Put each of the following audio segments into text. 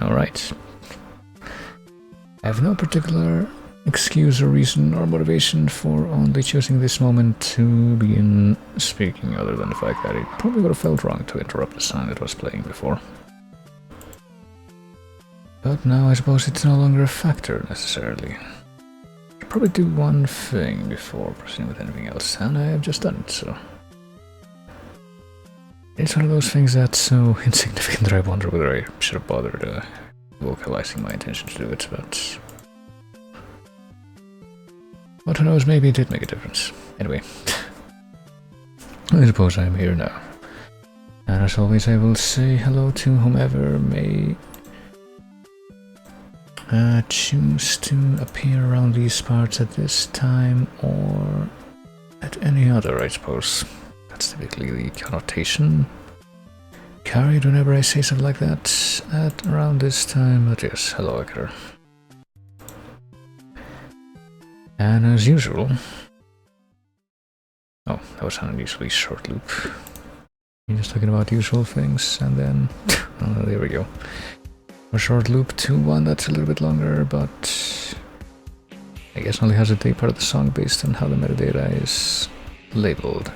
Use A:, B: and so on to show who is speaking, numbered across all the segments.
A: Alright. I have no particular excuse or reason or motivation for only choosing this moment to begin speaking, other than the fact that it probably would have felt wrong to interrupt the song that was playing before. But now I suppose it's no longer a factor, necessarily. I'll probably do one thing before proceeding with anything else, and I have just done it, so... It's one of those things that's so insignificant that I wonder whether I should have bothered vocalizing my intention to do it, but... But who knows, maybe it did make a difference. Anyway, I suppose I am here now. And as always, I will say hello to whomever may choose to appear around these parts at this time, or at any other, I suppose. That's typically the connotation carried whenever I say something like that at around this time, but yes, hello, Ekter. And as usual... Oh, that was an unusually short loop. You're just talking about usual things, and then... oh, there we go. A short loop to one that's a little bit longer, but... I guess only has a day part of the song based on how the metadata is labeled.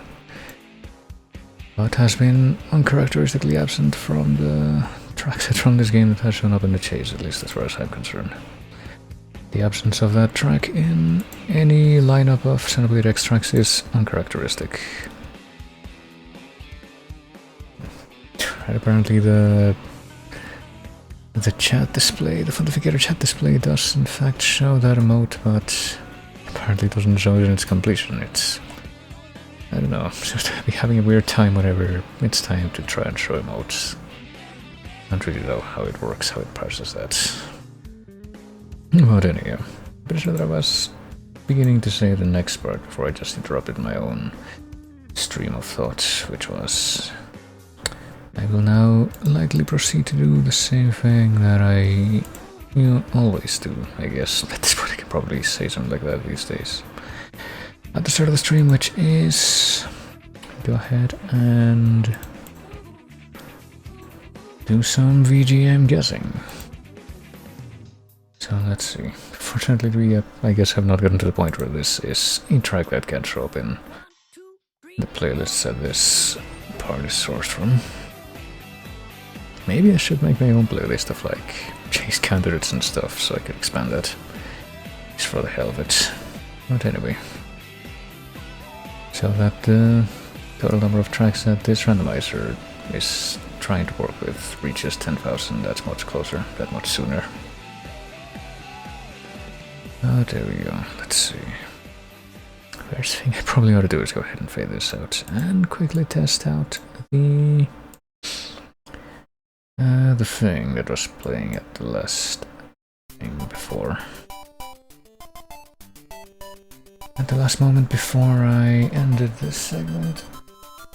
A: But has been uncharacteristically absent from the track set from this game that has shown up in the chase, at least as far as I'm concerned. The absence of that track in any lineup of Xenoblade X tracks is uncharacteristic. And apparently the chat display, the Pontificator chat display does in fact show that emote, but apparently doesn't show it in its completion. It's... I don't know, just having a weird time whenever it's time to try and show emotes. I don't really know how it works, how it parses that. But anyway, pretty sure that I was beginning to say the next part before I just interrupted my own stream of thought, which was... I will now likely proceed to do the same thing that I always do, I guess. At this point I can probably say something like that these days. At the start of the stream, which is... go ahead and... do some VGM guessing. So let's see. Fortunately, we, I guess, have not gotten to the point where this is a track that can show up in the playlists that this part is sourced from. Maybe I should make my own playlist of, like, chase candidates and stuff, so I could expand that. Just for the hell of it. But anyway. So that the total number of tracks that this randomizer is trying to work with reaches 10,000, that's much closer, that much sooner. Oh, there we go. Let's see. First thing I probably ought to do is go ahead and fade this out and quickly test out the thing that was playing at the last thing before. At the last moment before I ended this segment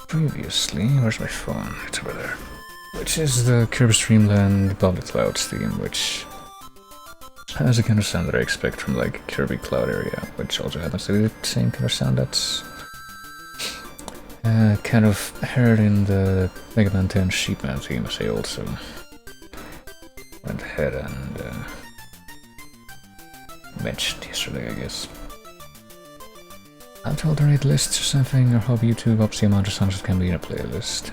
A: previously. Where's my phone? It's over there. Which is the Kirby Streamland Bounded Clouds theme, which has a kind of sound that I expect from like Kirby Cloud area, which also happens to be the same kind of sound that's kind of heard in the Mega Man 10 Sheepman theme, as I also went ahead and mentioned yesterday, I guess. How to alternate lists or something, or how YouTube ups the amount of songs that can be in a playlist.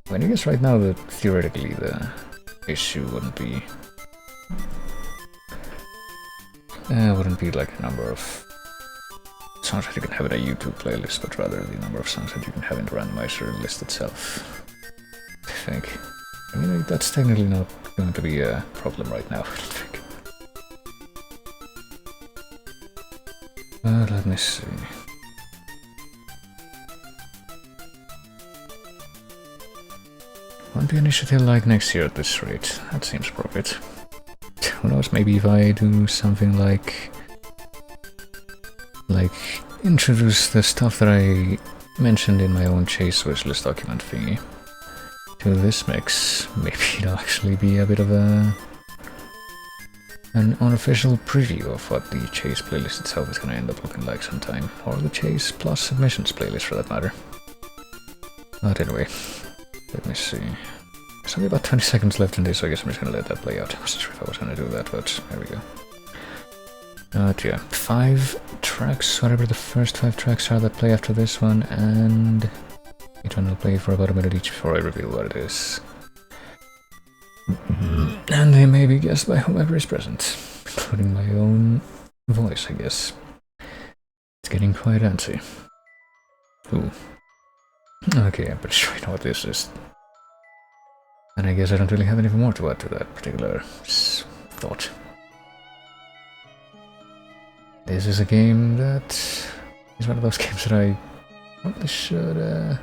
A: Well, I guess right now that theoretically the issue wouldn't be like a number of songs that you can have in a YouTube playlist, but rather the number of songs that you can have in the randomizer list itself, I think. I mean, like, that's technically not going to be a problem right now, I don't think. But let me see. Won't be an initiative like next year at this rate. That seems appropriate. Who knows, maybe if I do something like introduce the stuff that I mentioned in my own chase wishlist document thingy to this mix, maybe it'll actually be a bit of an unofficial preview of what the chase playlist itself is going to end up looking like sometime, or the chase plus submissions playlist for that matter. But anyway, let me see. There's only about 20 seconds left in this, so I guess I'm just gonna let that play out. I wasn't sure if I was gonna do that, but there we go. Yeah, 5 tracks, whatever the first 5 tracks are that play after this one, and each one will play for about a minute each before I reveal what it is. And they may be guessed by whoever is present, including my own voice, I guess. It's getting quite antsy. Ooh. Okay, I'm pretty sure I know what this is. And I guess I don't really have anything more to add to that particular thought. This is a game that is one of those games that I probably should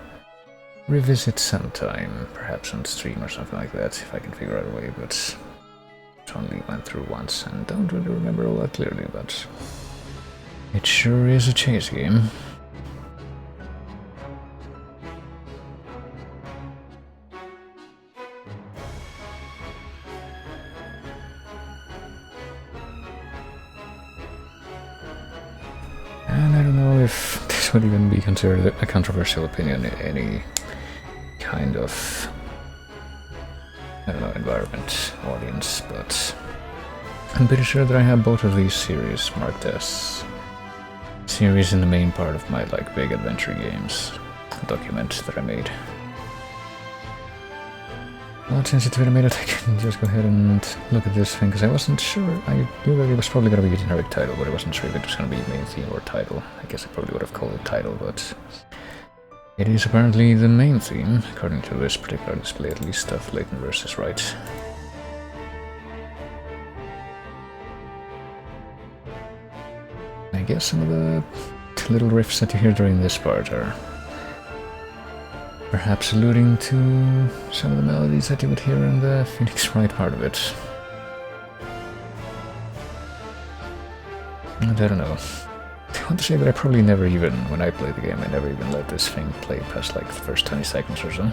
A: revisit sometime, perhaps on stream or something like that, if I can figure out a way, but it only went through once and don't really remember all that clearly, but it sure is a chase game. And I don't know if this would even be considered a controversial opinion in any kind of, I don't know, environment, audience, but I'm pretty sure that I have both of these series marked as series in the main part of my, like, big adventure games document that I made. Well, since it's been a minute, I can just go ahead and look at this thing, because I wasn't sure. I knew that it was probably going to be a generic title, but I wasn't sure if it was going to be main theme or title. I guess I probably would have called it title, but it is apparently the main theme, according to this particular display, at least, of Layton vs. Right. I guess some of the little riffs that you hear during this part are perhaps alluding to some of the melodies that you would hear in the Phoenix Wright part of it. And I don't know. I want to say that I probably never even, when I played the game, I never even let this thing play past like the first 20 seconds or so.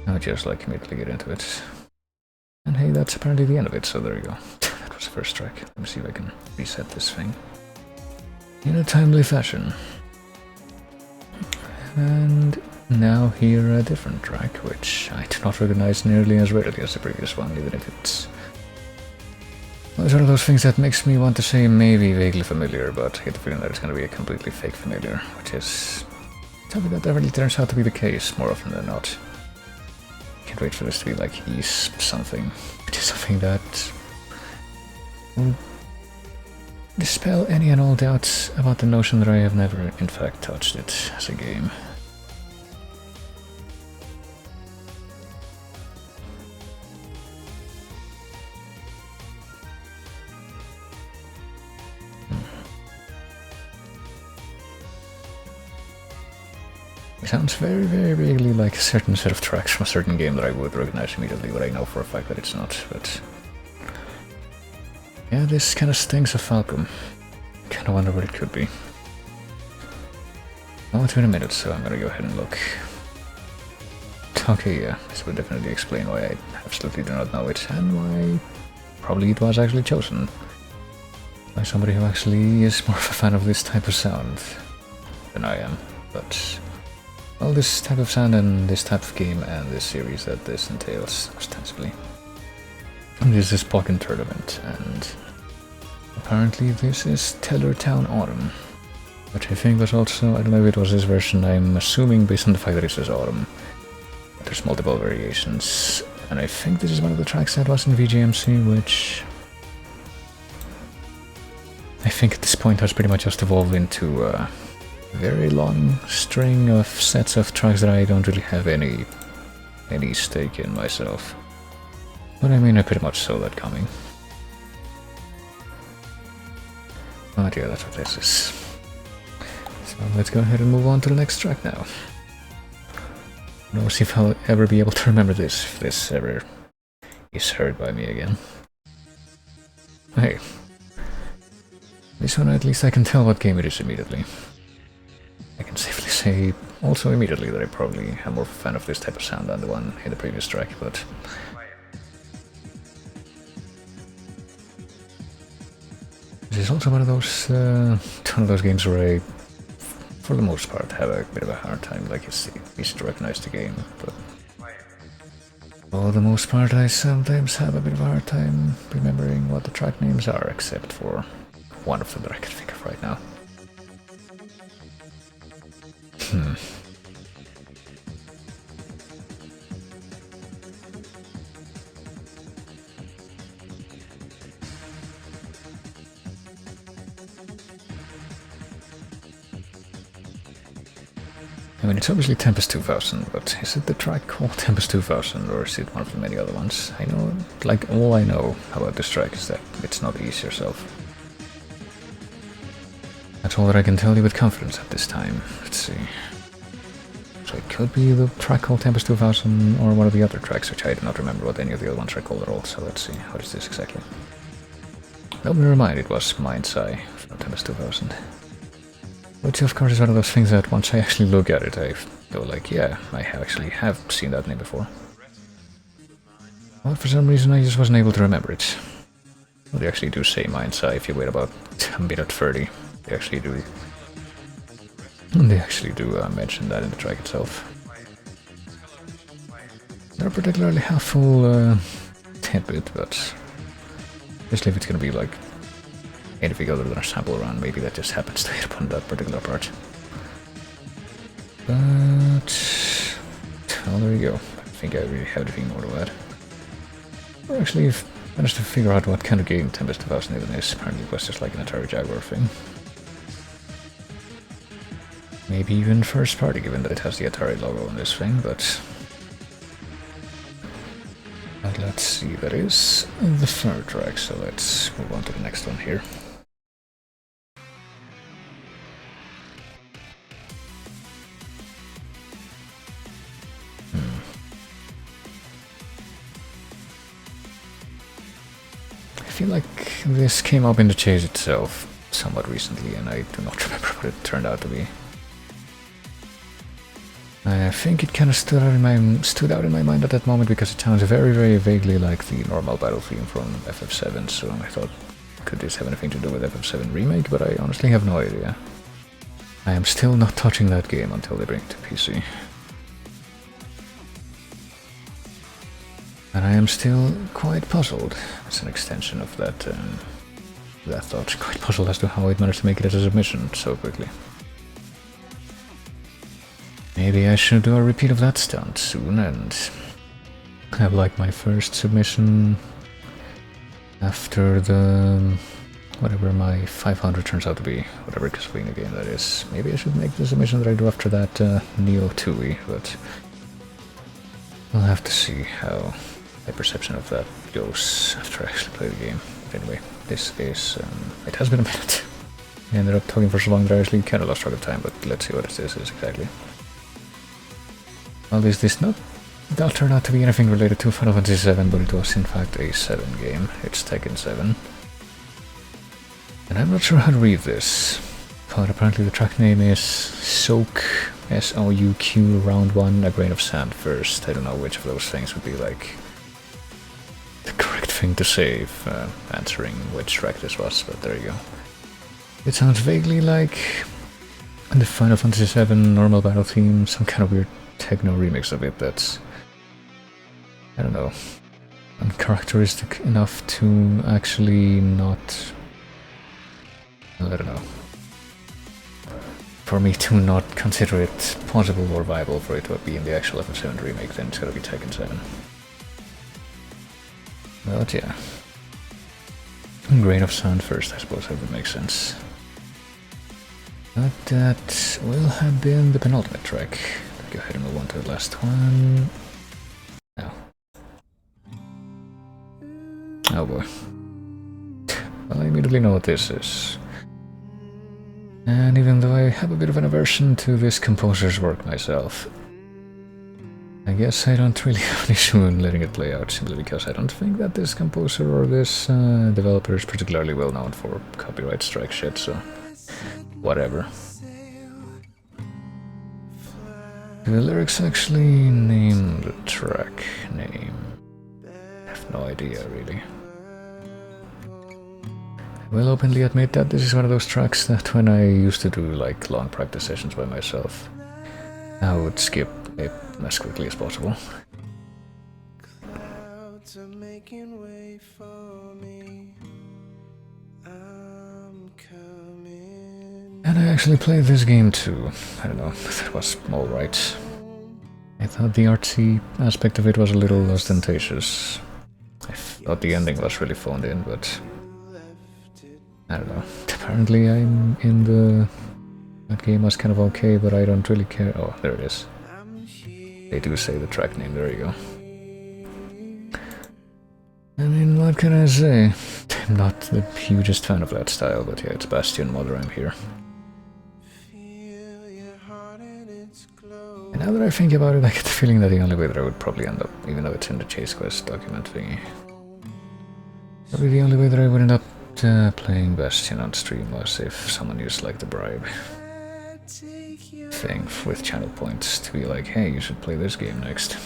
A: I would just like immediately get into it. And hey, that's apparently the end of it, so there you go. That was the first track. Let me see if I can reset this thing in a timely fashion. And now hear a different track, which I do not recognize nearly as readily as the previous one, even if it's... Well, it's one of those things that makes me want to say maybe vaguely familiar, but I get the feeling that it's going to be a completely fake familiar, which is something that definitely turns out to be the case more often than not. Can't wait for this to be like East something, which is something that will dispel any and all doubts about the notion that I have never in fact touched it as a game. It sounds very, very vaguely like a certain set of tracks from a certain game that I would recognize immediately, but I know for a fact that it's not, but... yeah, this kind of stinks of Falcom. Kinda wonder what it could be. Well, it's been a minute, so I'm gonna go ahead and look. Okay, yeah, this would definitely explain why I absolutely do not know it, and why probably it was actually chosen by somebody who actually is more of a fan of this type of sound than I am, but... well, this type of sound and this type of game and this series that this entails, ostensibly. This is Pokken Tournament, and apparently this is Tellertown Autumn, which I think was also, I don't know if it was this version, I'm assuming based on the fact that it says Autumn. There's multiple variations, and I think this is one of the tracks that was in VGMC, which I think at this point has pretty much just evolved into a very long string of sets of tracks that I don't really have any stake in myself. But I mean, I pretty much saw that coming. But yeah, that's what this is. So let's go ahead and move on to the next track now. We'll see if I'll ever be able to remember this, if this ever is heard by me again. Hey. This one at least I can tell what game it is immediately. I can safely say also immediately that I probably am more of a fan of this type of sound than the one in the previous track, but... this is also one of those games where I, for the most part, have a bit of a hard time. Like, it's easy to recognize the game, but For the most part, I sometimes have a bit of a hard time remembering what the track names are, except for one of them that I can think of right now. I mean, it's obviously Tempest 2000, but is it the track called Tempest 2000, or is it one of the many other ones? I know, like, all I know about this track is that it's not Ease Yourself. That's all that I can tell you with confidence at this time. Let's see. So it could be the track called Tempest 2000, or one of the other tracks, which I do not remember what any of the other ones are called at all, so let's see. What is this exactly? Let me remind, it was Mind's Eye from Tempest 2000. Which of course is one of those things that once I actually look at it, I go like, yeah, I actually have seen that name before. But for some reason I just wasn't able to remember it. Well, they actually do say Mind's Eye if you wait about a minute 30. They actually do. And they actually do mention that in the track itself. Not a particularly helpful tidbit, but especially if it's gonna be like anything other than a sample run, maybe that just happens to hit upon that particular part. But well, there you go. I think I really have anything more to add. Or actually, I've managed to figure out what kind of game Tempest 2000 even is. Apparently it was just like an Atari Jaguar thing. Maybe even first party, given that it has the Atari logo on this thing, but let's see, that is the third track, so let's move on to the next one here. I feel like this came up in the chase itself somewhat recently, and I do not remember what it turned out to be. I think it kind of stood out in my mind at that moment because it sounds very, very vaguely like the normal battle theme from FF7, so I thought, could this have anything to do with FF7 Remake? But I honestly have no idea. I am still not touching that game until they bring it to PC. And I am still quite puzzled. It's an extension of that thought. Quite puzzled as to how it managed to make it as a submission so quickly. Maybe I should do a repeat of that stunt soon and have like my first submission after the whatever my 500 turns out to be, whatever Castlevania game that is. Maybe I should make the submission that I do after that Neo 2E, but we'll have to see how my perception of that goes after I actually play the game. But anyway, this is, it has been a minute. I ended up talking for so long that I actually kind of lost track of time, but let's see what this is exactly. Well, this not turned out to be anything related to Final Fantasy VII, but it was in fact a 7 game. It's Tekken 7. And I'm not sure how to read this, but apparently the track name is Souk, S-O-U-Q, Round 1, A Grain of Sand First. I don't know which of those things would be like the correct thing to say if answering which track this was, but there you go. It sounds vaguely like the Final Fantasy VII normal battle theme, some kind of weird techno remix of it that's, I don't know, uncharacteristic enough to actually not, I don't know, for me to not consider it possible or viable for it to be in the actual FF7 remake. Then it's gotta be Tekken 7. But yeah, Grain of Sand First, I suppose that would make sense. But that will have been the penultimate track. Go ahead and move on to the last one. Oh. Oh boy. Well, I immediately know what this is. And even though I have a bit of an aversion to this composer's work myself, I guess I don't really have an issue in letting it play out, simply because I don't think that this composer or this developer is particularly well known for copyright strike shit, so whatever. Do the lyrics actually name the track name? I have no idea, really. I will openly admit that this is one of those tracks that when I used to do like long practice sessions by myself, I would skip it as quickly as possible. And I actually played this game too. I don't know, it was alright. I thought the artsy aspect of it was a little ostentatious. I thought the ending was really phoned in, but I don't know. Apparently I'm in the... That game was kind of okay, but I don't really care. Oh, there it is. They do say the track name, there you go. I mean, what can I say? I'm not the hugest fan of that style, but yeah, it's Bastion Mother I'm here. And now that I think about it, I get the feeling that the only way that I would probably end up, even though it's in the Chase Quest document thingy, probably the only way that I would end up playing Bastion on stream was if someone used like the bribe thing with channel points to be like, hey, you should play this game next.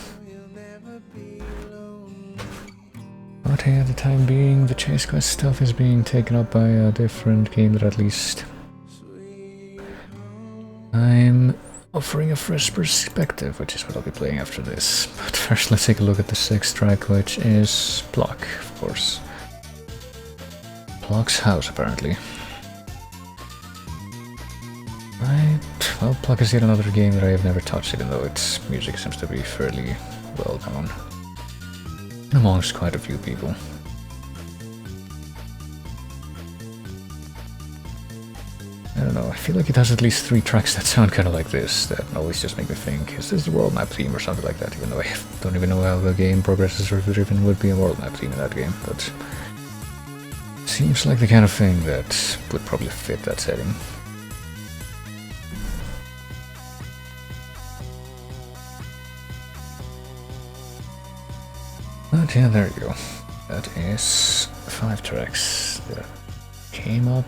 A: But hey, at the time being, the Chase Quest stuff is being taken up by a different game that at least I'm offering a fresh perspective, which is what I'll be playing after this. But first let's take a look at the sixth track, which is Block, of course. Block's house, apparently. Well, Pluck is yet another game that I have never touched, even though its music seems to be fairly well known amongst quite a few people. I don't know, I feel like it has at least 3 tracks that sound kind of like this, that always just make me think, is this the world map theme or something like that, even though I don't even know how the game progresses or if there even would be a world map theme in that game, but seems like the kind of thing that would probably fit that setting. But yeah, there you go. That is 5 tracks that came up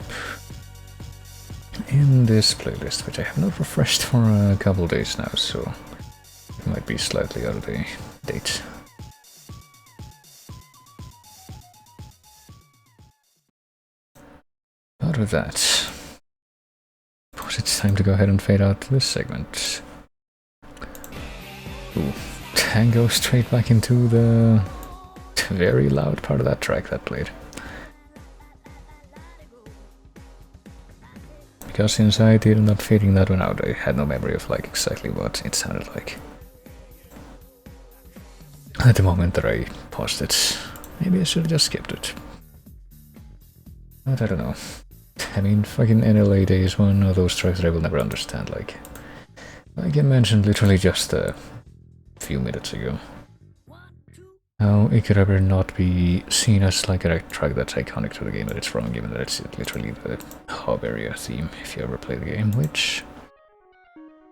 A: in this playlist, which I have not refreshed for a couple days now, so it might be slightly out of date. But with that, I suppose it's time to go ahead and fade out this segment. Ooh, and go straight back into the very loud part of that track that played. Because since I did end up fading that one out, I had no memory of like exactly what it sounded like at the moment that I paused it. Maybe I should have just skipped it. But I don't know. I mean, fucking NLA Day is one of those tracks that I will never understand, like I mentioned literally just a few minutes ago. How it could ever not be seen as like a track that's iconic to the game that it's from, given that it's literally the hub area theme if you ever play the game, which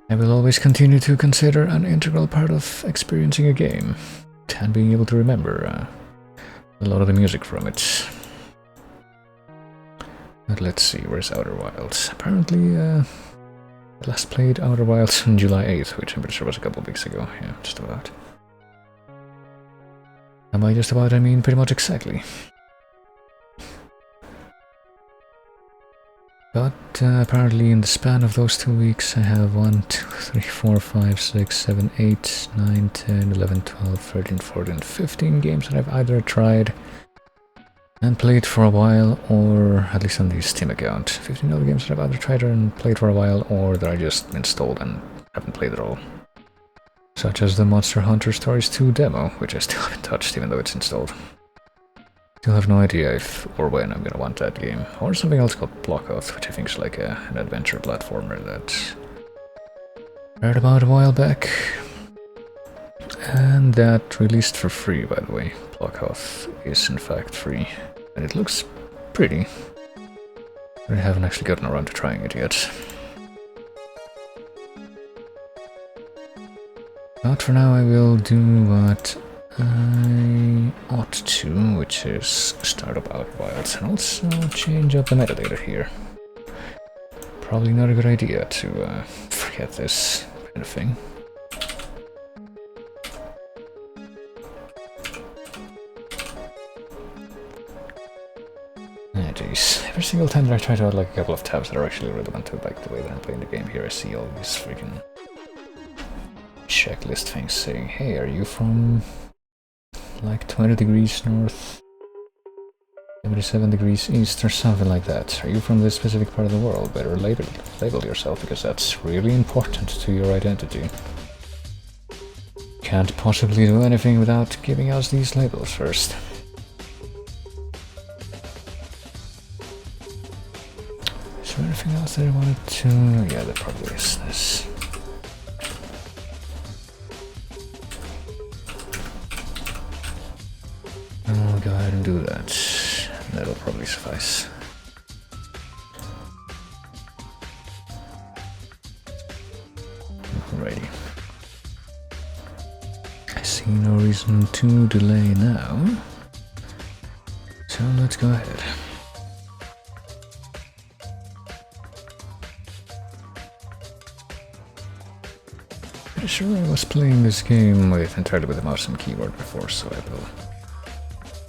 A: I will always continue to consider an integral part of experiencing a game and being able to remember a lot of the music from it. But let's see, where's Outer Wilds? Apparently, I last played Outer Wilds on July 8th, which I'm pretty sure was a couple of weeks ago. Yeah, just about. And by just about, I mean pretty much exactly. But apparently in the span of those 2 weeks I have 1, 2, 3, 4, 5, 6, 7, 8, 9, 10, 11, 12, 13, 14, 15 games that I've either tried and played for a while, or at least on the Steam account. 15 other games that I've either tried and played for a while, or that I just installed and haven't played at all. Such as the Monster Hunter Stories 2 demo, which I still haven't touched even though it's installed. Still have no idea if or when I'm gonna want that game. Or something else called Blockout, which I think is like an adventure platformer that I read about a while back. And that released for free, by the way. Blockout is in fact free. And it looks pretty. But I haven't actually gotten around to trying it yet. But for now I will do what I ought to, which is start up Outer Wilds and also change up the metadata here. Probably not a good idea to forget this kind of thing. Ah, jeez. Every single time that I try to add like a couple of tabs that are actually relevant to like the way that I'm playing the game here, I see all these freaking checklist things saying, hey, are you from like 20 degrees north 77 degrees east or something like that. Are you from this specific part of the world? Better label yourself, because that's really important to your identity. Can't possibly do anything without giving us these labels first. Is there anything else that I wanted to... Yeah, there probably is this. I'll go ahead and do that. That'll probably suffice. Alrighty. I see no reason to delay now. So let's go ahead. Pretty sure I was playing this game entirely with the mouse and keyboard before, so I will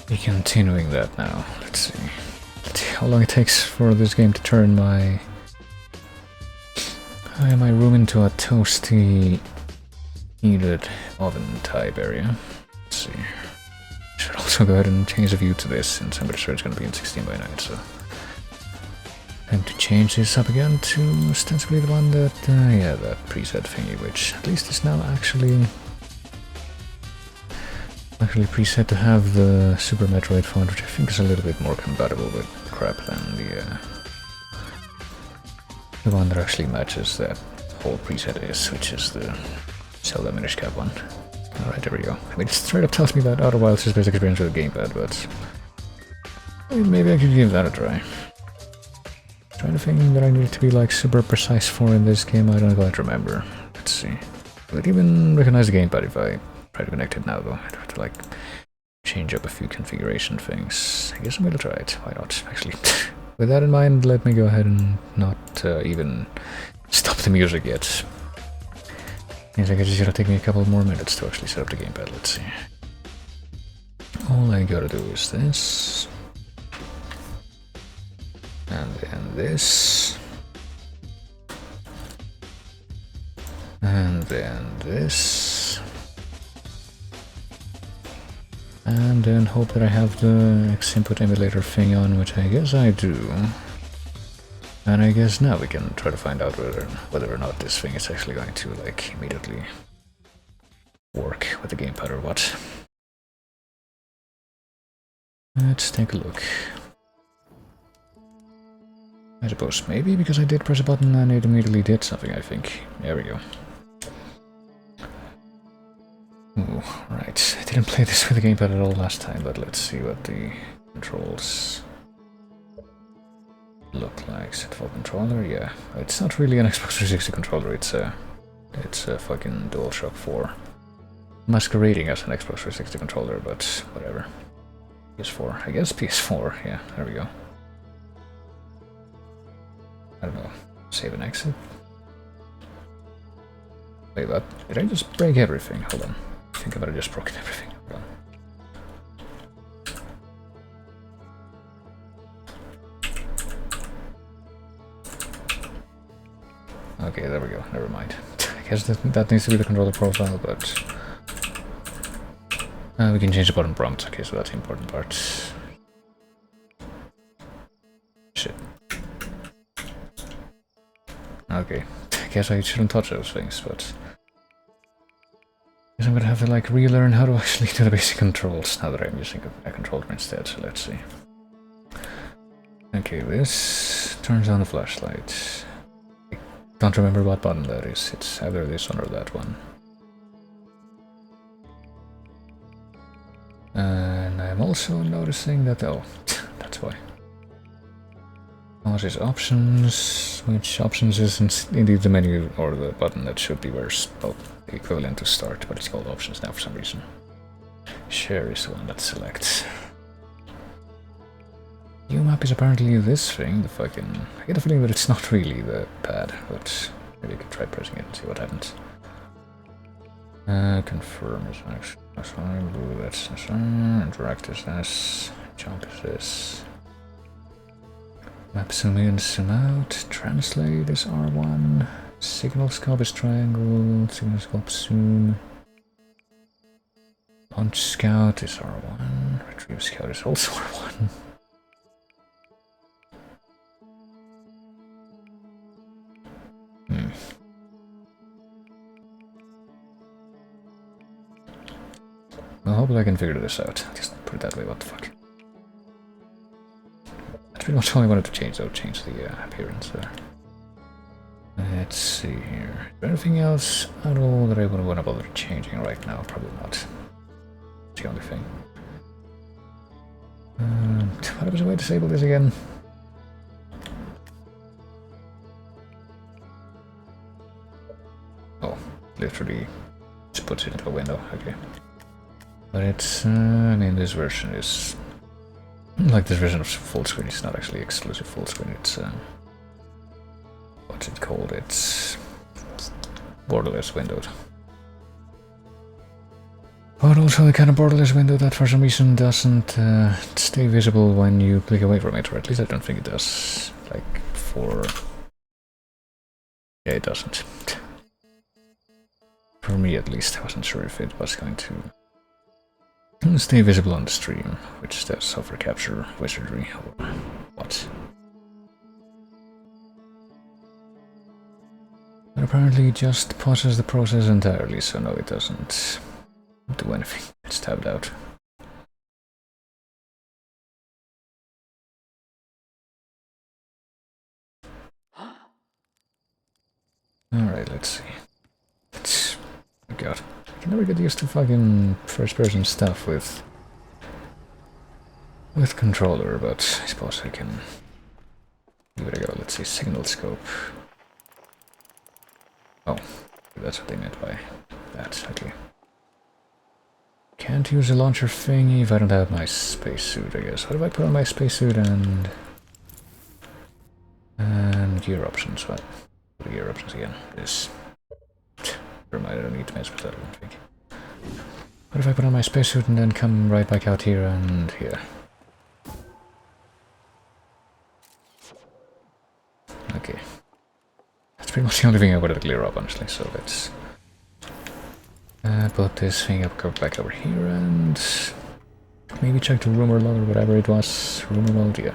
A: be continuing that now. Let's see how long it takes for this game to turn my room into a toasty, heated oven type area. Let's see. Should also go ahead and change the view to this, since I'm pretty sure it's going to be in 16 by 9. So time to change this up again to ostensibly the one that yeah, that preset thingy, which at least is now actually preset to have the Super Metroid font, which I think is a little bit more compatible with crap than the one that actually matches that whole preset is, which is the Zelda Minish Cap one. Alright, there we go. I mean, it straight up tells me that Outer Wilds is basic experience with a gamepad, but maybe I could give that a try. Trying to think that I need to be like super precise for in this game, I don't quite remember. Let's see. Will it even recognize the gamepad if I try to connect it now, though? I'd have to like change up a few configuration things. I guess I'm gonna try it. Why not? Actually, with that in mind, let me go ahead and not even stop the music yet. I think it's just gonna take me a couple more minutes to actually set up the gamepad. Let's see. All I gotta do is this. And then this. And then this. And then hope that I have the X-Input emulator thing on, which I guess I do. And I guess now we can try to find out whether or not this thing is actually going to like immediately work with the gamepad or what. Let's take a look. I suppose maybe because I did press a button and it immediately did something, I think. There we go. Ooh, right. I didn't play this with the gamepad at all last time, but let's see what the controls look like. Set default controller, yeah. It's not really an Xbox 360 controller, it's a fucking DualShock 4. Masquerading as an Xbox 360 controller, but whatever. PS4, I guess PS4, yeah, there we go. I don't know, save and exit? Wait, what? Did I just break everything? Hold on. I think I might have just broken everything. Hold on. Okay, there we go, never mind. I guess that needs to be the controller profile, but we can change the button prompt. Okay, so that's the important part. Shit. Okay, I guess I shouldn't touch those things, but I guess I'm gonna have to like relearn how to actually do the basic controls now that I'm using a controller instead, so let's see. Okay, this turns on the flashlight. I don't remember what button that is, it's either this one or that one. And I'm also noticing that, oh, that's why. Pause is options, which options isn't indeed the menu or the button that should be where, well, the equivalent to start, but it's called options now for some reason. Share is the one that selects. View map is apparently this thing, the fucking... I get a feeling that it's not really the pad, but maybe I could try pressing it and see what happens. Confirm is next. Blue, that's this. Interact is this. Jump is this. Map zoom in, zoom out. Translate is R1. Signal scope is triangle. Signal scope zoom. Launch scout is R1. Retrieve scout is also R1. Well, hopefully I can figure this out. Just put it that way, what the fuck. That's pretty much all I wanted to change, though. Change the appearance there. Let's see here. Is there anything else at all that I wouldn't want to bother changing right now? Probably not. That's the only thing. What was the way to disable this again? Oh, literally just puts it into a window, okay. But it's, I mean, this version is, like this version of full screen is not actually exclusive full screen, it's, what's it called? It's borderless windowed. But also the kind of borderless window that for some reason doesn't stay visible when you click away from it, or at least I don't think it does. Like for... yeah, it doesn't. For me at least, I wasn't sure if it was going to stay visible on the stream, which does software capture wizardry or what. But apparently it just pauses the process entirely, so no, it doesn't do anything. It's tabbed out. Alright, let's see. Oh god. I can never get used to fucking first-person stuff with controller, but I suppose I can give it a go. Let's see, signal scope. Oh, that's what they meant by that, okay. Can't use a launcher thingy if I don't have my spacesuit, I guess. What if I put on my spacesuit and gear options? What? The gear options again. This. Never mind, I don't need to mess with that, I don't think. What if I put on my spacesuit and then come right back out here and here? Okay. That's pretty much the only thing I wanted to clear up, honestly, so let's put this thing up back over here and maybe check the rumor log or whatever it was. Rumor log, yeah.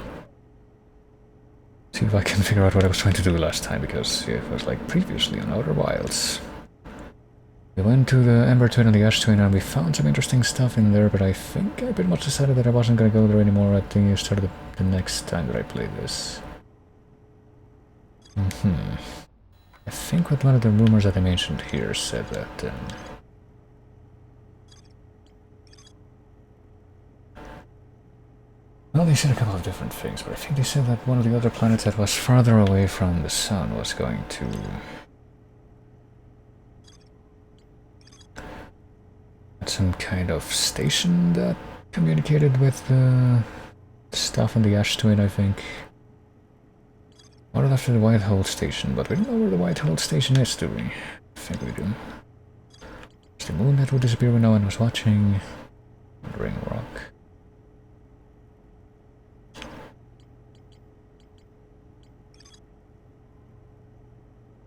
A: See if I can figure out what I was trying to do last time, because it was like previously on Outer Wilds. We went to the Ember Twin and the Ash Twin and we found some interesting stuff in there, but I think I pretty much decided that I wasn't going to go there anymore at the start of the next time that I played this. I think what one of the rumors that I mentioned here said that well, they said a couple of different things, but I think they said that one of the other planets that was farther away from the sun was going to some kind of station that communicated with the stuff on the Ash Twin, I think. Modeled after the White Hole Station, but we don't know where the White Hole Station is, do we? I think we do. It's the moon that would disappear when no one was watching. Ring rock.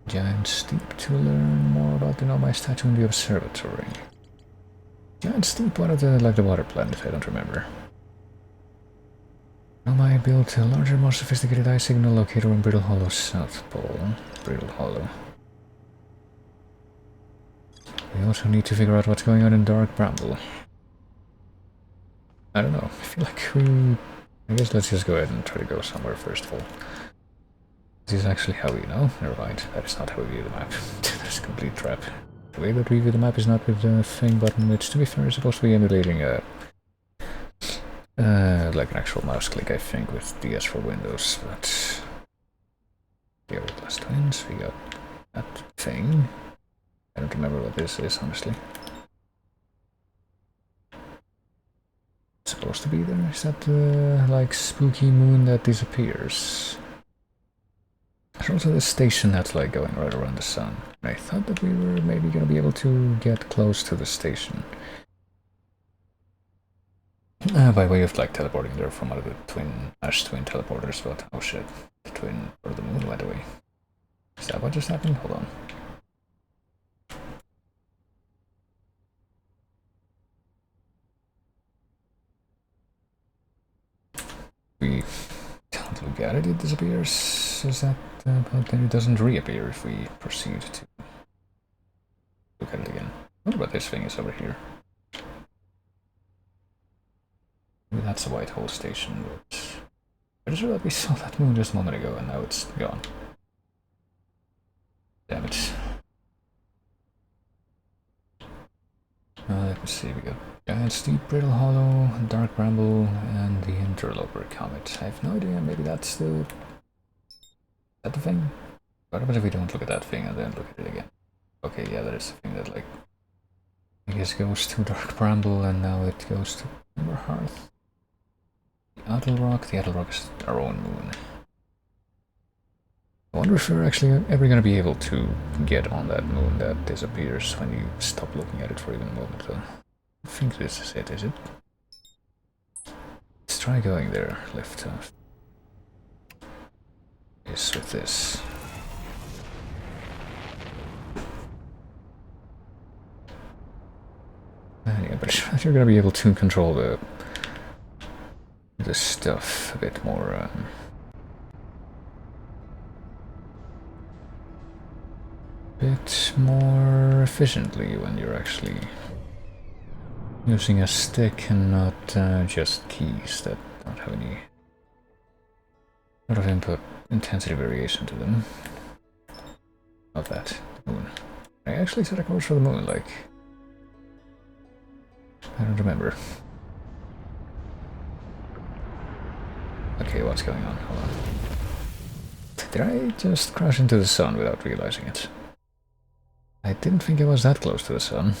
A: Giant Steep to learn more about the Nomai statue in the observatory. Giant Steep, one of the, like the water planet, I don't remember. Nomai built a larger, more sophisticated eye signal locator in Brittle Hollow South Pole. Brittle Hollow. We also need to figure out what's going on in Dark Bramble. I don't know, I feel like we... I guess let's just go ahead and try to go somewhere first of all. This is actually how we know. Never mind, that is not how we view the map. That's a complete trap. The way that we view the map is not with the thing button, which to be fair is supposed to be emulating a... like an actual mouse click, I think, with DS for Windows, but... The Outlast Twins, we got that thing. I don't remember what this is, honestly. It's supposed to be there? Is that the, like, spooky moon that disappears? There's also this station that's, like, going right around the sun. I thought that we were maybe gonna be able to get close to the station. By way of like teleporting there from one of the Ash Twin teleporters, but oh shit, the twin or the moon went away. Is that what just happened? Hold on. We can't look at it, it disappears. Is that, but then it doesnn't reappear if we proceed to look at it again. I wonder what this thing is over here. Maybe that's a white hole station, but pretty sure that we saw that moon just a moment ago and now it's gone. Damn it. Let me see, we got Giant Steep, Brittle Hollow, Dark Bramble, and the Interloper Comet. I have no idea, maybe that's the... Is that the thing? What happens if we don't look at that thing and then look at it again? Okay, yeah, that is the thing that, like, I guess goes to Dark Bramble and now it goes to Ember Hearth. The Addle Rock is our own moon. I wonder if we're actually ever going to be able to get on that moon that disappears when you stop looking at it for even a moment, though. I think this is it, is it? Let's try going there, lift off. Yes, with this. Yeah, but you're going to be able to control the stuff a bit more... bit more efficiently when you're actually using a stick and not just keys that don't have any sort of input intensity variation to them. Not that. The moon. I actually set a course for the moon, like... I don't remember. Okay, what's going on? Hold on. Did I just crash into the sun without realizing it? I didn't think I was that close to the sun.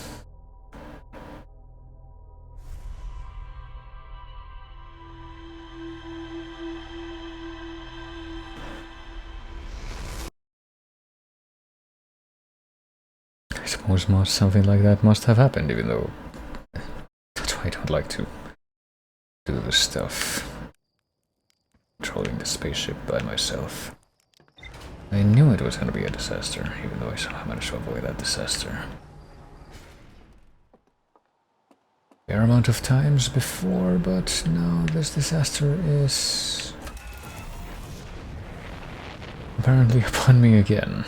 A: I suppose something like that must have happened, even though that's why I don't like to do this stuff. Controlling the spaceship by myself. I knew it was going to be a disaster, even though I somehow managed to avoid that disaster. Fair amount of times before, but now this disaster is apparently upon me again.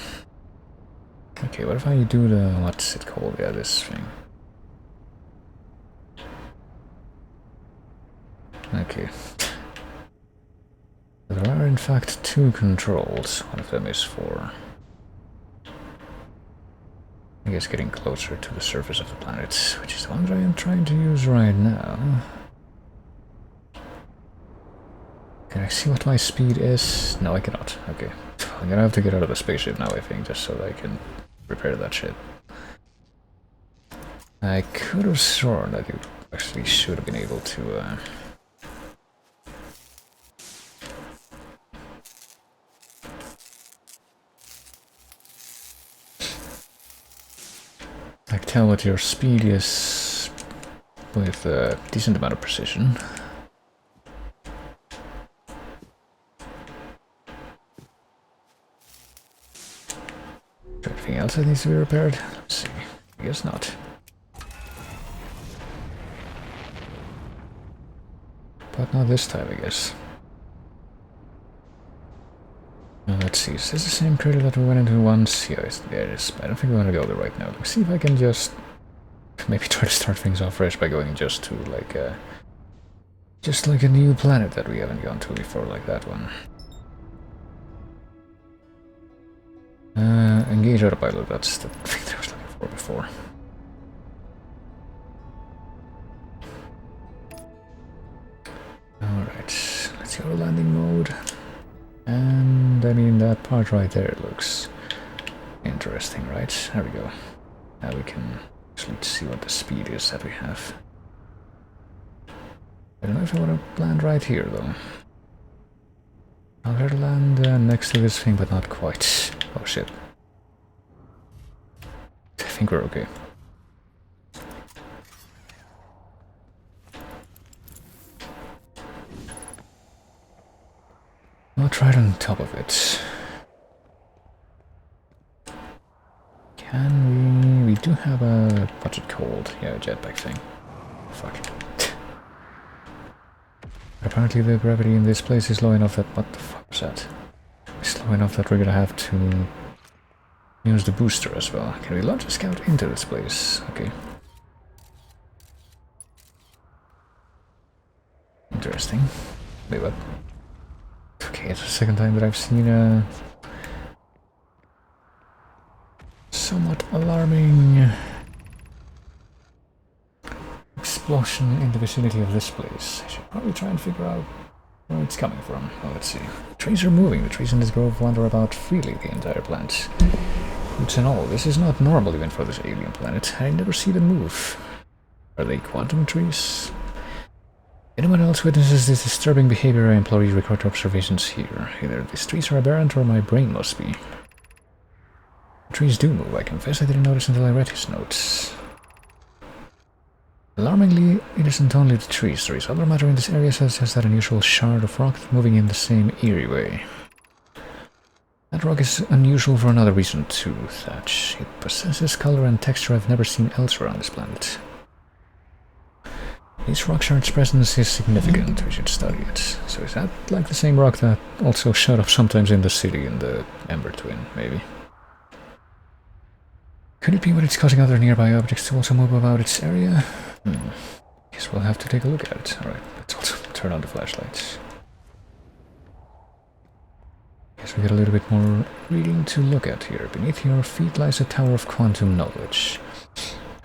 A: Okay, what if I do the... what's it called? Yeah, this thing. Okay. There are in fact two controls. One of them is for, I guess, getting closer to the surface of the planet, which is the one that I am trying to use right now. Can I see what my speed is? No, I cannot. Okay. I'm gonna have to get out of the spaceship now, I think, just so that I can repair that shit. I could have sworn that you actually should have been able to, I can tell what your speed is with a decent amount of precision. Is there anything else that needs to be repaired? Let's see. I guess not. But not this time, I guess. Let's see, is this the same crater that we went into once? Yeah, it is. I don't think we want to go there right now. Let's see if I can just maybe try to start things off fresh by going just to like a new planet that we haven't gone to before, like that one. Engage autopilot, that's the thing that I was looking for before. Alright, let's go to landing mode. And I mean, that part right there looks interesting, right? There we go. Now we can actually see what the speed is that we have. I don't know if I want to land right here, though. I'll try to land next to this thing, but not quite. Oh shit. I think we're okay. Not right on top of it. Can we... We do have a... what's it called? Yeah, a jetpack thing. Fuck. Apparently the gravity in this place is low enough that... what the fuck was that? It's low enough that we're gonna have to use the booster as well. Can we launch a scout into this place? Okay. interesting. Wait, what? Okay, it's the second time that I've seen a somewhat alarming explosion in the vicinity of this place. I should probably try and figure out where it's coming from. Well, let's see. Trees are moving. The trees in this grove wander about freely the entire plant. Roots and all. This is not normal even for this alien planet. I never see them move. Are they quantum trees? Anyone else witnesses this disturbing behavior, I implore you to record your observations here. Either these trees are aberrant or my brain must be. The trees do move, I confess. I didn't notice until I read his notes. Alarmingly, it isn't only the trees. There is other matter in this area, such as that unusual shard of rock moving in the same eerie way. That rock is unusual for another reason too, Thatch. It possesses color and texture I've never seen elsewhere on this planet. This rock shard's presence is significant. We should study it. So is that like the same rock that also showed up sometimes in the city in the Ember Twin, maybe? Could it be what it's causing other nearby objects to also move about its area? Guess we'll have to take a look at it. Alright, let's also turn on the flashlights. Guess we get a little bit more reading to look at here. Beneath your feet lies a tower of quantum knowledge.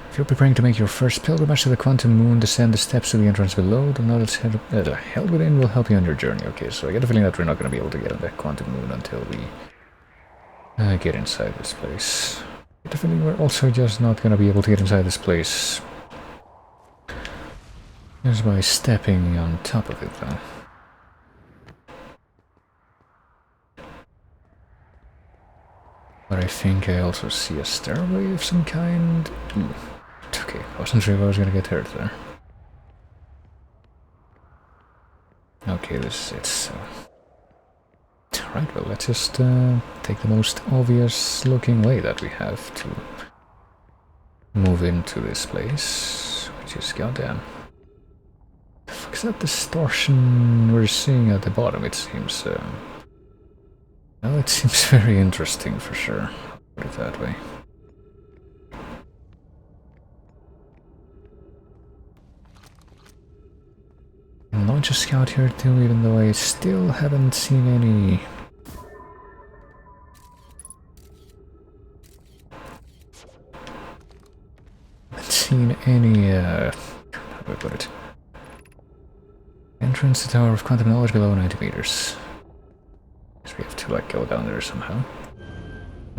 A: If you're preparing to make your first pilgrimage to the quantum moon, descend the steps to the entrance below. The knowledge held within will help you on your journey. Okay, so I get a feeling that we're not going to be able to get on the quantum moon until we get inside this place. I get a feeling we're also just not going to be able to get inside this place just by stepping on top of it, though. But I think I also see a stairway of some kind. Okay, I wasn't sure if I was gonna get hurt there. Okay, this is it, so... Right, well, let's just take the most obvious looking way that we have to move into this place, which is goddamn. The fuck's that distortion we're seeing at the bottom? It seems, well, it seems very interesting for sure. Put it that way. Launch a scout here too, even though I still haven't seen any... how do I put it? Entrance to Tower of Quantum Knowledge below 90 meters. Guess we have to like go down there somehow.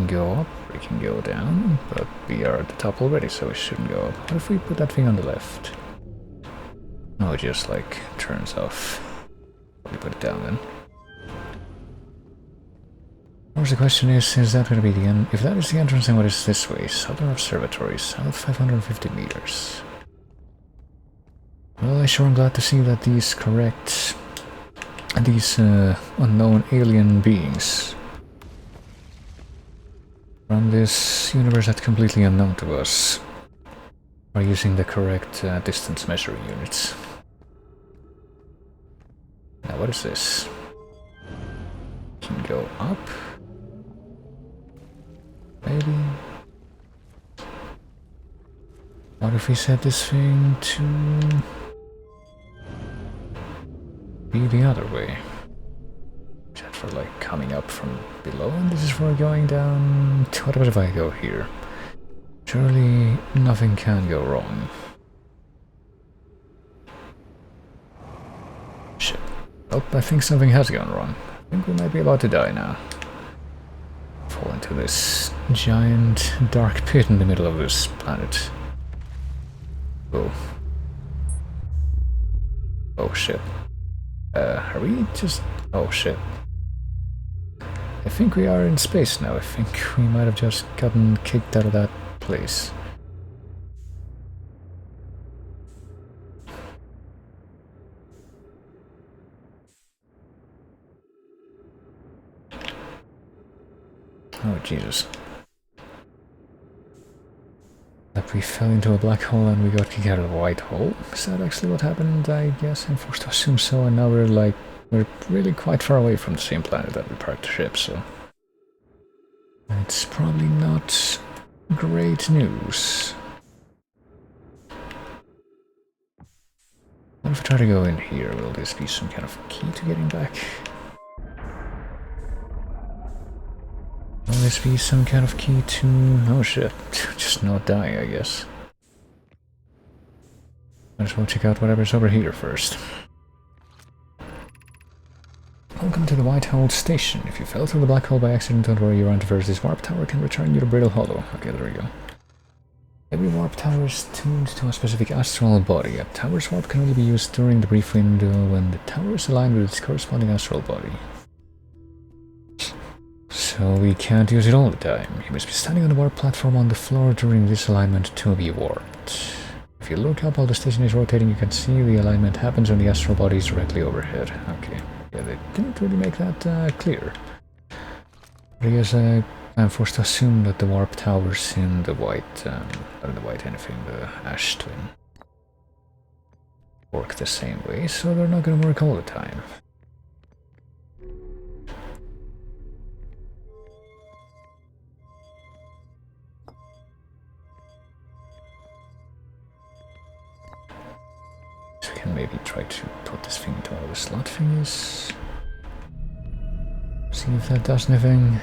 A: Go up, we can go down, but we are at the top already, so we shouldn't go up. What if we put that thing on the left? No, it just like turns off. We put it down then. Of course, the question is that going to be the end? If that is the entrance, then what is this way? Southern Observatory, south 550 meters. Well, I sure am glad to see that these unknown alien beings from this universe that's completely unknown to us are using the correct distance measuring units. Now, what is this? Can go up? Maybe? What if we set this thing to be the other way? Is that for like coming up from below and this is for going down? What about if I go here? Surely nothing can go wrong. Shit. Oh, I think something has gone wrong. I think we might be about to die now. Fall into this giant dark pit in the middle of this planet. Oh. Oh shit. Are we just... Oh shit. I think we are in space now. I think we might have just gotten kicked out of that place. Oh Jesus. That we fell into a black hole and we got kicked out of a white hole? Is that actually what happened? I guess I'm forced to assume so, and now we're really quite far away from the same planet that we parked the ship, so... It's probably not great news. What What if I try to go in here? Will this be some kind of key to getting back? Will this be some kind of key to... oh shit, just not die, I guess. Might as well check out whatever's over here first. Welcome to the White Hole Station. If you fell through the black hole by accident, don't worry, you're on to first. This warp tower can return you to Brittle Hollow. Okay, there we go. Every warp tower is tuned to a specific astral body. A tower's warp can only be used during the brief window when the tower is aligned with its corresponding astral body. So we can't use it all the time. You must be standing on the warp platform on the floor during this alignment to be warped. If you look up while the station is rotating, you can see the alignment happens when the astral body is directly overhead. Okay. Yeah, they didn't really make that clear. But I guess I'm forced to assume that the warp towers in the white, not the white anything, the ash twin, work the same way, so they're not gonna work all the time. So we can maybe try to put this thing into one of the slot thingies. See if that does anything.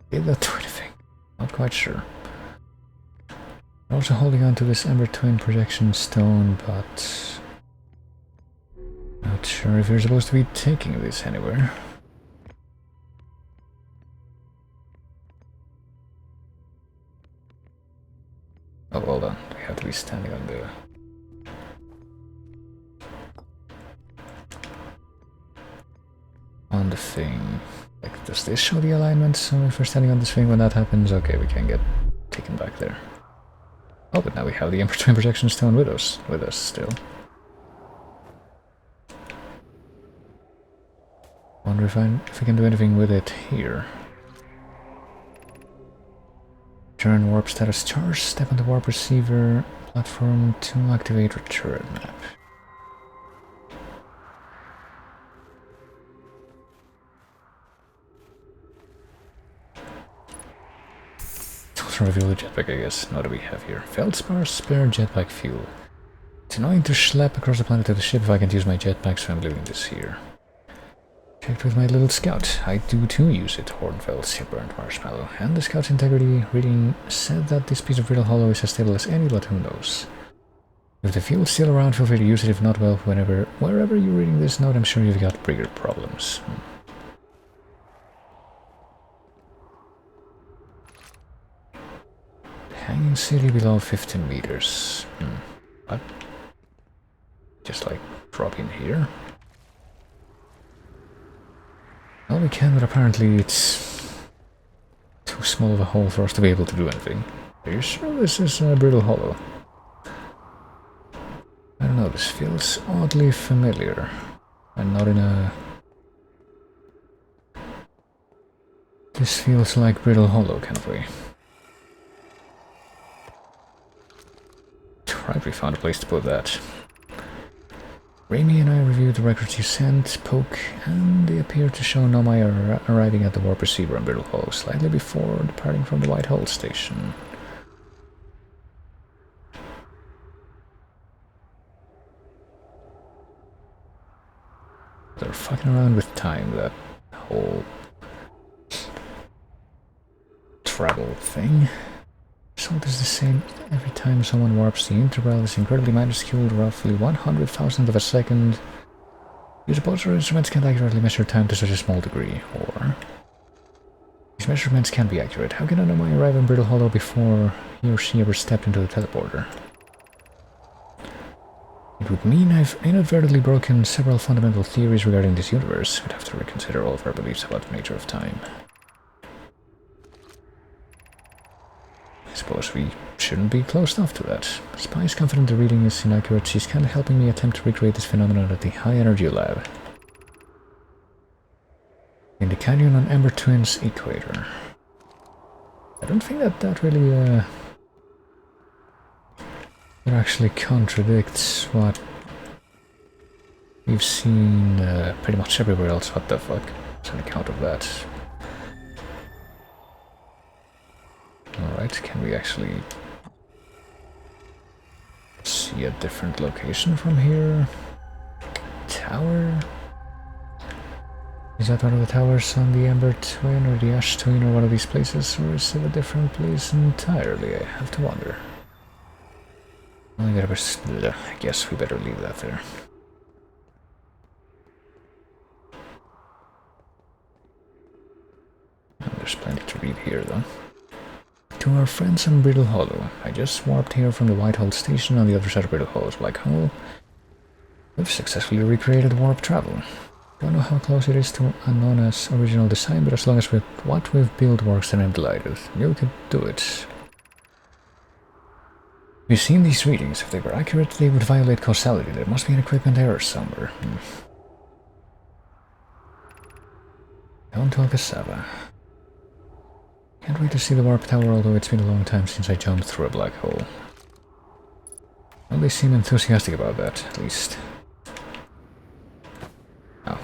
A: Did that do anything? Not quite sure. I'm also holding on to this Ember Twin projection stone, but not sure if you're supposed to be taking this anywhere. Oh, hold on. We have to be standing on the... on the thing. Like, does this show the alignment? So if we're standing on this thing when that happens, okay, we can get taken back there. Oh, but now we have the Ember Twin projection stone with us still. Wonder if we can do anything with it here. Turn warp status charge, step on the warp receiver platform to activate return map. Reveal the jetpack, I guess. Now that we have here. Feldspar spare jetpack fuel. It's annoying to schlep across the planet to the ship if I can't use my jetpack, so I'm leaving this here. Checked with my little scout. I do too use it, Hornfels, burnt marshmallow. And the scout's integrity reading said that this piece of Brittle Hollow is as stable as any, but who knows. If the fuel's still around, feel free to use it. If not, well, wherever you're reading this note, I'm sure you've got bigger problems. Hanging city below 15 meters. What? Just like drop in here? Well, we can, but apparently it's too small of a hole for us to be able to do anything. Are you sure this is Brittle Hollow? I don't know, this feels oddly familiar. And not in a... This feels like Brittle Hollow kind of way. Right, we found a place to put that. Raimi and I reviewed the records you sent, Poke, and they appear to show Nomai arriving at the warp receiver on Brittle Hollow slightly before departing from the White Hole Station. They're fucking around with time, that whole travel thing. Result is the same every time someone warps. The interval is incredibly minuscule, roughly 100,000th of a second. User boats or instruments can't accurately measure time to such a small degree, or... These measurements can't be accurate. How can I know my arrive in Brittle Hollow before he or she ever stepped into the teleporter? It would mean I've inadvertently broken several fundamental theories regarding this universe. We'd have to reconsider all of our beliefs about the nature of time. I suppose we shouldn't be close enough to that. Spy is confident the reading is inaccurate. She's kind of helping me attempt to recreate this phenomenon at the High Energy Lab. In the canyon on Ember Twin's equator. I don't think that really that actually contradicts what we've seen pretty much everywhere else. What the fuck? It's an account of that. Alright, can we actually see see a different location from here. Tower? Is that one of the towers on the Ember Twin or the Ash Twin or one of these places, or is it a different place entirely? I have to wonder. I guess we better leave that there. There's plenty to read here, though. To our friends on Brittle Hollow. I just warped here from the Whitehall station on the other side of Brittle Hollow's black hole. We've successfully recreated warp travel. Don't know how close it is to Anona's original design, but as long as what we've built works, then I'm delighted. You could do it. We've seen these readings. If they were accurate, they would violate causality. There must be an equipment error somewhere. Don't talk cassava. Can't wait to see the warp tower, although it's been a long time since I jumped through a black hole. Well, they seem enthusiastic about that, at least. Oh.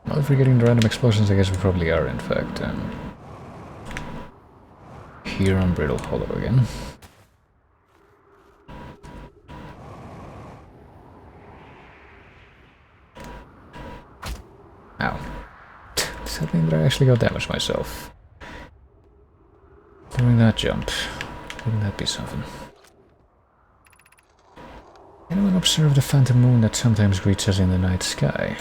A: Well, if we're getting the random explosions, I guess we probably are, in fact. Here on Brittle Hollow again. Ow. Does that mean that I actually got damaged myself? Doing that jump. Wouldn't that be something? Anyone observe the phantom moon that sometimes greets us in the night sky?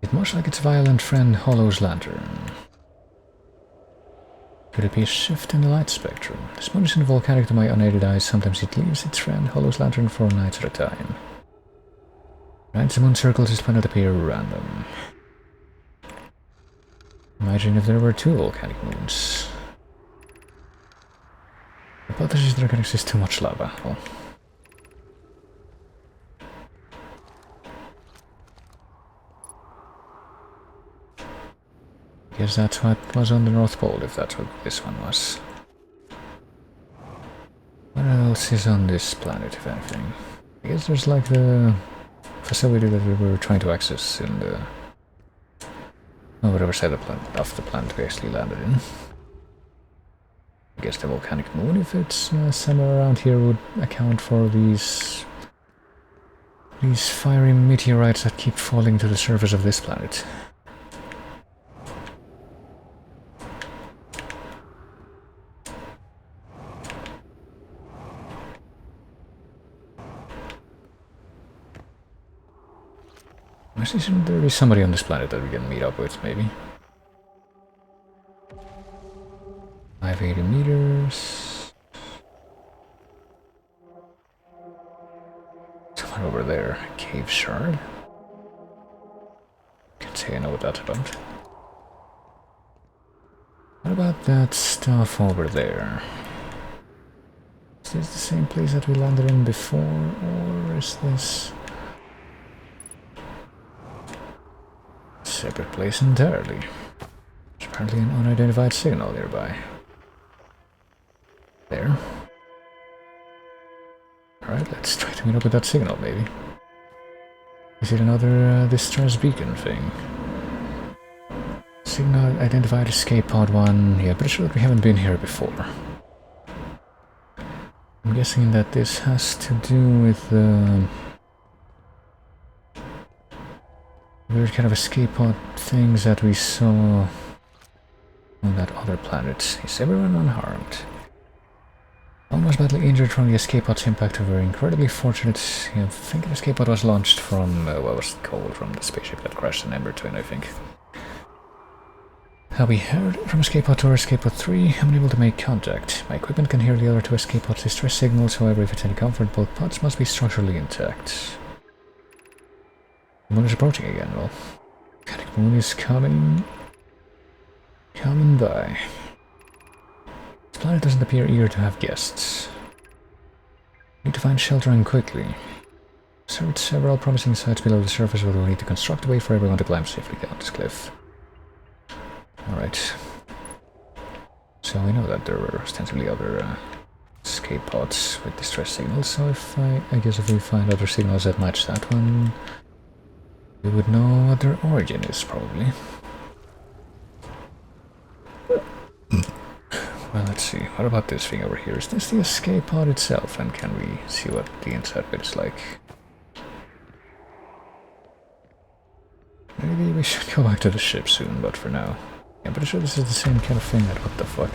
A: It much like its violent friend Hollow's lantern. Could it be a shift in the light spectrum? This moon isn't volcanic to my unaided eyes. Sometimes it leaves its friend Hollow's lantern for nights at a time. Right, the moon circles just when it appear random. Imagine if there were 2 volcanic moons. Hypothesis there can exist too much lava. Well, guess that's what was on the North Pole, if that's what this one was. What else is on this planet, if anything? I guess there's like the facility that we were trying to access in the... oh, whatever side of the planet we actually landed in. I guess the volcanic moon, if it's somewhere around here, would account for these fiery meteorites that keep falling to the surface of this planet. Shouldn't there be somebody on this planet that we can meet up with, maybe? 580 meters. Somewhere over there. Cave shard? Can't say I know what that's about. What about that stuff over there? Is this the same place that we landed in before, or is this... separate place entirely? There's apparently an unidentified signal nearby. There. Alright, let's try to meet up with that signal, maybe. Is it another distress beacon thing? Signal identified escape pod 1. Yeah, pretty sure that we haven't been here before. I'm guessing that this has to do with the... weird kind of escape pod things that we saw on that other planet. Is everyone unharmed? Almost badly injured from the escape pod's impact. We were incredibly fortunate. I think the escape pod was launched from, what was it called? From the spaceship that crashed in Ember Twin, I think. We heard from escape pod 2 or escape pod 3. I'm unable to make contact. My equipment can hear the other 2 escape pods' distress signals, however, if it's any comfort, both pods must be structurally intact. The moon is approaching again, well. Volcanic moon is coming by. This planet doesn't appear eager to have guests. Need to find sheltering quickly. Search several promising sites below the surface, but we'll need to construct a way for everyone to climb safely down this cliff. Alright. So we know that there were ostensibly other escape pods with distress signals, so if I guess if we find other signals that match that one, we would know what their origin is, probably. Well, let's see. What about this thing over here? Is this the escape pod itself? And can we see what the inside bit is like? Maybe we should go back to the ship soon, but for now. Yeah, I'm pretty sure this is the same kind of thing. That what the fuck?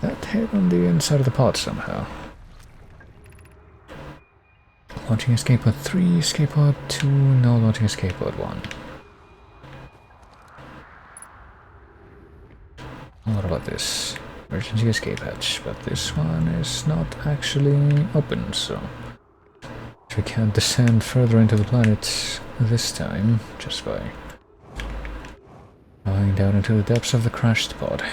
A: That hit on the inside of the pod somehow. Launching escape pod 3, escape pod 2, no launching escape pod 1. What about this? Emergency escape hatch, but this one is not actually open, so we can't descend further into the planet this time, just by going down into the depths of the crashed pod.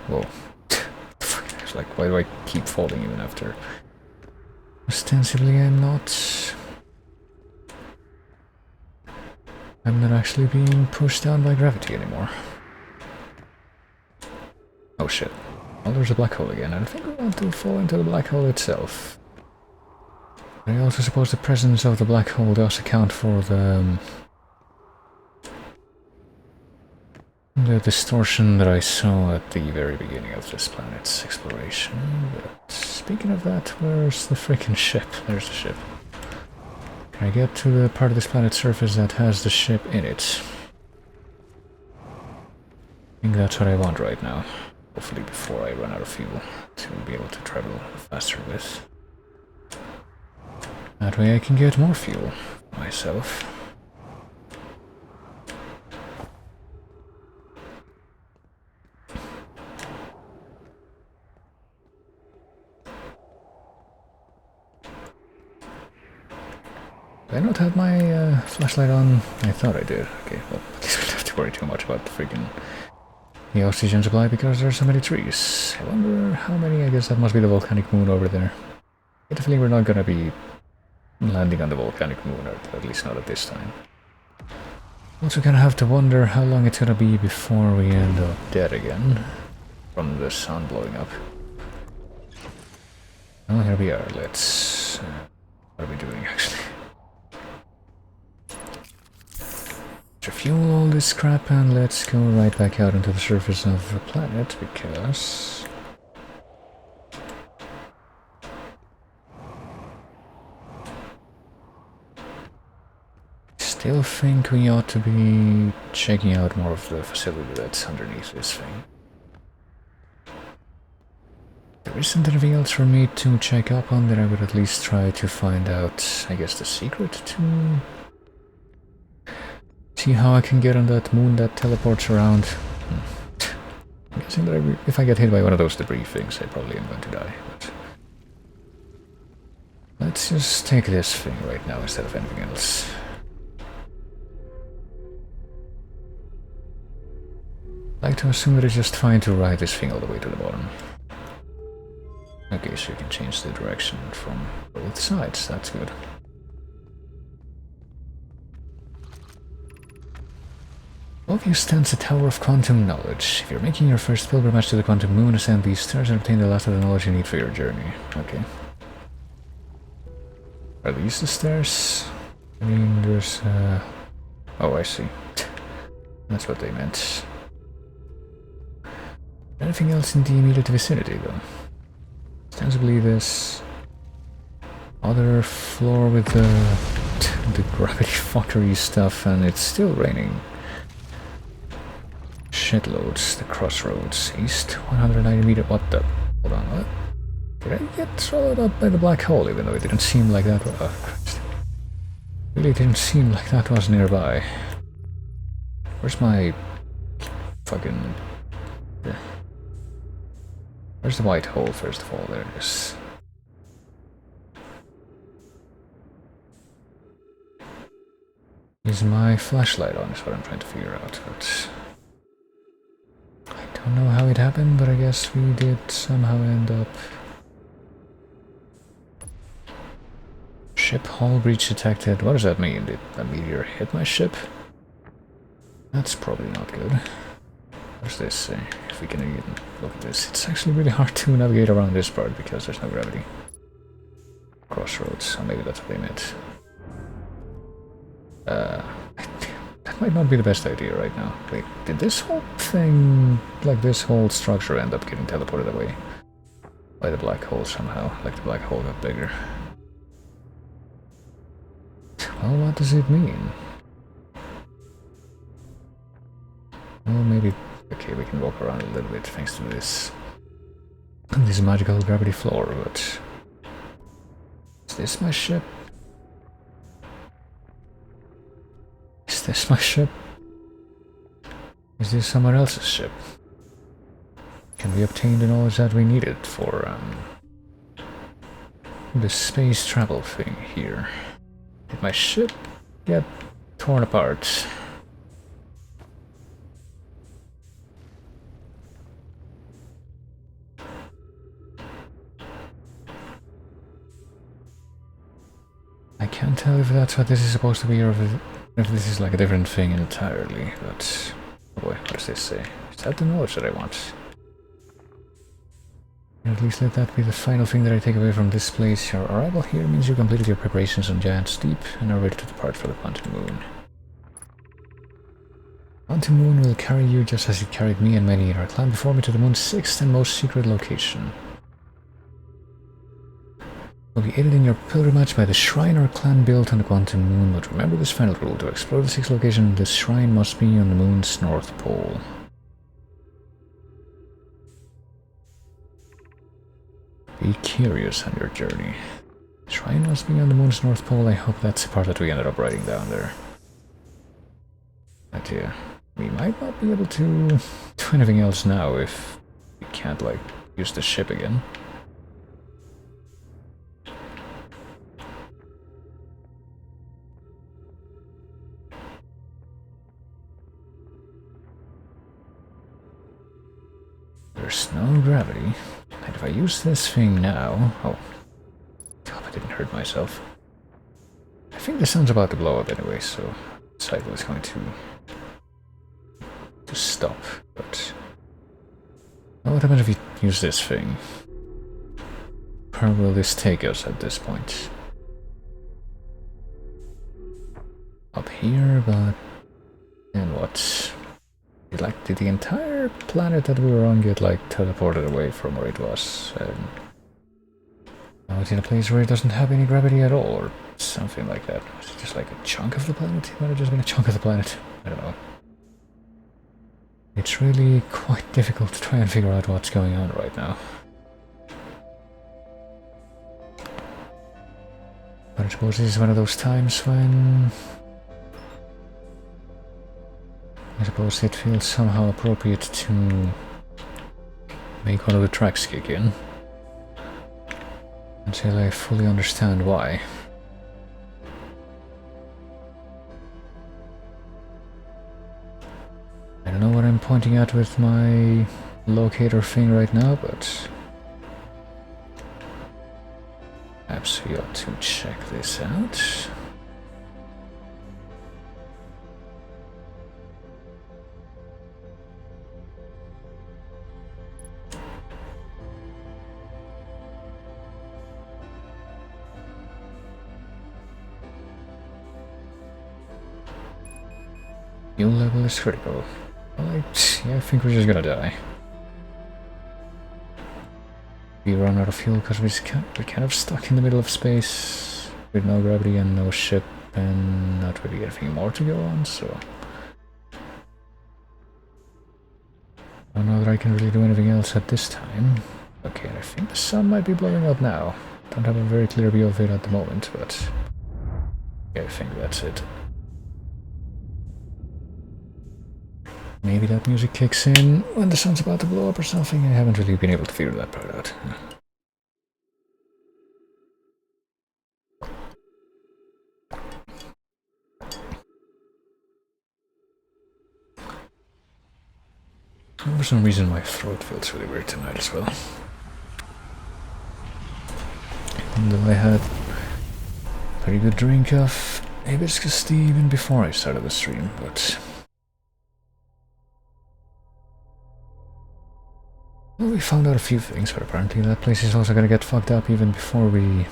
A: Whoa. It's like, why do I keep falling even after? Ostensibly I'm not actually being pushed down by gravity anymore. Oh shit. Well, there's a black hole again. I think we want to fall into the black hole itself. I also suppose the presence of the black hole does account for the distortion that I saw at the very beginning of this planet's exploration. But speaking of that, where's the freaking ship? There's the ship. Can I get to the part of this planet's surface that has the ship in it? I think that's what I want right now. Hopefully before I run out of fuel to be able to travel faster with. That way I can get more fuel myself. Did I not have my flashlight on? I thought I did. Okay, well, at least we don't have to worry too much about the freaking the oxygen supply because there are so many trees. I wonder how many. I guess that must be the volcanic moon over there. I get the feeling we're not gonna be landing on the volcanic moon, or at least not at this time. Also gonna have to wonder how long it's gonna be before we end up dead again from the sun blowing up. Oh, here we are. Let's... what are we doing actually? Refuel all this crap and let's go right back out into the surface of the planet because... still think we ought to be checking out more of the facility that's underneath this thing. There isn't anything else for me to check up on that I would at least try to find out, I guess, the secret to... see how I can get on that moon that teleports around. I'm guessing that if I get hit by one of those debris things, I probably am going to die. But let's just take this thing right now instead of anything else. I like to assume that it's just fine to ride this thing all the way to the bottom. Okay, so you can change the direction from both sides, that's good. Above you stands the Tower of Quantum Knowledge. If you're making your first pilgrimage to the Quantum Moon, ascend these stairs and obtain the last of the knowledge you need for your journey. Okay. Are these the stairs? I mean, there's... oh, I see. That's what they meant. Anything else in the immediate vicinity, though? Ostensibly this other floor with the gravity fuckery stuff, and it's still raining. Shitloads. The crossroads. East, 190 meter. What the? Hold on, what? Did I get swallowed up by the black hole, even though it didn't seem like that was... oh, Christ. Really didn't seem like that was nearby. Where's my... fucking... where's the white hole, first of all? There it is. Is my flashlight on, is what I'm trying to figure out, but... I don't know how it happened, but I guess we did somehow end up... Ship hull breach detected. What does that mean? Did a meteor hit my ship? That's probably not good. What's this? If we can even look at this, it's actually really hard to navigate around this part because there's no gravity. Crossroads, so maybe that's what they meant. That might not be the best idea right now. Wait, did this whole thing, like this whole structure, end up getting teleported away by the black hole somehow? Like the black hole got bigger. Well, what does it mean? Well, maybe... Okay, we can walk around a little bit thanks to this magical gravity floor, but... Is this my ship? Is this my ship? Is this someone else's ship? Can we obtain the knowledge that we needed for the space travel thing here? Did my ship get torn apart? I can't tell if that's what this is supposed to be or if this is like a different thing entirely, but... Oh boy, what does this say? Is that the knowledge that I want? At least let that be the final thing that I take away from this place. Your arrival here means you completed your preparations on Giant's Deep and are ready to depart for the Quantum Moon. Quantum Moon will carry you just as it carried me and many in our clan before me to the moon's 6th and most secret location. Will be aided in your pilgrimage by the shrine our clan built on the Quantum Moon, but remember this final rule: to explore the 6th location, the shrine must be on the moon's north pole. Be curious on your journey. The shrine must be on the moon's north pole. I hope that's the part that we ended up writing down there. But yeah, we might not be able to do anything else now if we can't, like, use the ship again. There's no gravity. And if I use this thing now... Oh. God, I didn't hurt myself. I think the sun's about to blow up anyway, so the cycle is going to stop. But what happens if you use this thing? Where will this take us at this point? Up here, but then what? Did the entire planet that we were on get, like, teleported away from where it was? Now it's in a place where it doesn't have any gravity at all, or something like that. Was it just like a chunk of the planet? It might have just been a chunk of the planet. I don't know. It's really quite difficult to try and figure out what's going on right now. But I suppose this is one of those times when... I suppose it feels somehow appropriate to make one of the tracks kick in. Until I fully understand why. I don't know what I'm pointing at with my locator thing right now, but perhaps we ought to check this out. Fuel level is critical. Well, yeah, I think we're just gonna die. We run out of fuel because we're kind of stuck in the middle of space with no gravity and no ship and not really anything more to go on, so... I don't know that I can really do anything else at this time. Okay, I think the sun might be blowing up now. Don't have a very clear view of it at the moment, but... yeah, I think that's it. Maybe that music kicks in when the sun's about to blow up or something. I haven't really been able to figure that part out. For some reason my throat feels really weird tonight as well. Even though I had a pretty good drink of hibiscus tea even before I started the stream, but... Well, we found out a few things, but apparently that place is also gonna get fucked up even before we...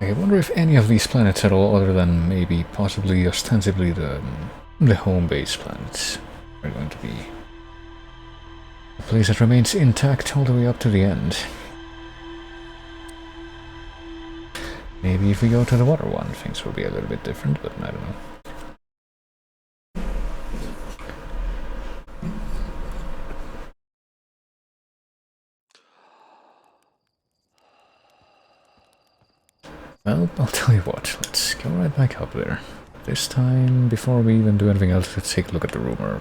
A: I wonder if any of these planets at all, other than maybe possibly ostensibly the home base planets, are going to be a place that remains intact all the way up to the end. Maybe if we go to the water one, things will be a little bit different, but I don't know. Well, I'll tell you what, let's go right back up there. This time, before we even do anything else, let's take a look at the rumor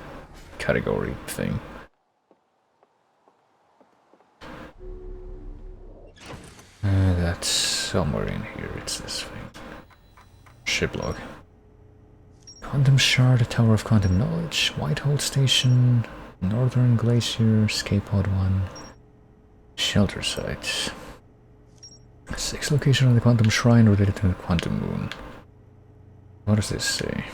A: category thing. That's somewhere in here, it's this thing. Ship log. Quantum Shard, Tower of Quantum Knowledge, Whitehall Station, Northern Glacier, Escape Pod 1, Shelter Site. 6 location on the Quantum Shrine related to the Quantum Moon. What does this say?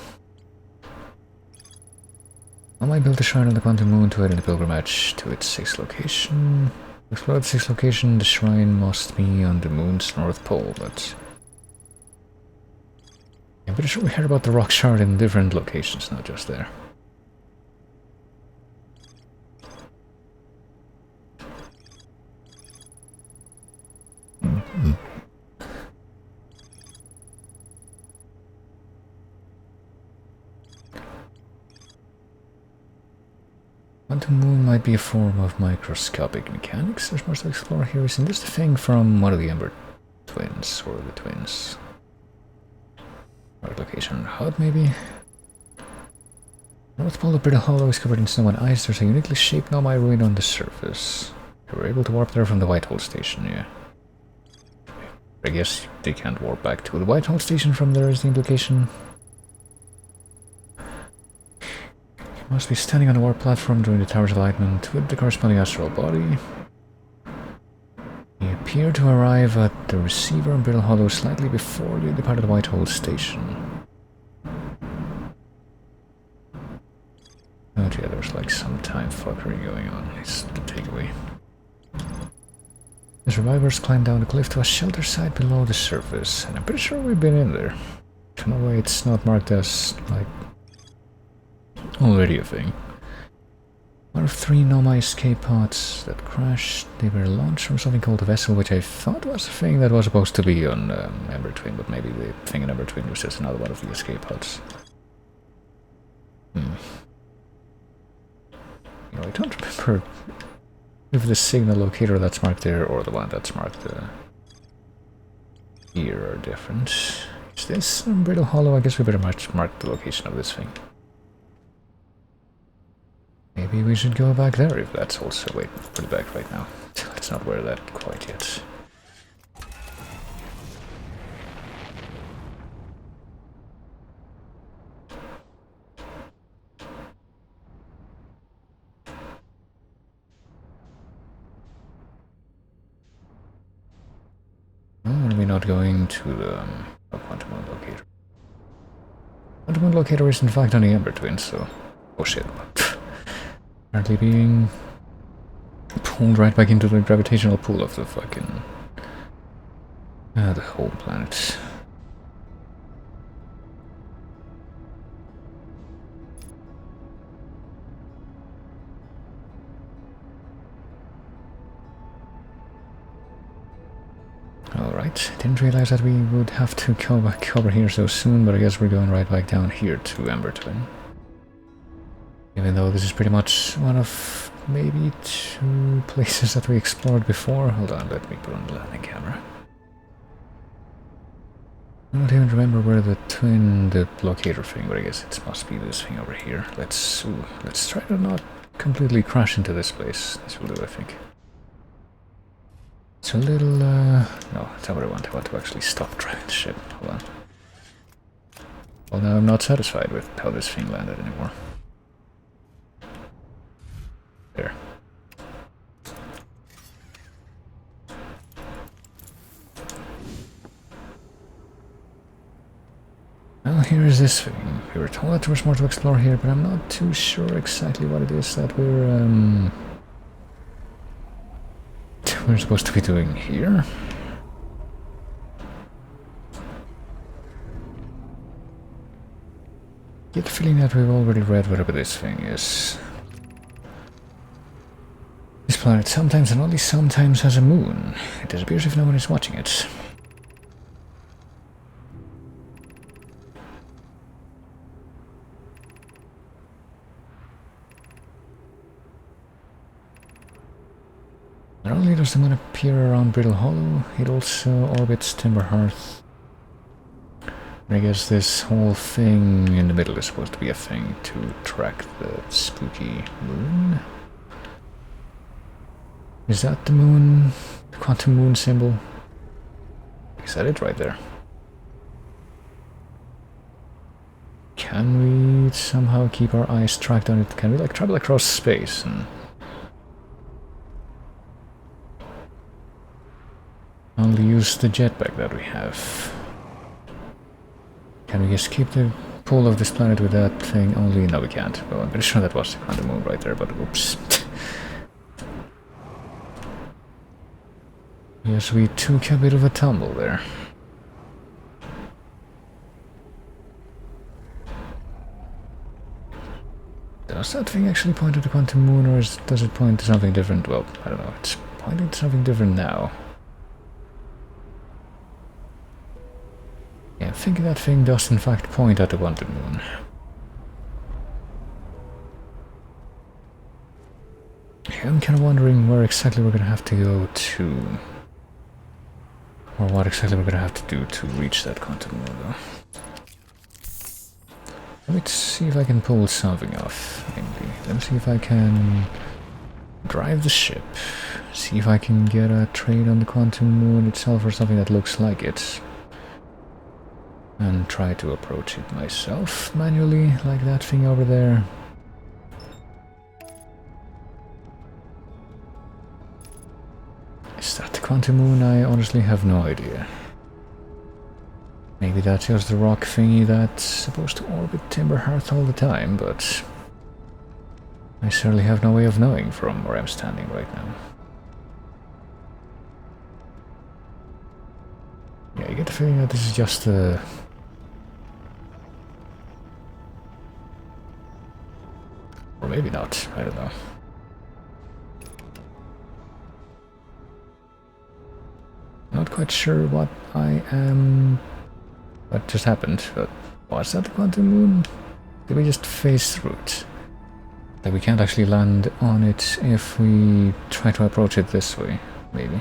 A: I might build a shrine on the Quantum Moon to aid in the pilgrimage to its 6th location. To explore the 6th location, the shrine must be on the moon's north pole, but... I'm pretty sure we heard about the rock shard in different locations, not just there. Quantum Moon might be a form of microscopic mechanics. There's much to explore here. Isn't this the thing from one of the Ember twins, or the twins? Right location, hut maybe? North Pole of Brittle Hollow is covered in snow and ice. There's a uniquely shaped Nomai ruin on the surface. You were able to warp there from the Whitehall Station, yeah. I guess they can't warp back to the Whitehall Station from there is the implication. You must be standing on the warp platform during the tower's alignment with the corresponding astral body. You appear to arrive at the receiver on Brittle Hollow slightly before you departed the Whitehall Station. Oh yeah, there's like some time fuckery going on. It's the takeaway. The survivors climb down the cliff to a shelter site below the surface, and I'm pretty sure we've been in there. No way it's not marked as, like, already a thing. One of 3 Nomai escape pods that crashed. They were launched from something called a vessel, which I thought was a thing that was supposed to be on Ember Twin, but maybe the thing in Ember Twin was just another one of the escape pods. You know, I don't remember if the signal locator that's marked there or the one that's marked here are different. Is this Brittle Hollow? I guess we better mark the location of this thing. Maybe we should go back there if that's also... Wait, put it back right now. Let's not wear that quite yet. Why are we not going to the Quantum Moon locator? Quantum Moon locator is in fact on the Ember Twin, so... Oh shit. Apparently being pulled right back into the gravitational pull of the fucking... the whole planet. Alright, didn't realize that we would have to go back over here so soon, but I guess we're going right back down here to Ember Twin. Even though this is pretty much one of maybe 2 places that we explored before. Hold on, let me put on the landing camera. I don't even remember where the locator thing, but I guess it must be this thing over here. Let's try to not completely crash into this place. This will do, I think. It's a little, no, that's not what I want. I want to actually stop driving the ship. Hold on. Well, now I'm not satisfied with how this thing landed anymore. There. Well, here is this thing. we were told that there was more to explore here, but I'm not too sure exactly what it is that we're supposed to be doing here. Get the feeling that we've already read whatever this thing is. This planet sometimes and only sometimes has a moon. It disappears if no one is watching it. Not only does the moon appear around Brittle Hollow, it also orbits Timber Hearth. I guess this whole thing in the middle is supposed to be a thing to track the spooky moon. Is that the moon? The quantum moon symbol? Is that it right there? Can we somehow keep our eyes tracked on it? Can we like travel across space and only use the jetpack that we have? Can we escape the pull of this planet with that thing only? No, we can't. Well, I'm pretty sure that was the quantum moon right there, but oops. Yes, we took a bit of a tumble there. Does that thing actually point to the quantum moon, or does it point to something different? Well, I don't know. It's pointing to something different now. Yeah, I think that thing does in fact point at the quantum moon. Yeah, I'm kind of wondering where exactly we're gonna have to go to. Or what exactly we're gonna have to do to reach that quantum moon, though. Let me see if I can pull something off, maybe. Let me see if I can drive the ship. See if I can get a trade on the quantum moon itself or something that looks like it. And try to approach it myself manually, like that thing over there. Is that the quantum moon? I honestly have no idea. Maybe that's just the rock thingy that's supposed to orbit Timber Hearth all the time, but I certainly have no way of knowing from where I'm standing right now. Yeah, you get the feeling that this is just a... Or maybe not, I don't know. Not quite sure what I am... What just happened, but was that the quantum moon? Did we just phase through it? Like we can't actually land on it if we try to approach it this way, maybe.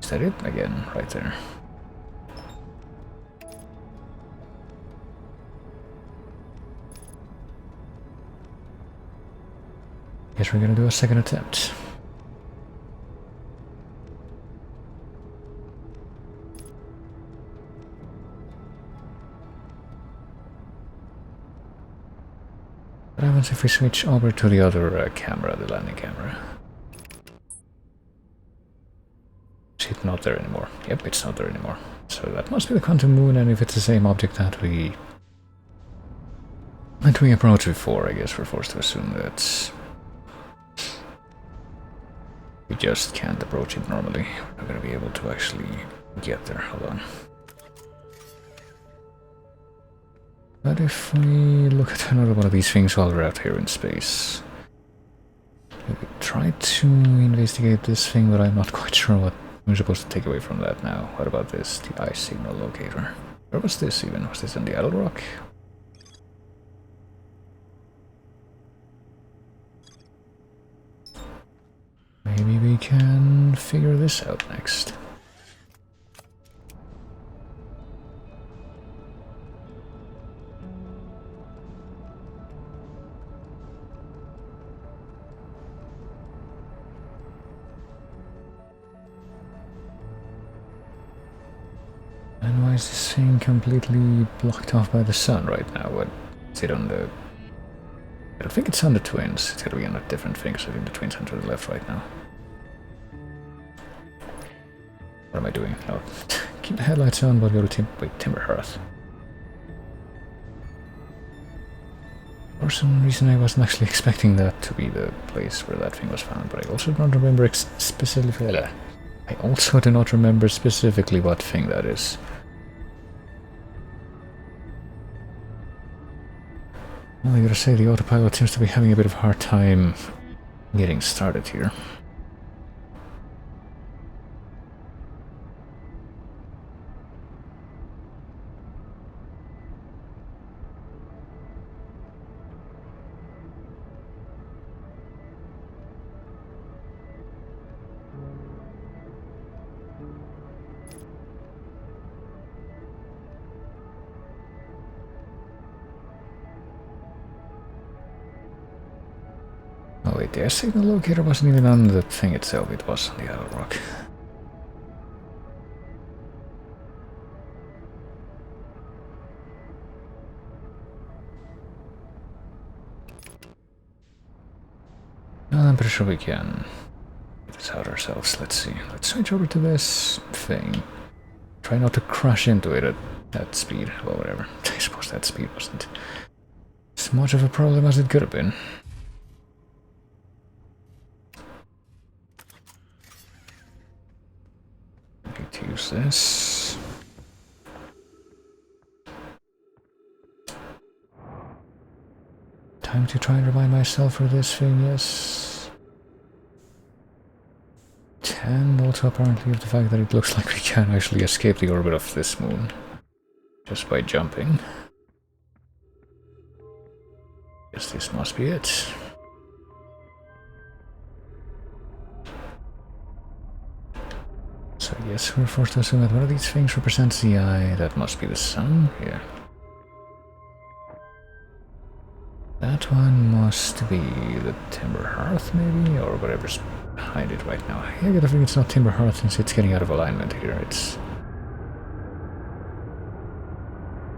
A: Is that it? Again, right there. Guess we're gonna do a second attempt. What happens if we switch over to the other camera, the landing camera? Is it not there anymore? Yep, it's not there anymore. So that must be the quantum moon, and if it's the same object that we approached before, I guess we're forced to assume that we just can't approach it normally. We're not going to be able to actually get there. Hold on. But if we look at another one of these things while we're out here in space, we could try to investigate this thing, but I'm not quite sure what we're supposed to take away from that now. What about this? The ice signal locator. Where was this even? Was this in the Idle Rock? Maybe we can figure this out next. And why is this thing completely blocked off by the sun right now? What is it on the... I don't think it's on the twins. It's gotta be on a different thing, so I think the twins are to the left right now. What am I doing? Oh, keep the headlights on, but go to Timber Hearth. For some reason I wasn't actually expecting that to be the place where that thing was found, but I also don't remember specifically. I also do not remember specifically what thing that is. Well, I gotta say the autopilot seems to be having a bit of a hard time getting started here. Oh wait, the signal locator wasn't even on the thing itself, it was on the other rock. Well, I'm pretty sure we can get this out ourselves. Let's see. Let's switch over to this thing. Try not to crash into it at that speed. Well, whatever. I suppose that speed wasn't as much of a problem as it could have been. Need to use this. Time to try and remind myself for this thing, yes. And also apparently of the fact that it looks like we can actually escape the orbit of this moon just by jumping. Guess this must be it. So yes, we're forced to assume that one of these things represents the eye. That must be the sun. Yeah. That one must be the Timber Hearth, maybe, or whatever's behind it right now. I gotta think it's not Timber Hearth since it's getting out of alignment here. It's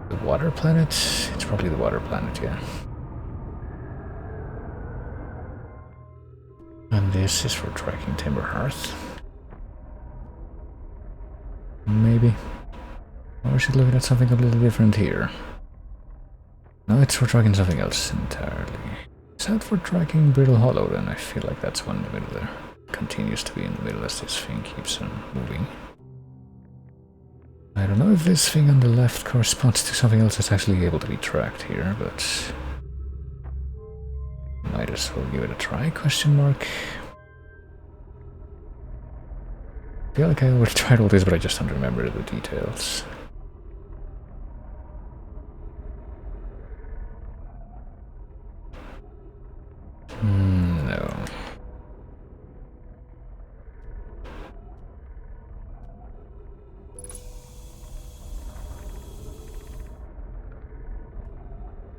A: the water planet. It's probably the water planet, yeah. And this is for tracking Timber Hearth. Maybe. Or is it looking at something completely different here? No, it's for tracking something else entirely. Is that for tracking Brittle Hollow then? I feel like that's one in the middle there. Continues to be in the middle as this thing keeps on moving. I don't know if this thing on the left corresponds to something else that's actually able to be tracked here, but might as well give it a try, question mark. I feel like I already tried all this, but I just don't remember the details. No.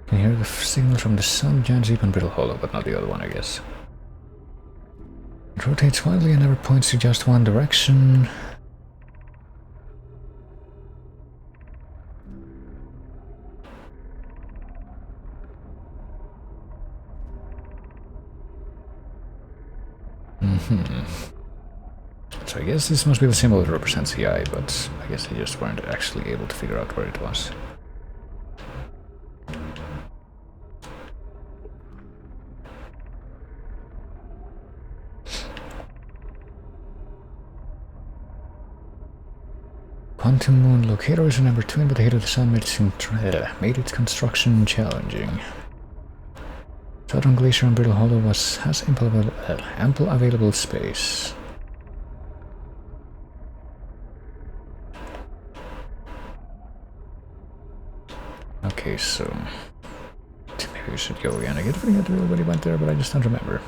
A: Can hear the signal from the sun, giant Jeep and Brittle Hollow, but not the other one, I guess. It rotates wildly and never points to just one direction. So I guess this must be the symbol that represents the eye, but I guess they just weren't actually able to figure out where it was. Quantum Moon Locator is a number 2, but the heat of the sun made its construction challenging. Southern Glacier and Brittle Hollow has ample available space. Okay, so maybe we should go again. I get the feeling that we already went there, but I just don't remember.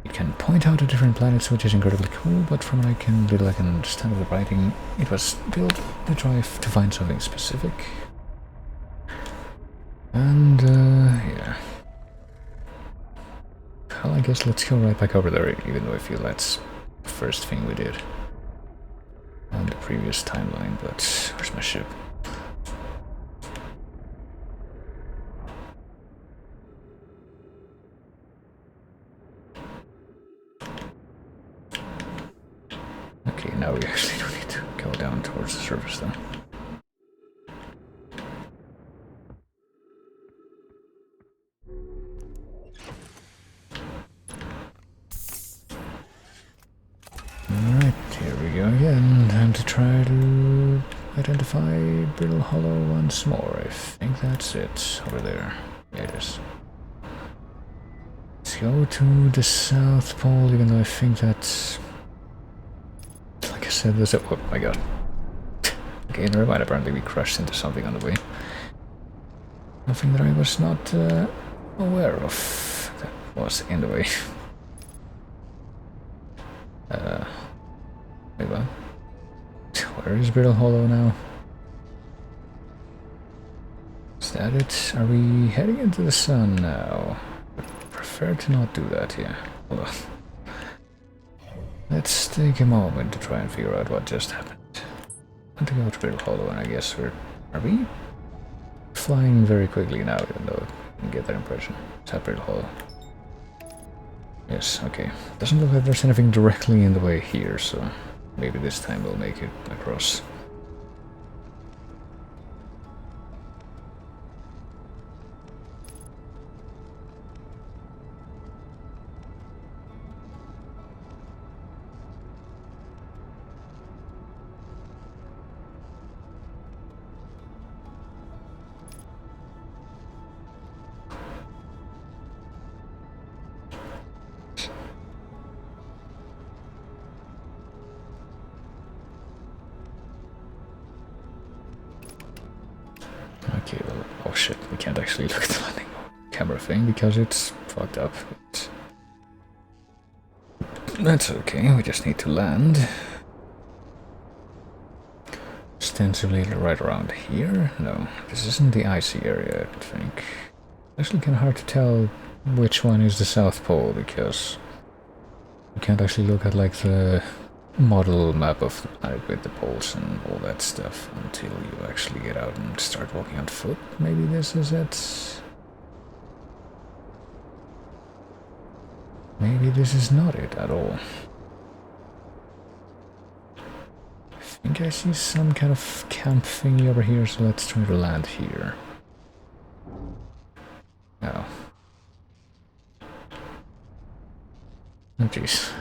A: It can point out to different planets, which is incredibly cool, but from what I can understand of the writing, it was built to try to find something specific. And, yeah. Well, I guess let's go right back over there, even though I feel that's the first thing we did on the previous timeline, but where's my ship? Okay, now we actually don't need to go down towards the surface though. Alright, here we go again. Time to try to identify Brittle Hollow once more. I think that's it. Over there. Yeah, it is. Let's go to the South Pole, even though I think that's... Like I said, there's a... Oh my god. Okay, never mind. Apparently we crashed into something on the way. Nothing that I was not aware of that was in the way. Wait, what? Where is Brittle Hollow now? Is that it? Are we heading into the sun now? I prefer to not do that here. Hold on. Let's take a moment to try and figure out what just happened. I want to go to Brittle Hollow, and I guess we're... Are we flying very quickly now, even though I can get that impression? Is that Brittle Hollow? Yes, okay. Doesn't look like there's anything directly in the way here, so maybe this time we'll make it across. Okay, well, oh shit, we can't actually look at the landing camera thing because it's fucked up. But that's okay, we just need to land. Ostensibly right around here? No, this isn't the icy area, I think. It's actually kind of hard to tell which one is the South Pole because you can't actually look at like the model map of the planet with the poles and all that stuff until you actually get out and start walking on foot. Maybe this is it. Maybe this is not it at all. I think I see some kind of camp thingy over here, so let's try to land here. Oh. Oh jeez.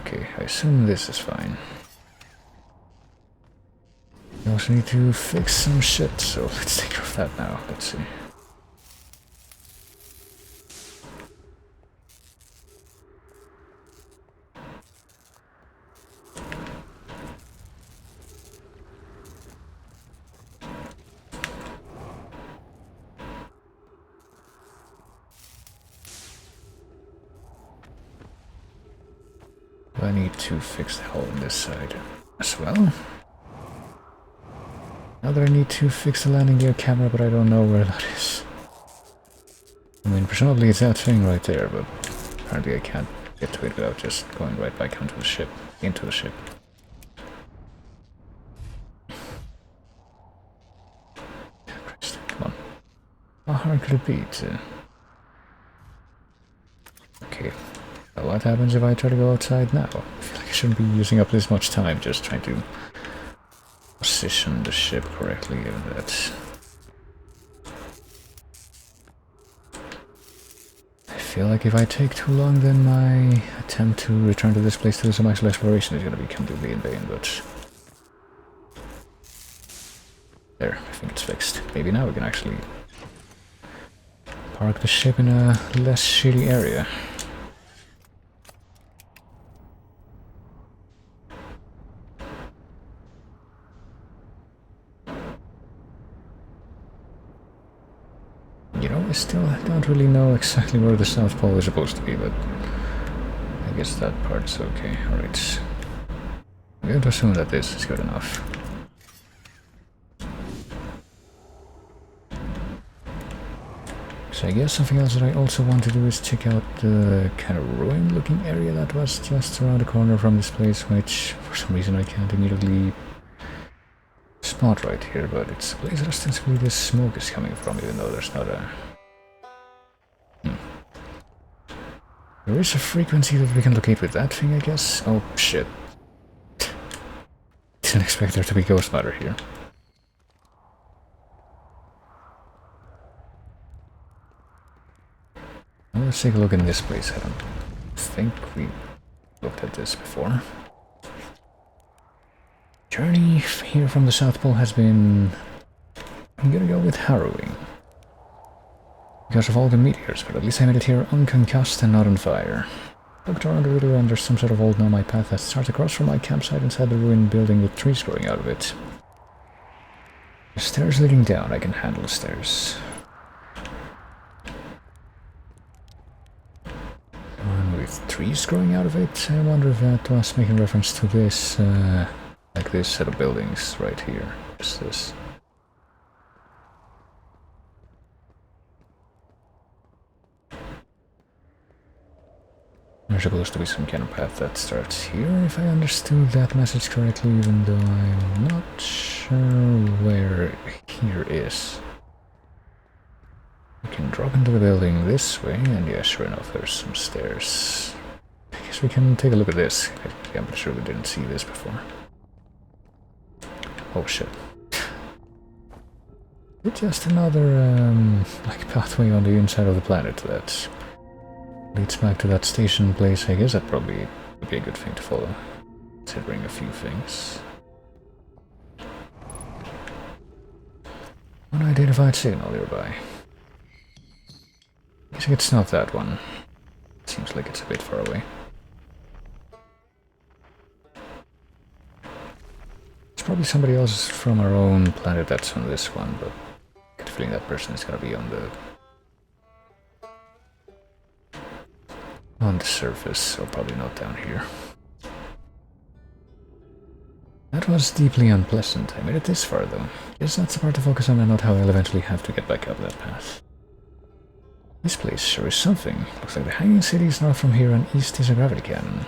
A: Okay, I assume this is fine. We also need to fix some shit, so let's take care of that now. Let's see. I need to fix the hole on this side as well. Now that I need to fix the landing gear camera, but I don't know where that is. I mean, presumably it's that thing right there, but apparently I can't get to it without just going right back onto the ship, into the ship. Christ, come on. How hard could it be to... Okay. What happens if I try to go outside now? I feel like I shouldn't be using up this much time just trying to position the ship correctly, given that I feel like if I take too long, then my attempt to return to this place to do some actual exploration is going to be completely in vain, but there, I think it's fixed. Maybe now we can actually park the ship in a less shitty area. You know, I still don't really know exactly where the South Pole is supposed to be, but I guess that part's okay. Alright. I'm going to assume that this is good enough. So I guess something else that I also want to do is check out the kind of ruined looking area that was just around the corner from this place, which for some reason I can't immediately spot right here, but it's a place that ostensibly this smoke is coming from, even though there's not a... There is a frequency that we can locate with that thing, I guess. Oh shit. didn't expect there to be ghost matter here. Well, let's take a look in this place. I don't think we looked at this before. Journey here from the South Pole has been... I'm gonna go with harrowing. Because of all the meteors, but at least I made it here unconcussed and not on fire. Looked around a little and there's some sort of old nomad path that starts across from my campsite inside the ruined building with trees growing out of it. The stairs leading down, I can handle the stairs. One with trees growing out of it, I wonder if that was making reference to this, like this set of buildings right here. Just this. There's supposed to be some kind of path that starts here, if I understood that message correctly, even though I'm not sure where here is. We can drop into the building this way, and yeah, sure enough, there's some stairs. I guess we can take a look at this. I'm pretty sure we didn't see this before. Oh shit. It's just another, like, pathway on the inside of the planet that leads back to that station place. I guess that probably would be a good thing to follow, considering a few things. Unidentified signal nearby. Guessing it's not that one. Seems like it's a bit far away. It's probably somebody else from our own planet that's on this one, but I get a feeling that person is gonna be on the surface, so probably not down here. That was deeply unpleasant. I made it this far, though. Guess that's the part to focus on and not how I'll eventually have to get back up that path. This place sure is something. Looks like the hanging city is north from here and east is a gravity cannon.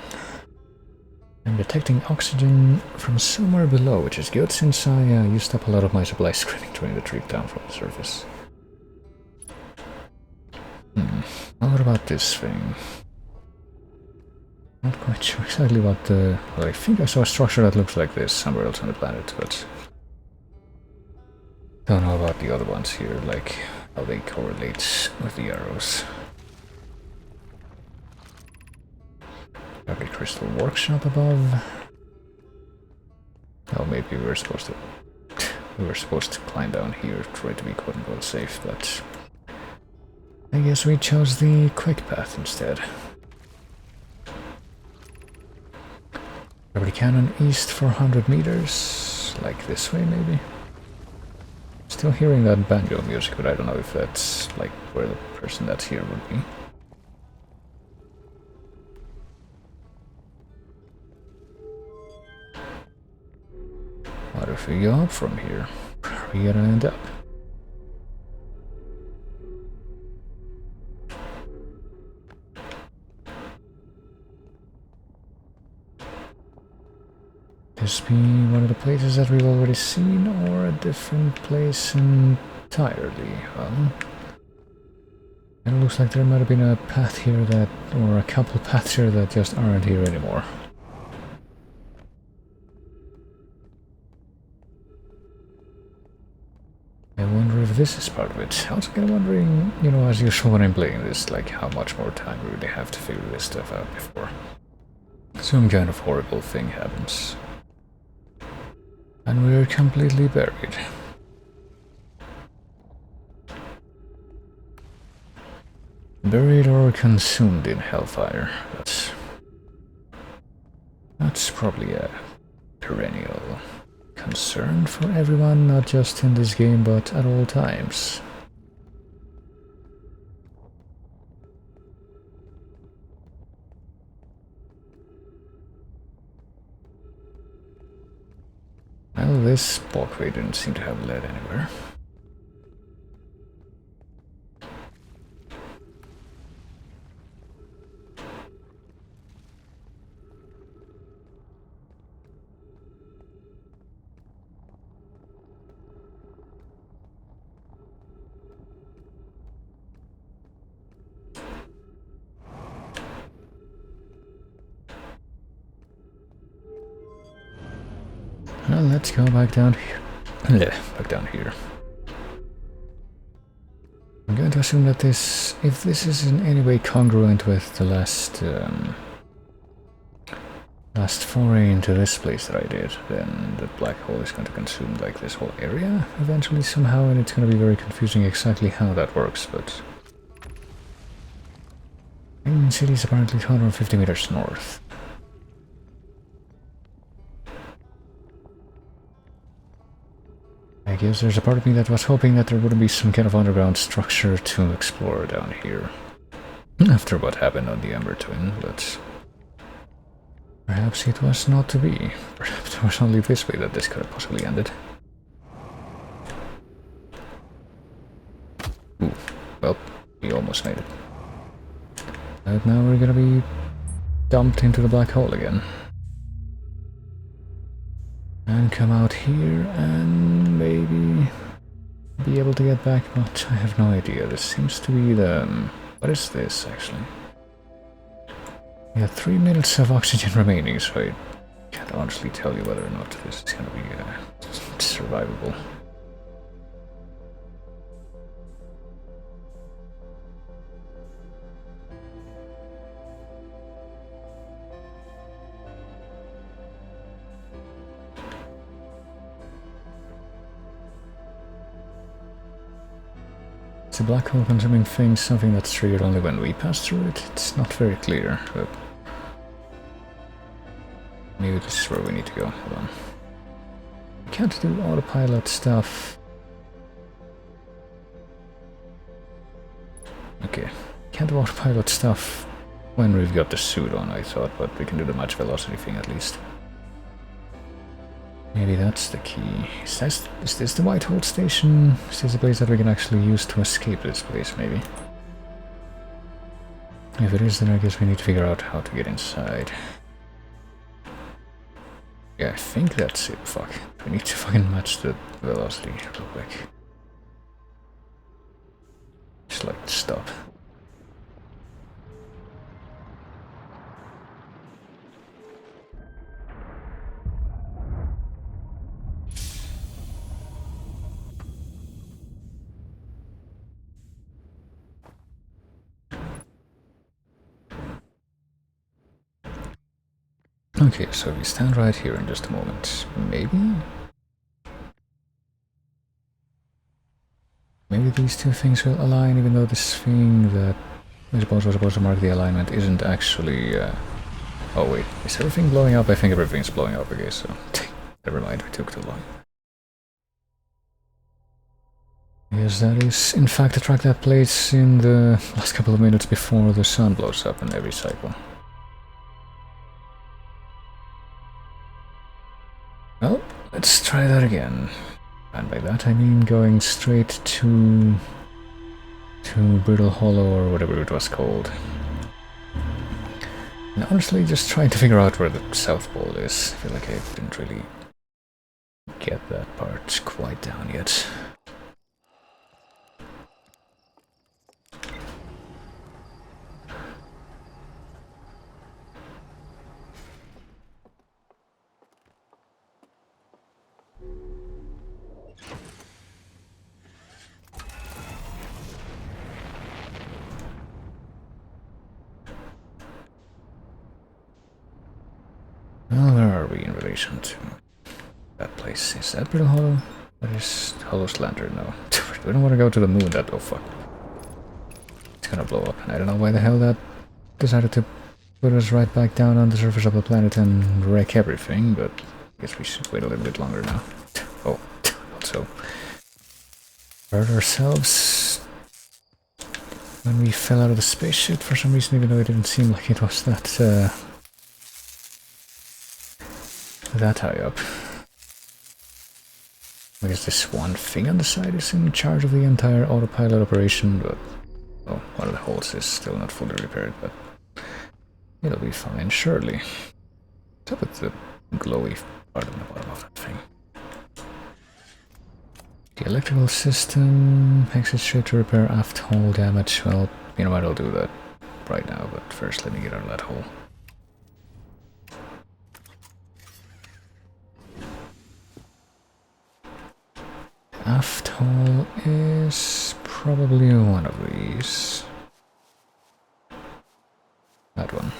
A: I'm detecting oxygen from somewhere below, which is good since I used up a lot of my supply screening during the trip down from the surface. Well, what about this thing? Not quite sure exactly what the... Well, I think I saw a structure that looks like this somewhere else on the planet, but... Don't know about the other ones here, like how they correlate with the arrows. Probably crystal workshop above. Oh, maybe we were supposed to... We were supposed to climb down here, try to be quote-unquote safe, but... I guess we chose the quick path instead. Gravity cannon east for 100 meters, like this way maybe. Still hearing that banjo music, but I don't know if that's like where the person that's here would be. What if we go up from here? Where are we gonna end up? This be one of the places that we've already seen, or a different place entirely? Well, it looks like there might have been a path here that, or a couple paths here that just aren't here anymore. I wonder if this is part of it. I also get wondering, you know, as usual when I'm playing this, like how much more time we really have to figure this stuff out before some kind of horrible thing happens. And we're completely buried. Buried or consumed in hellfire. That's probably a perennial concern for everyone, not just in this game, but at all times. Well, this walkway didn't seem to have led anywhere. Well, let's go back down here. Yeah, back down here. I'm going to assume that this, if this is in any way congruent with the last foray into this place that I did, then the black hole is going to consume like this whole area eventually somehow, and it's going to be very confusing exactly how that works, but... Main city is apparently 250 meters north. I guess there's a part of me that was hoping that there wouldn't be some kind of underground structure to explore down here. After what happened on the Ember Twin, but... perhaps it was not to be. Perhaps it was only this way that this could have possibly ended. Ooh, well, we almost made it. But now we're gonna be dumped into the black hole again. And come out here and maybe be able to get back, but I have no idea. This seems to be the... what is this, actually? We have 3 minutes of oxygen remaining, so I can't honestly tell you whether or not this is going to be survivable. Is the black hole consuming thing something that's triggered only when we pass through it? It's not very clear, but maybe this is where we need to go. Hold on. We can't do autopilot stuff. Okay, can't do autopilot stuff when we've got the suit on, I thought, but we can do the match velocity thing at least. Maybe that's the key. Is this the White Hole Station? Is this a place that we can actually use to escape this place, maybe? If it is, then I guess we need to figure out how to get inside. Yeah, I think that's it. Fuck. We need to fucking match the velocity real quick. Just like, stop. Okay, so we stand right here in just a moment. Maybe these two things will align, even though this thing that I suppose was supposed to mark the alignment isn't actually... Oh wait, is everything blowing up? I think everything's blowing up, okay, so... Never mind, we took too long. Yes, that is in fact the track that plays in the last couple of minutes before the sun blows up in every cycle. Well, let's try that again. And by that I mean going straight to Brittle Hollow or whatever it was called. And honestly, just trying to figure out where the South Pole is. I feel like I didn't really get that part quite down yet. Well, where are we in relation to that place? Is that Brittle Hollow? That is Hollow's Lantern, no. We don't want to go to the moon, that... oh fuck. It's gonna blow up, and I don't know why the hell that decided to put us right back down on the surface of the planet and wreck everything, but I guess we should wait a little bit longer now. Oh, also hurt ourselves when we fell out of the spaceship for some reason, even though it didn't seem like it was that high up. I guess this one thing on the side is in charge of the entire autopilot operation, but... oh, one of the holes is still not fully repaired, but... it'll be fine, surely. What's up with the glowy part on the bottom of that thing? The electrical system... exit shape to repair aft hull damage. Well, you know what, I'll do that right now, but first let me get out of that hole. aft hull is probably one of these. That one.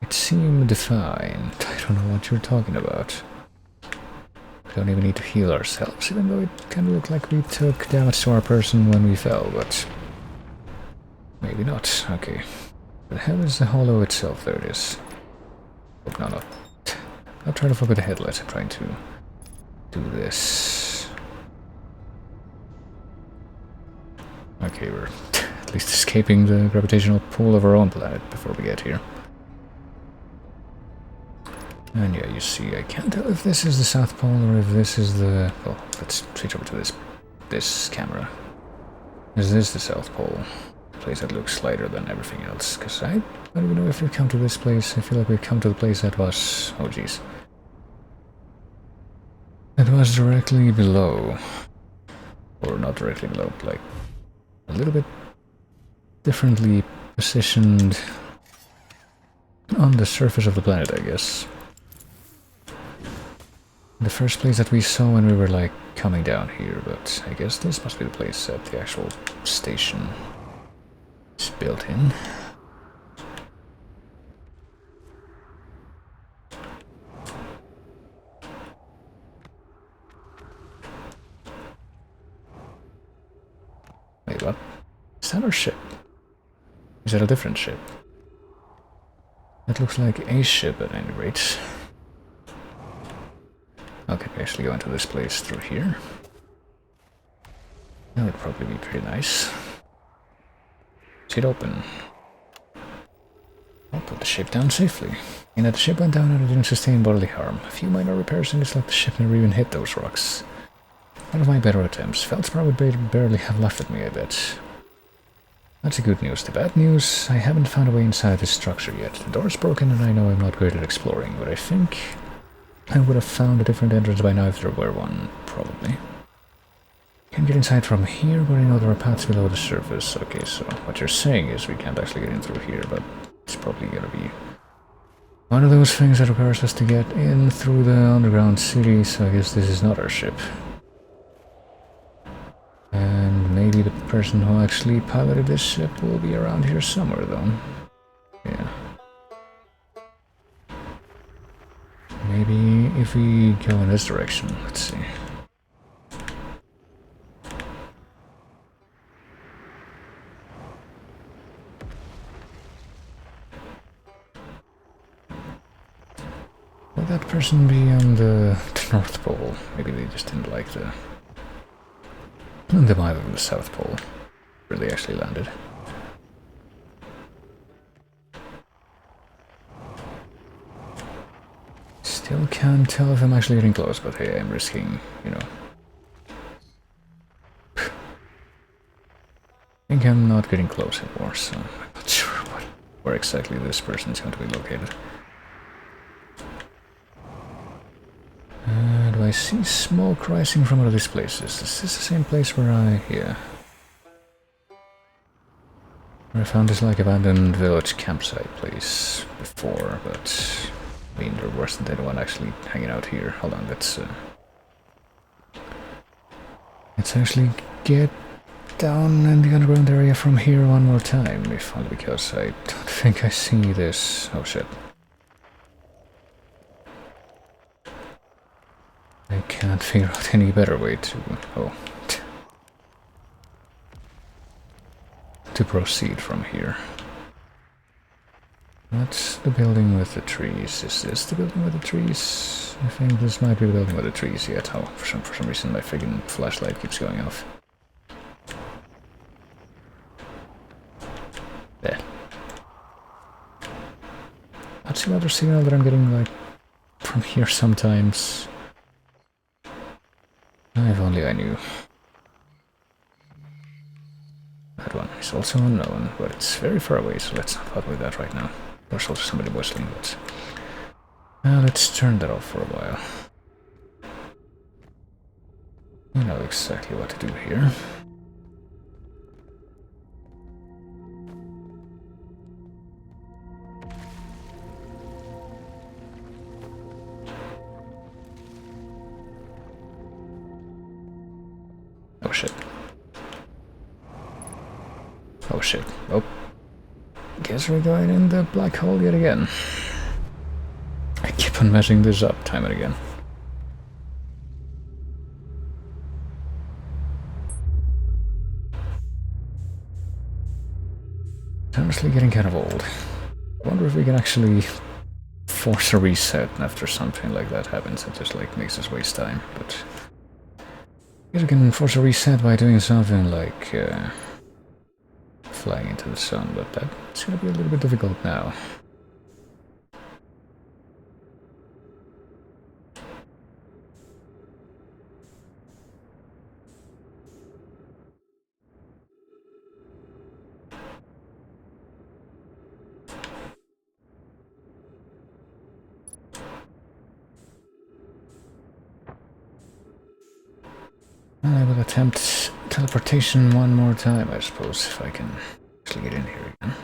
A: It seemed defined. I don't know what you're talking about. We don't even need to heal ourselves, even though it kind of looked like we took damage to our person when we fell, but maybe not. Okay. The hell is the hollow itself? There it is. Oh, no. I'll try to fuck with the headlights. I'm trying to do this. Okay, we're at least escaping the gravitational pull of our own planet before we get here. And yeah, you see, I can't tell if this is the South Pole or if this is the... Oh, let's switch over to this camera. Is this the South Pole? A place that looks lighter than everything else. Because I don't even know if we've come to this place. I feel like we've come to the place that was... Oh, jeez. It was directly below. Or not directly below, but like... a little bit differently positioned on the surface of the planet, I guess. The first place that we saw when we were like coming down here, but I guess this must be the place that the actual station is built in. Wait, what? Is that our ship? Is that a different ship? That looks like a ship at any rate. Okay, we actually go into this place through here. That would probably be pretty nice. Is it open? I'll put the ship down safely. And that the ship went down and it didn't sustain bodily harm. A few minor repairs and it's like the ship never even hit those rocks. One of my better attempts. Feldspar would barely have laughed at me, I bet. That's the good news. The bad news, I haven't found a way inside this structure yet. The door's broken and I know I'm not great at exploring, but I think I would have found a different entrance by now if there were one, probably. Can't get inside from here, but I know there are paths below the surface. Okay, so what you're saying is we can't actually get in through here, but it's probably gonna be one of those things that requires us to get in through the underground city, so I guess this is not our ship. And maybe the person who actually piloted this ship will be around here somewhere, though. Yeah. Maybe if we go in this direction, let's see. Will that person be on the North Pole? Maybe they just didn't like the vibe of the South Pole, where they actually landed. Still can't tell if I'm actually getting close, but hey, I'm risking, you know. I think I'm not getting close anymore, so I'm not sure where exactly this person is going to be located. Do I see smoke rising from one of these places? Is this the same place where yeah. Where I found this like abandoned village campsite place before, but I mean, there wasn't anyone actually hanging out here. Hold on, let's actually get down in the underground area from here one more time, if only because I don't think I see this. Oh shit. I can't figure out any better way to proceed from here. That's the building with the trees. Is this the building with the trees? I think this might be the building with the trees yet. Oh, for some reason my friggin' flashlight keeps going off. There. That's another signal that I'm getting, like, from here sometimes. If only I knew. That one is also unknown, but it's very far away, so let's not bother with that right now. There's also somebody whistling, but let's turn that off for a while. I know exactly what to do here. shit. Oh shit. Oh. Guess we're going in the black hole yet again. I keep on messing this up time and again. It's honestly getting kind of old. I wonder if we can actually force a reset after something like that happens. It just like makes us waste time, but I guess we can force a reset by doing something like flying into the sun, but that's gonna be a little bit difficult now. I will attempt teleportation one more time, I suppose, if I can actually get in here again.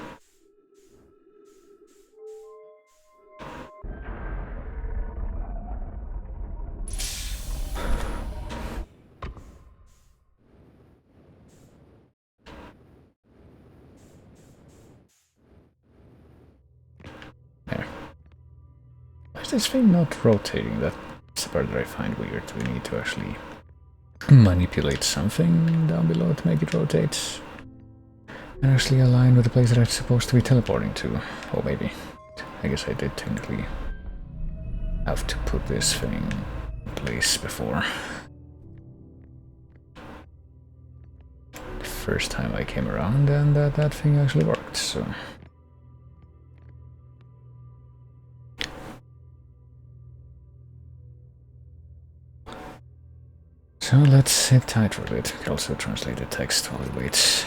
A: There. Why is this thing not rotating? That's the part that I find weird. We need to actually manipulate something down below to make it rotate and actually align with the place that it's supposed to be teleporting to. Oh, maybe. I guess I did technically have to put this thing in place before. The first time I came around, and that thing actually worked, so... So let's sit tight for a bit. We can also translate the text while it waits.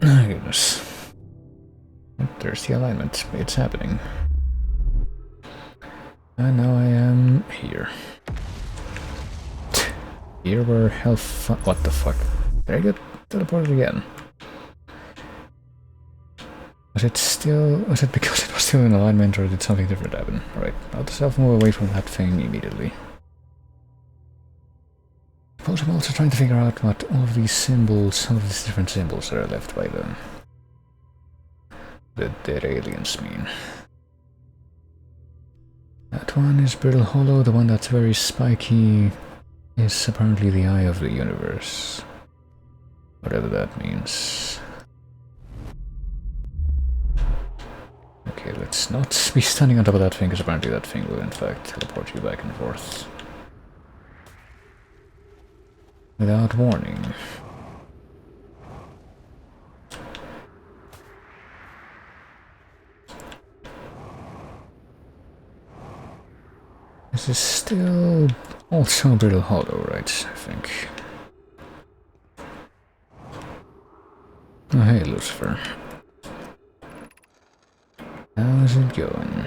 A: Oh goodness. There's the alignment. It's happening. And now I am here. Here where health... What the fuck? Did I get teleported again? Was it still... Was it because it was still in alignment, or did something different happen? Alright, I'll just move away from that thing immediately. I suppose I'm also trying to figure out what all of these symbols, some of these different symbols that are left by the dead aliens mean. That one is brittle hollow, the one that's very spiky is apparently the eye of the universe. Whatever that means. Okay, let's not be standing on top of that thing, because apparently that thing will in fact teleport you back and forth. Without warning. This is still also brittle hollow, right? I think. Oh, hey, Lucifer. How's it going?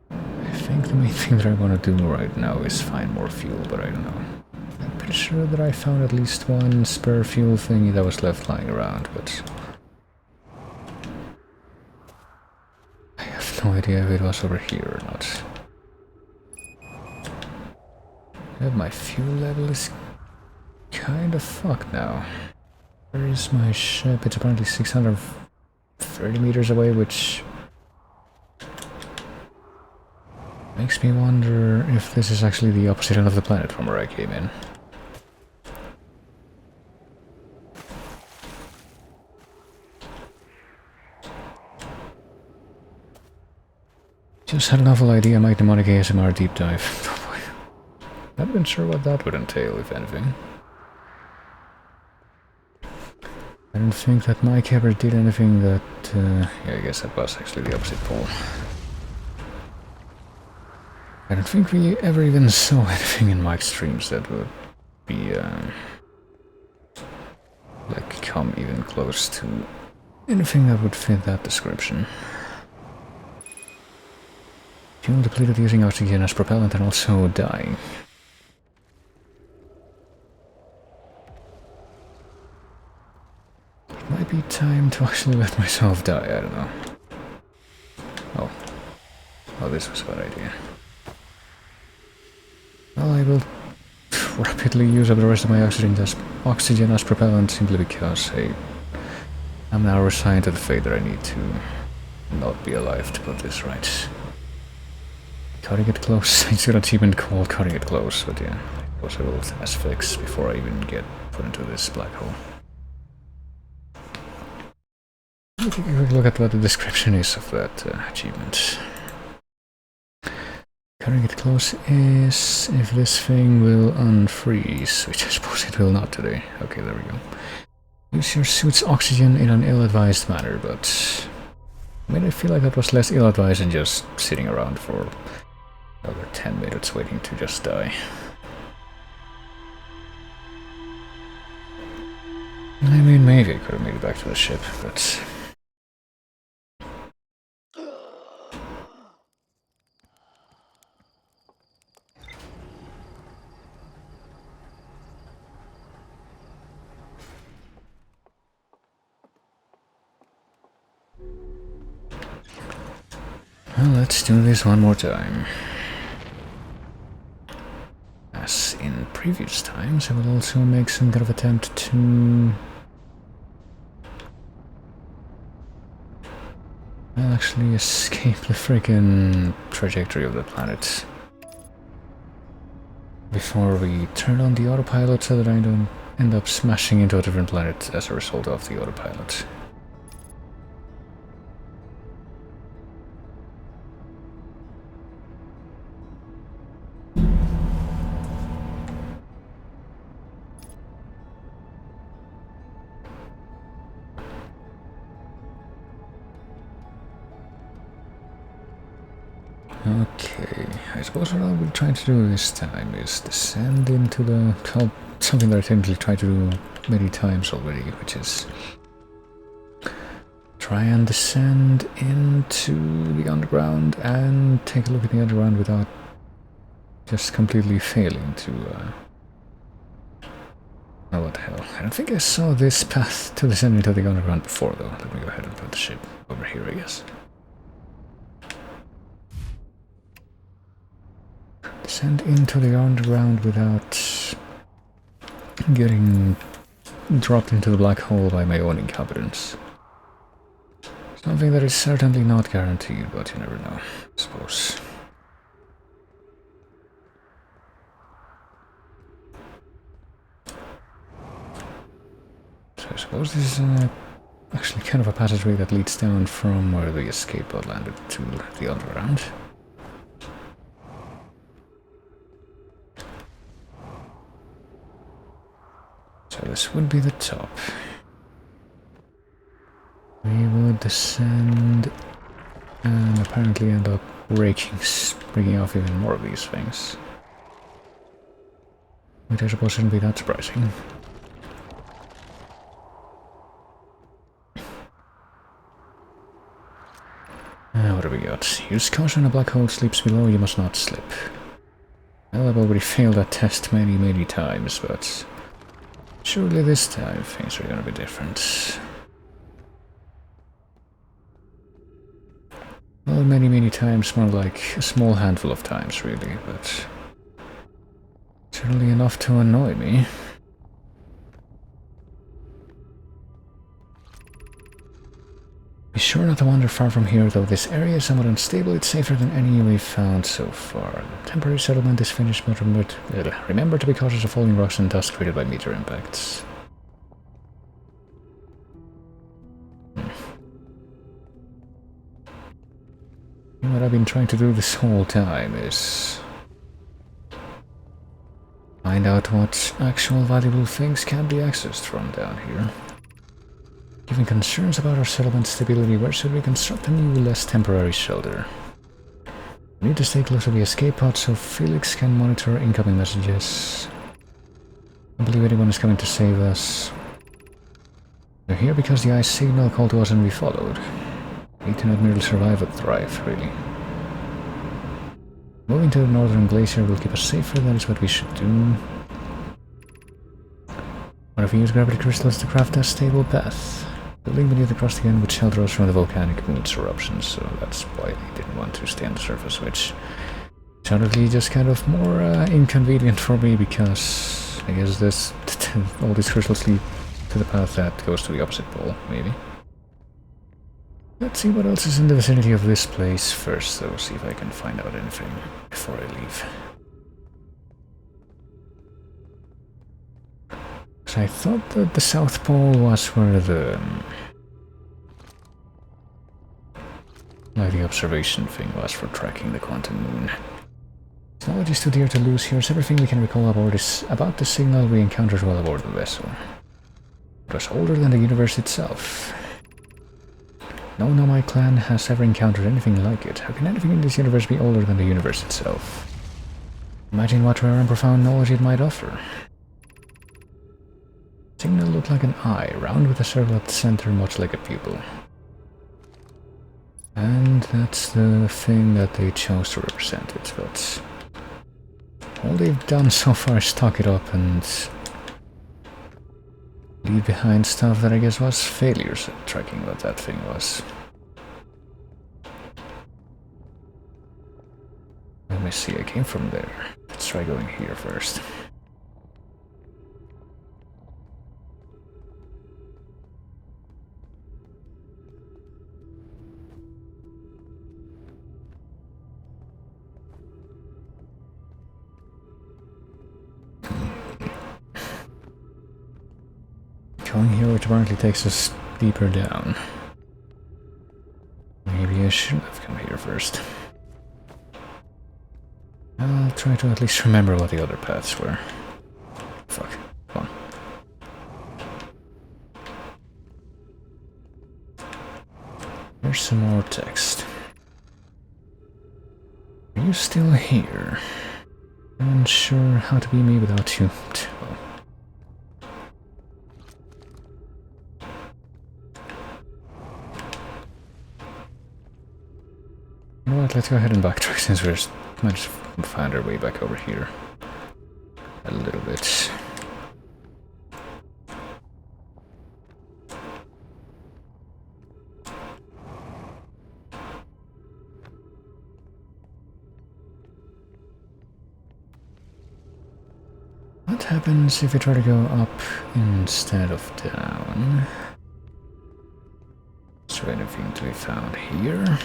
A: I think the main thing that I want to do right now is find more fuel, but I don't know. I'm pretty sure that I found at least one spare fuel thingy that was left lying around, but... I have no idea if it was over here or not. My fuel level is kind of fucked now. Where is my ship? It's apparently 630 meters away, which makes me wonder if this is actually the opposite end of the planet from where I came in. Just had an awful idea, my demonic ASMR deep dive. Not even sure what that would entail, if anything. I don't think that Mike ever did anything that... yeah, I guess that was actually the opposite pole. I don't think we ever even saw anything in Mike's streams that would be... like, come even close to anything that would fit that description. Fuel depleted using oxygen as propellant and also dying. time to actually let myself die, I don't know. Oh. Oh, this was a bad idea. Well, I will rapidly use up the rest of my oxygen as propellant simply because I'm now resigned to the fate that I need to not be alive to put this right. Cutting it close. It's got an achievement called cutting it close, but yeah, of course I will fix before I even get put into this black hole. Look at what the description is of that achievement. Cutting it close is if this thing will unfreeze, which I suppose it will not today. Okay, there we go. Use your suit's oxygen in an ill-advised manner, but I mean, I feel like that was less ill-advised than just sitting around for another 10 minutes waiting to just die. I mean, maybe I could have made it back to the ship, but... well, let's do this one more time. As in previous times, I will also make some kind of attempt to... well, actually escape the freaking trajectory of the planet before we turn on the autopilot so that I don't end up smashing into a different planet as a result of the autopilot. Okay, I suppose what I'll be trying to do this time is descend into the... something that I technically tried to do many times already, which is try and descend into the underground and take a look at the underground without just completely failing to... oh, what the hell. I don't think I saw this path to descend into the underground before, though. Let me go ahead and put the ship over here, I guess. Descend into the underground without getting dropped into the black hole by my own incompetence. Something that is certainly not guaranteed, but you never know, I suppose. So I suppose this is actually kind of a passageway that leads down from where the escape pod landed to the underground. So this would be the top. We would descend and apparently end up breaking off even more of these things. Which I suppose shouldn't be that surprising. What do we got? Use caution, a black hole sleeps below, you must not slip. Well, I've already failed that test many times, but... surely this time things are gonna be different. Well, many times, more like a small handful of times, really, but certainly enough to annoy me. Be sure not to wander far from here, though this area is somewhat unstable. It's safer than any we've found so far. The temporary settlement is finished, but remember to be cautious of falling rocks and dust created by meteor impacts. What I've been trying to do this whole time is find out what actual valuable things can be accessed from down here. Given concerns about our settlement stability, where should we construct a new, less temporary shelter? We need to stay close to the escape pod so Felix can monitor incoming messages. I believe anyone is coming to save us. We're here because the ice signal called to us and we followed. We need to not merely survive but thrive, really. Moving to the northern glacier will keep us safer, that is what we should do. What if we use gravity crystals to craft a stable path? Building beneath the crust again would shelter us from the volcanic moon's eruptions, so that's why they didn't want to stay on the surface, which is honestly just kind of more inconvenient for me, because I guess this all these crystals lead to the path that goes to the opposite pole, maybe. Let's see what else is in the vicinity of this place first, though, see if I can find out anything before I leave. So I thought that the South Pole was where the the observation thing was for tracking the quantum moon. Knowledge is too dear to lose. Here's everything we can recall about the signal we encountered while aboard the vessel. It was older than the universe itself. No Nomai clan has ever encountered anything like it. How can anything in this universe be older than the universe itself? Imagine what rare and profound knowledge it might offer. The signal looked like an eye, round with a circle at the center, much like a pupil. And that's the thing that they chose to represent it, but all they've done so far is talk it up and leave behind stuff that I guess was failures at tracking what that thing was. Let me see, I came from there. Let's try going here first. Going here, which apparently takes us deeper down. Maybe I shouldn't have come here first. I'll try to at least remember what the other paths were. Fuck. Come on. There's some more text. Are you still here? I'm unsure how to be me without you. Well, alright, let's go ahead and backtrack since we're managed to find our way back over here a little bit. What happens if we try to go up instead of down? Is there anything to be found here?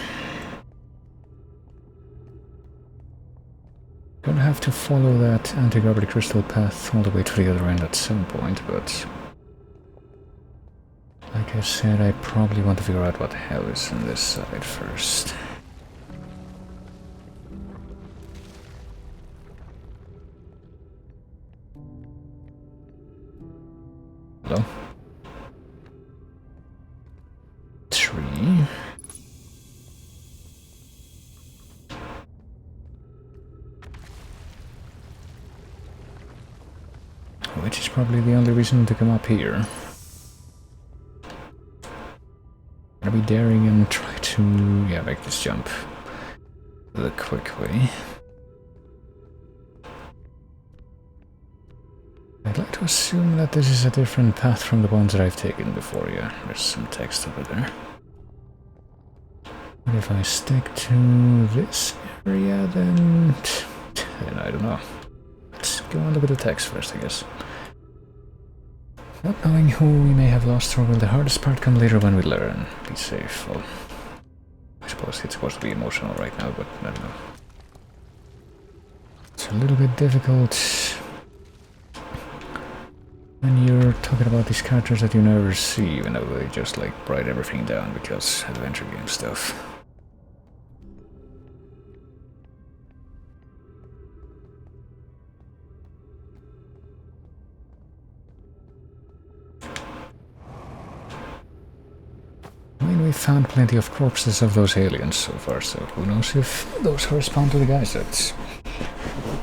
A: Gonna have to follow that anti-gravity crystal path all the way to the other end at some point, but like I said, I probably want to figure out what the hell is on this side first. Hello? 3. Which is probably the only reason to come up here. I'll be daring and try to, make this jump the quick way. I'd like to assume that this is a different path from the ones that I've taken before, yeah. There's some text over there. But if I stick to this area, then I don't know. Let's go on with the text first, I guess. Not knowing who we may have lost, or will the hardest part come later when we learn? Be safe. Well, I suppose it's supposed to be emotional right now, but I don't know. It's a little bit difficult when you're talking about these characters that you never see, even though they just like write everything down because adventure game stuff. We've found plenty of corpses of those aliens so far, so who knows if those correspond to the guys that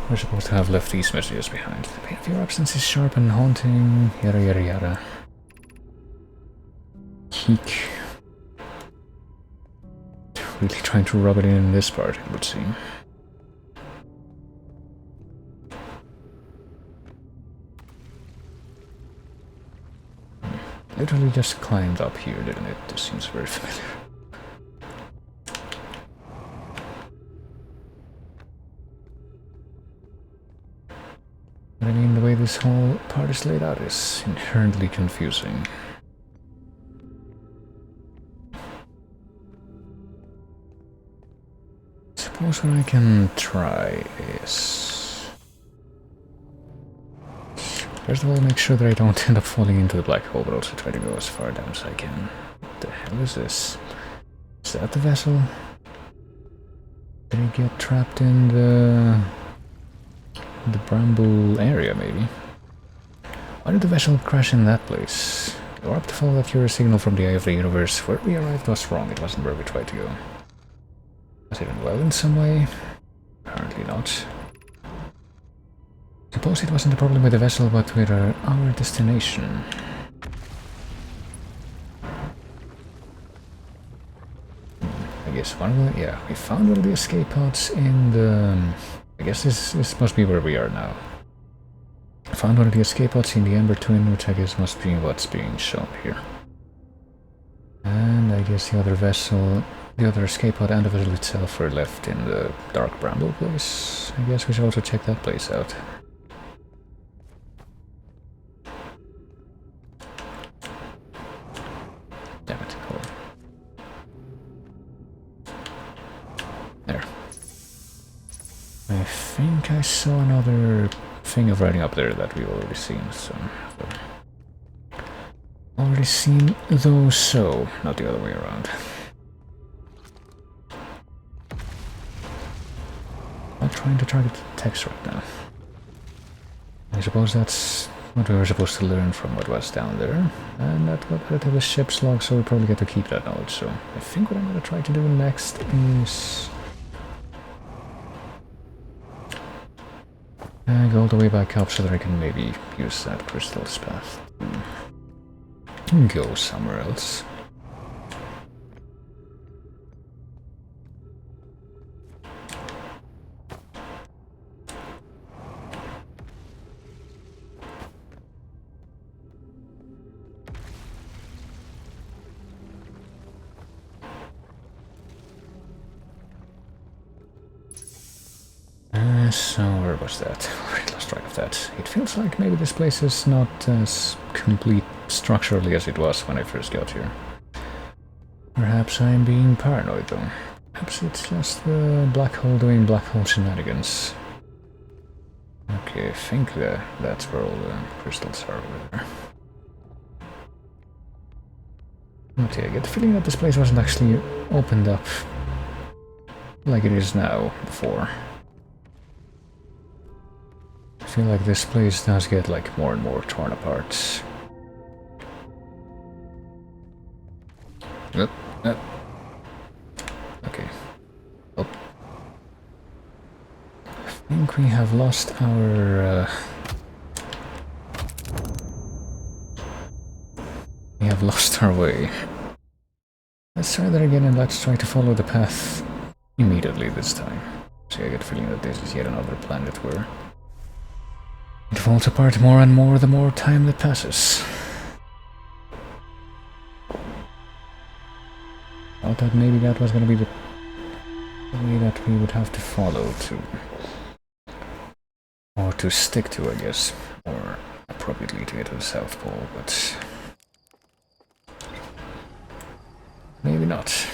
A: we're supposed to have left these messages behind. The pain of your absence is sharp and haunting, yada yada yada. Keek. Really trying to rub it in this part, it would seem. Literally just climbed up here, didn't it? This seems very familiar. But I mean, the way this whole part is laid out is inherently confusing. Suppose what I can try is... First of all, make sure that I don't end up falling into the black hole, but also try to go as far down as I can. What the hell is this? Is that the vessel? Did he get trapped in the bramble area, maybe? Why did the vessel crash in that place? Or up to follow that Fury signal from the eye of the universe. Where we arrived was wrong, it wasn't where we tried to go. Was it well in some way? Apparently not. Suppose it wasn't a problem with the vessel, but with our destination. I guess one of the... yeah, we found one of the escape pods in the... I guess this must be where we are now. I found one of the escape pods in the Ember Twin, which I guess must be what's being shown here. And I guess the other vessel... the other escape pod and the vessel itself were left in the Dark Bramble place. I guess we should also check that place out. Damn it, hold on. There. I think I saw another thing of writing up there that we've already seen, so... already seen those, so not the other way around. I'm trying to target the text right now. I suppose that's what we were supposed to learn from what was down there, and that what added to the ship's log, so we probably get to keep that knowledge. So I think what I'm going to try to do next is go all the way back up so that I can maybe use that crystal's path to go somewhere else. So where was that? I already lost track of that. It feels like maybe this place is not as complete structurally as it was when I first got here. Perhaps I'm being paranoid though. Perhaps it's just the black hole doing black hole shenanigans. Okay, I think that's where all the crystals are over there. Okay, I get the feeling that this place wasn't actually opened up like it is now before. I feel like this place does get like more and more torn apart. Okay. Oh. I think we have lost our... we have lost our way. Let's try that again and let's try to follow the path immediately this time. See, I get the feeling that this is yet another planet where it falls apart more and more the more time that passes. I thought that maybe that was going to be the way that we would have to follow to... or to stick to, I guess. Or appropriately to get to the South Pole, but... maybe not.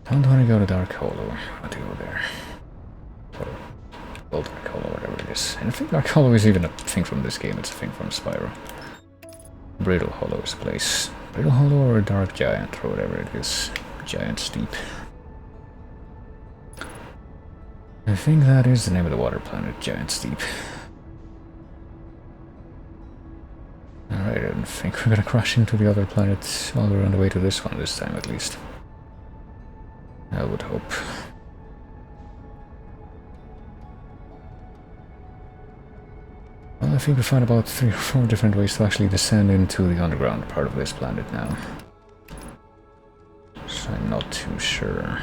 A: Don't want to go to Dark Hollow. I want to go there. Or well, Dark Hollow, whatever it is. And I think Dark Hollow is even a thing from this game, it's a thing from Spyro. Brittle Hollow is a place. Brittle Hollow or Dark Giant, or whatever it is. Giant Steep. I think that is the name of the water planet, Giant Steep. Alright, I don't think we're gonna crash into the other planets while we're on the way to this one this time, at least. I would hope. Well, I think we found about 3 or 4 different ways to actually descend into the underground part of this planet now. So I'm not too sure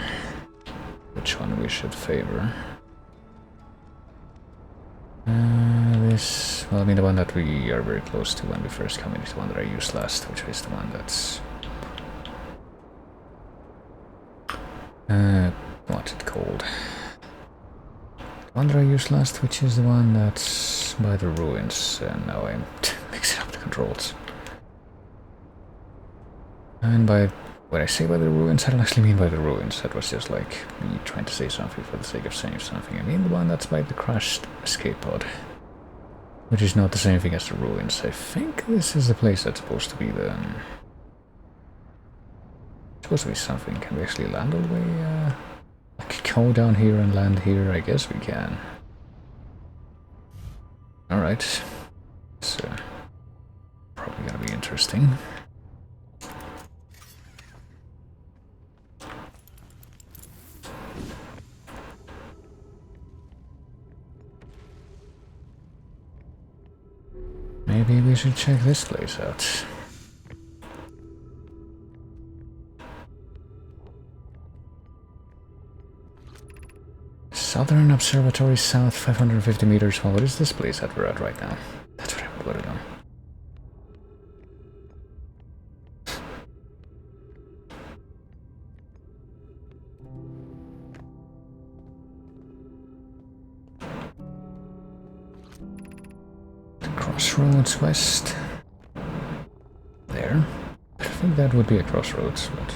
A: which one we should favor. This... well, I mean the one that we are very close to when we first come in is the one that I used last, which is the one that's... what's it called? The one that I used last, which is the one that's by the ruins, and now I'm mixing up the controls. And by... when I say by the ruins, I don't actually mean by the ruins. That was just like me trying to say something for the sake of saying something. I mean the one that's by the crashed escape pod. Which is not the same thing as the ruins. I think this is the place that's supposed to be the... supposed to be something. Can we actually land all the way? Like go down here and land here? I guess we can. Alright. It's probably gonna be interesting. Maybe we should check this place out. Southern Observatory South, 550 meters. Well, what is this place that we're at right now? That's what I would want to know. The crossroads west. There. I think that would be a crossroads, but...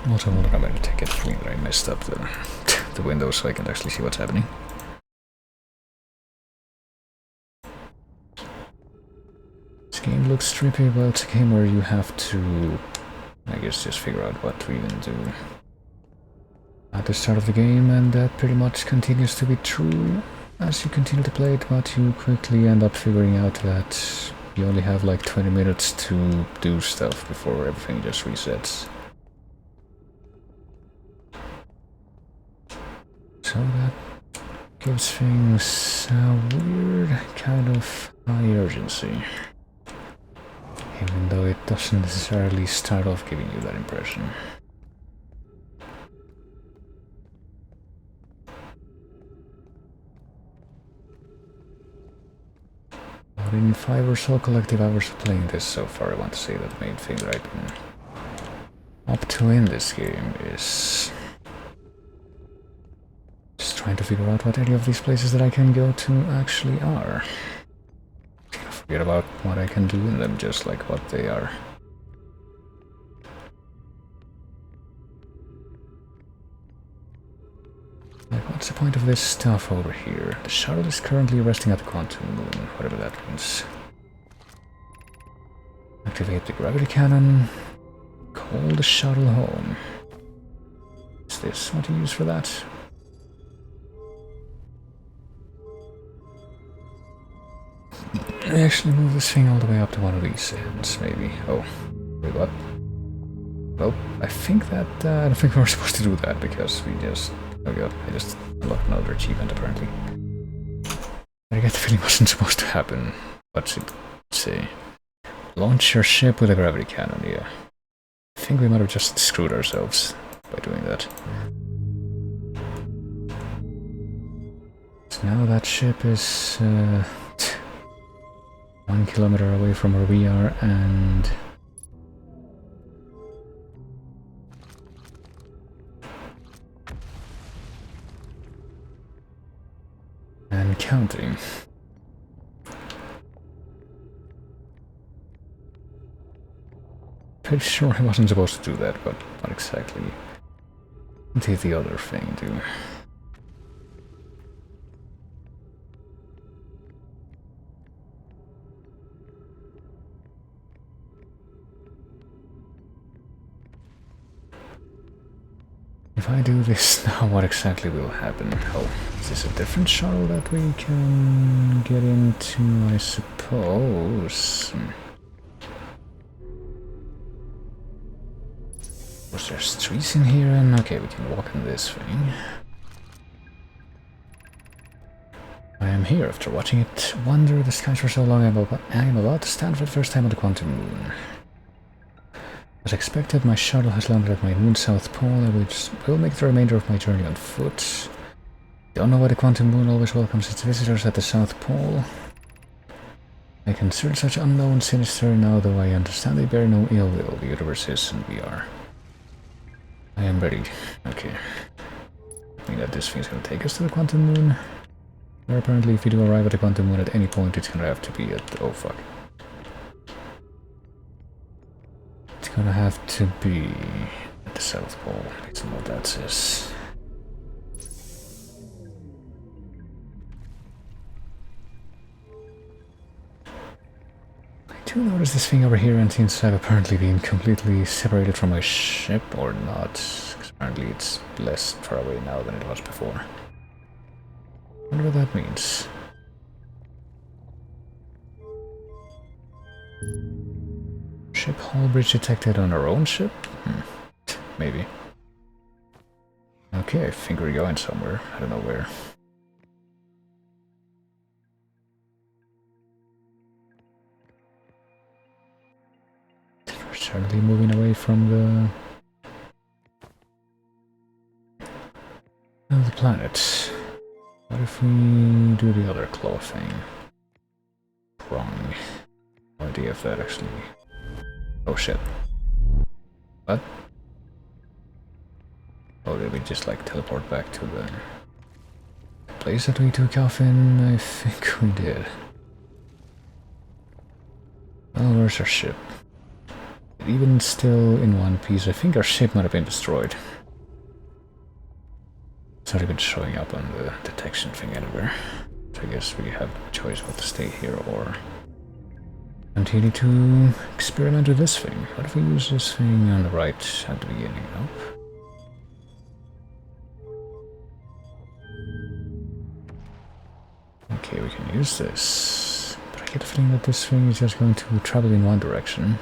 A: also, I'm going to take it clean that I messed up the window so I can actually see what's happening. This game looks trippy, but it's a game where you have to, I guess, just figure out what to even do at the start of the game, and that pretty much continues to be true as you continue to play it, but you quickly end up figuring out that you only have like 20 minutes to do stuff before everything just resets. So that gives things a weird kind of high urgency. Even though it doesn't necessarily start off giving you that impression. But in 5 or so collective hours of playing this so far, I want to say that the main thing that I've been up to in this game is just trying to figure out what any of these places that I can go to actually are. Forget about what I can do in them, just like what they are. Like, what's the point of this stuff over here? The shuttle is currently resting at the quantum moon, whatever that means. Activate the gravity cannon. Call the shuttle home. Is this what you use for that? I actually move this thing all the way up to one of these ends, maybe. Oh, wait, what? Well, I think that, I don't think we were supposed to do that, because we just... oh god, I just unlocked another achievement, apparently. I get the feeling it wasn't supposed to happen. What's it say? Launch your ship with a gravity cannon, yeah. I think we might have just screwed ourselves by doing that. So now that ship is, 1 kilometer away from where we are, and counting. Pretty sure I wasn't supposed to do that, but what exactly did the other thing do? If I do this now, what exactly will happen? Oh, is this a different shuttle that we can get into, I suppose? Was there trees in here? And okay, we can walk in this thing. I am here after watching it wander the skies for so long. I am about to stand for the first time on the quantum moon. As expected, my shuttle has landed at my moon's south pole. I will make the remainder of my journey on foot. Don't know why the quantum moon always welcomes its visitors at the south pole. I consider such unknown sinister now, though I understand they bear no ill will. The universe is, and we are. I am ready. Okay. I mean that this thing's gonna take us to the quantum moon. Where apparently if we do arrive at the quantum moon at any point, it's gonna have to be at... oh fuck. It's gonna have to be at the South Pole. Let's see what that says. I do notice this thing over here, and since I've apparently been completely separated from my ship, or not, because apparently it's less far away now than it was before. I wonder what that means. Ship hull bridge detected on our own ship? Maybe. Okay, I think we're going somewhere. I don't know where. We're certainly moving away from the planet. What if we do the other claw thing? Wrong. No idea if that actually... oh shit. What? Oh, did we just like teleport back to the place that we took off in? I think we did. Well, where's our ship? Even still in one piece, I think our ship might have been destroyed. It's not even showing up on the detection thing anywhere. So I guess we have a choice whether to stay here or continue to experiment with this thing. What if we use this thing on the right at the beginning? Nope. Okay, we can use this. But I get the feeling that this thing is just going to travel in one direction.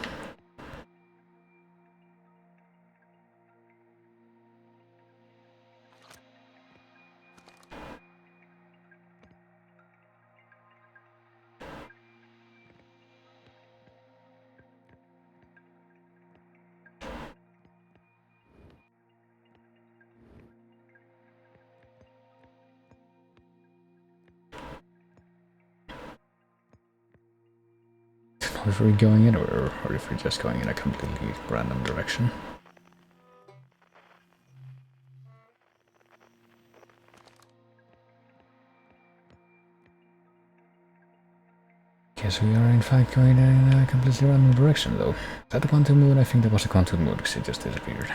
A: If we're going anywhere, or if we're just going in a completely random direction. Guess we are in fact going in a completely random direction though. Is that the quantum moon? I think that was the quantum moon because it just disappeared.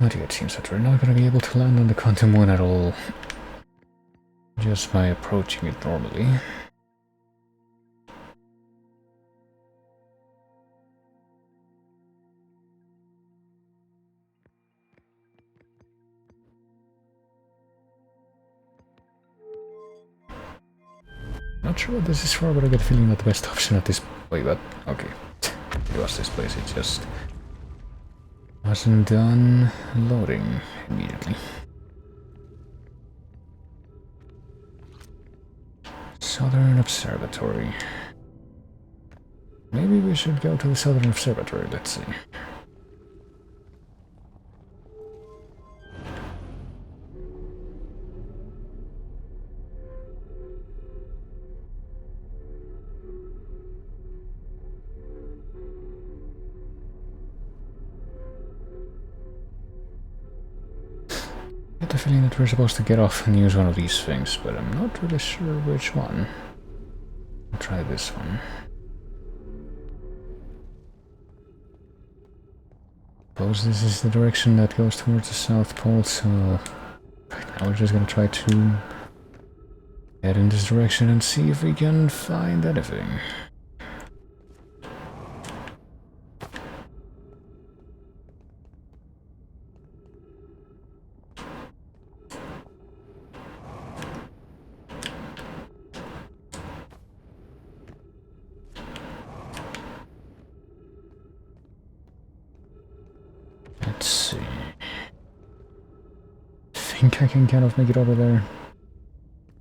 A: But yeah, it seems that we're not going to be able to land on the quantum moon at all. Just by approaching it normally. Not sure what this is for, but I get the feeling that the best option at this... wait, what? Okay. It was this place, it just wasn't done loading immediately. Southern Observatory. Maybe we should go to the Southern Observatory, let's see. I get the feeling that we're supposed to get off and use one of these things, but I'm not really sure which one. I'll try this one. Suppose this is the direction that goes towards the South Pole, so right now we're just gonna try to head in this direction and see if we can find anything. think I can kind of make it over there.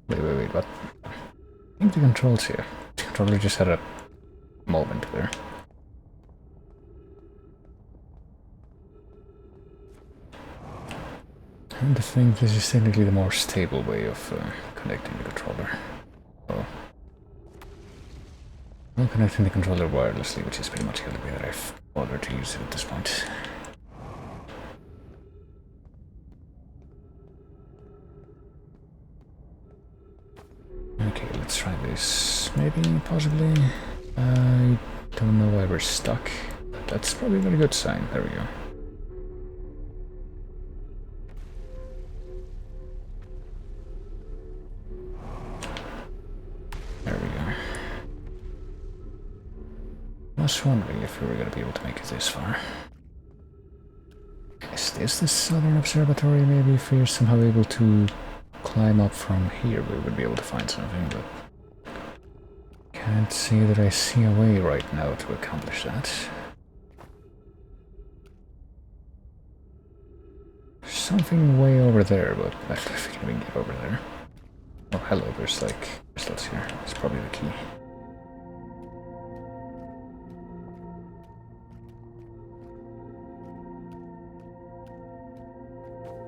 A: Wait, what? I think the controls here. The controller just had a moment there. And I think this is technically the more stable way of connecting the controller. Oh. I'm connecting the controller wirelessly, which is pretty much the only way that I've bothered to use it at this point. Okay, let's try this. Maybe, possibly. I don't know why we're stuck, but that's probably a very good sign. There we go. There we go. I was wondering if we were going to be able to make it this far. Is this the Southern Observatory? Maybe if we're somehow able to climb up from here, we would be able to find something, but can't say that I see a way right now to accomplish that. Something way over there, but I don't think we can get over there. Oh, hello, there's like crystals here. That's probably the key.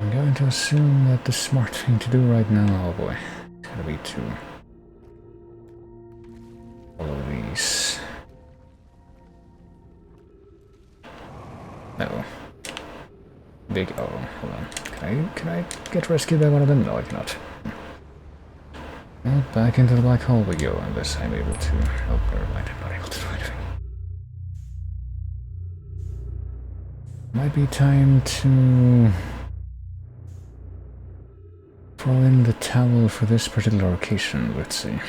A: I'm going to assume that the smart thing to do right now, oh boy, it's gonna be to follow these. No. Big, oh, hold on. Can I get rescued by one of them? No, I cannot. Well, back into the black hole we go, unless I'm able to... Oh, never mind, I'm not able to do anything. Might be time to throw in the towel for this particular occasion, let's see.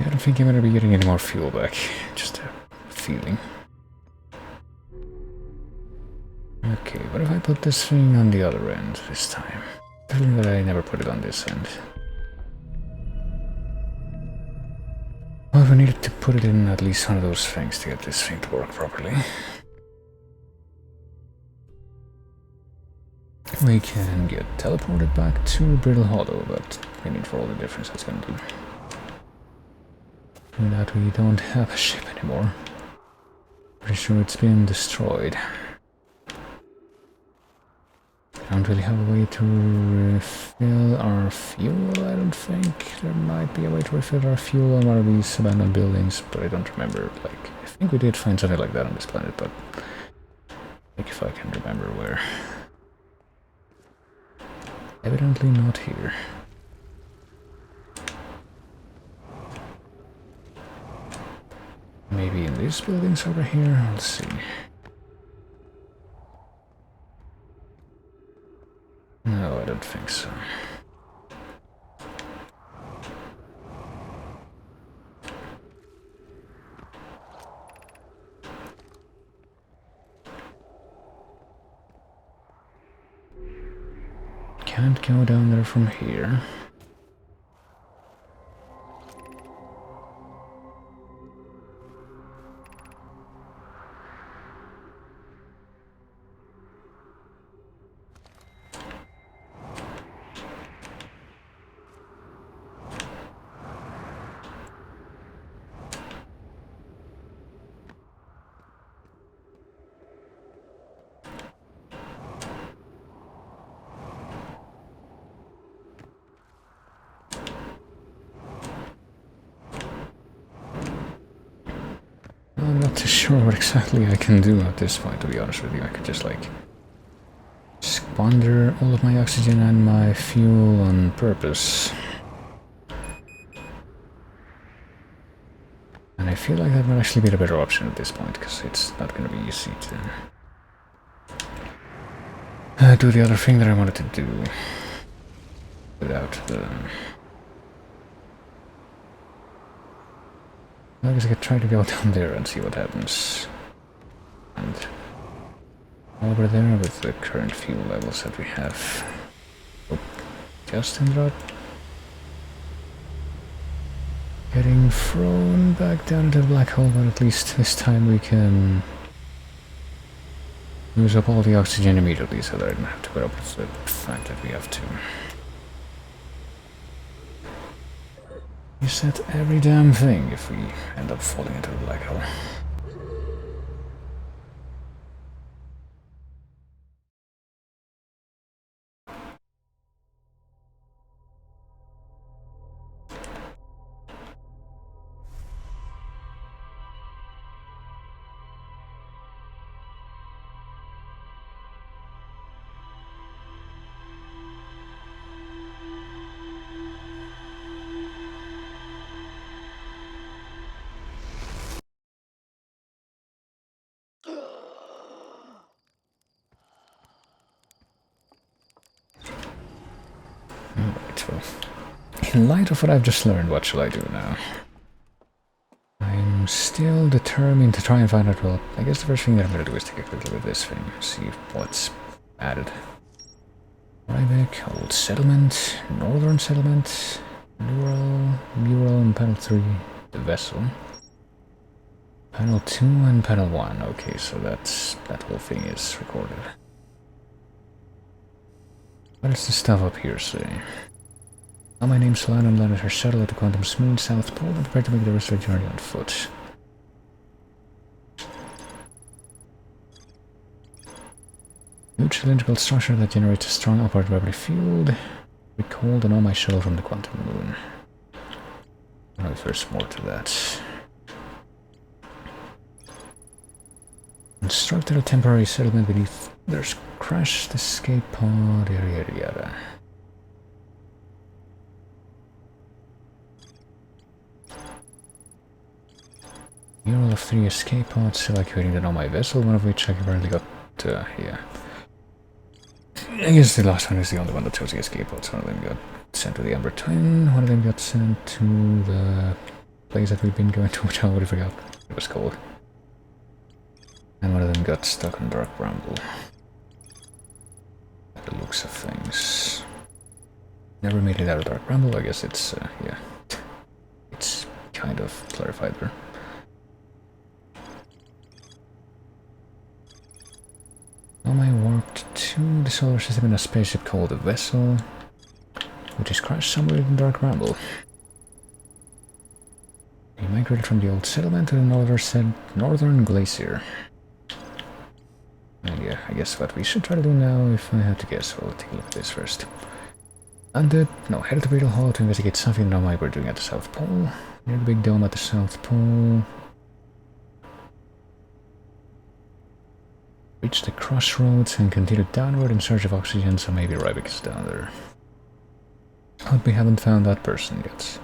A: I don't think I'm gonna be getting any more fuel back, just a feeling. Okay, what if I put this thing on the other end this time? Feeling that I never put it on this end. Well, we needed to put it in at least one of those things to get this thing to work properly. We can get teleported back to Brittle Hollow, but we need for all the difference that's gonna do. And that we don't have a ship anymore. Pretty sure it's been destroyed. Don't really have a way to refill our fuel, I don't think. There might be a way to refill our fuel on one of these abandoned buildings, but I don't remember. Like, I think we did find something like that on this planet, but like if I can remember where. Evidently not here. Maybe in these buildings over here, let's see. No, I don't think so. Can't go down there from here. I'm not too sure what exactly I can do at this point, to be honest with you. I could just like squander all of my oxygen and my fuel on purpose. And I feel like that might actually be the better option at this point, because it's not going to be easy to do the other thing that I wanted to do without the... I guess I could try to go down there and see what happens. And over there with the current fuel levels that we have. Oh, just ended up getting thrown back down into the black hole, but at least this time we can use up all the oxygen immediately so that I don't have to put up with the fact that we have to reset every damn thing if we end up falling into the black hole. Alright, well, in light of what I've just learned, what shall I do now? I'm still determined to try and find out, well, I guess the first thing that I'm going to do is take a quick look at this thing, see what's added. Rybeck, Old Settlement, Northern Settlement, Mural, and Panel 3, the vessel. Panel 2 and Panel 1, okay, so that whole thing is recorded. What does the stuff up here say? Now my name's Solana and landed her shuttle at the Quantum Smooth South Pole and prepared to make the rest of the journey on foot. Huge cylindrical structure that generates a strong upward gravity field. Recalled and on my shuttle from the Quantum Moon. Well, there's more to that. Constructed a temporary settlement beneath. There's crashed escape pod, yada yada yada. Mural of 3 escape pods evacuating the Nomai vessel, one of which I currently got, yeah. I guess the last one is the only one that chose the escape pods. One of them got sent to the Amber Twin, one of them got sent to the place that we've been going to, which I already forgot what it was called. And one of them got stuck on Dark Bramble. By the looks of things. Never made it out of Dark Bramble, I guess it's, yeah. It's kind of clarified there. I warped to the solar system in a spaceship called the Vessel, which is crashed somewhere in Dark Bramble. We migrated from the old settlement to the northern glacier. And yeah, I guess what we should try to do now, if I had to guess, we'll take a look at this first. Headed to Beetle Hall to investigate something that we're doing at the South Pole. Near the big dome at the South Pole. Reach the crossroads and continue downward in search of oxygen, so maybe Rybeck is down there. But we haven't found that person yet.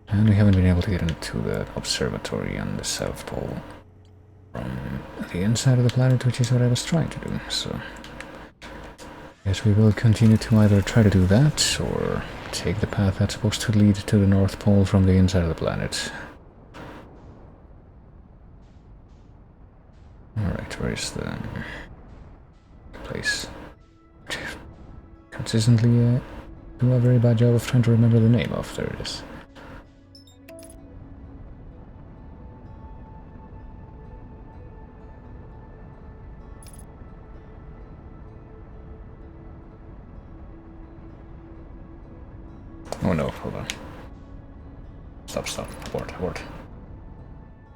A: And we haven't been able to get into the observatory on the South Pole from the inside of the planet, which is what I was trying to do, so... Yes, we will continue to either try to do that, or take the path that's supposed to lead to the North Pole from the inside of the planet. Alright, where is the place? Consistently do a very bad job of trying to remember the name of. There it is. Oh no, hold on. Stop, abort.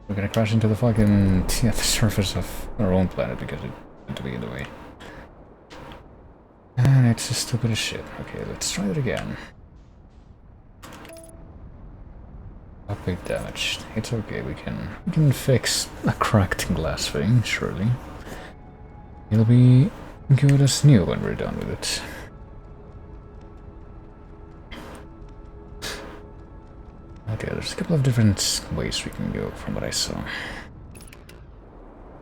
A: We're gonna crash into the fucking... yeah, the surface of our own planet because it meant to be in the way. And it's just stupid as shit. Okay, let's try it again. Upgrade damage. It's okay, we can fix a cracked glass thing, surely. It'll be good as new when we're done with it. But yeah, there's a couple of different ways we can go from what I saw.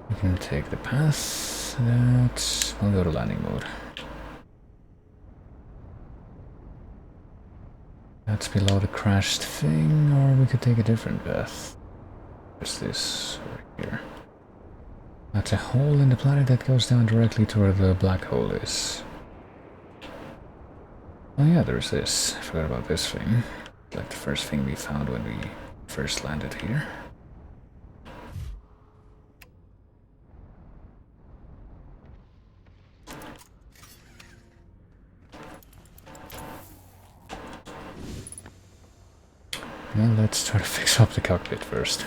A: We can take the path that... I'll go to landing mode. That's below the crashed thing, or we could take a different path. What's this over here? That's a hole in the planet that goes down directly to where the black hole is. Oh yeah, there's this. I forgot about this thing. Like the first thing we found when we first landed here. Well, let's try to fix up the cockpit first.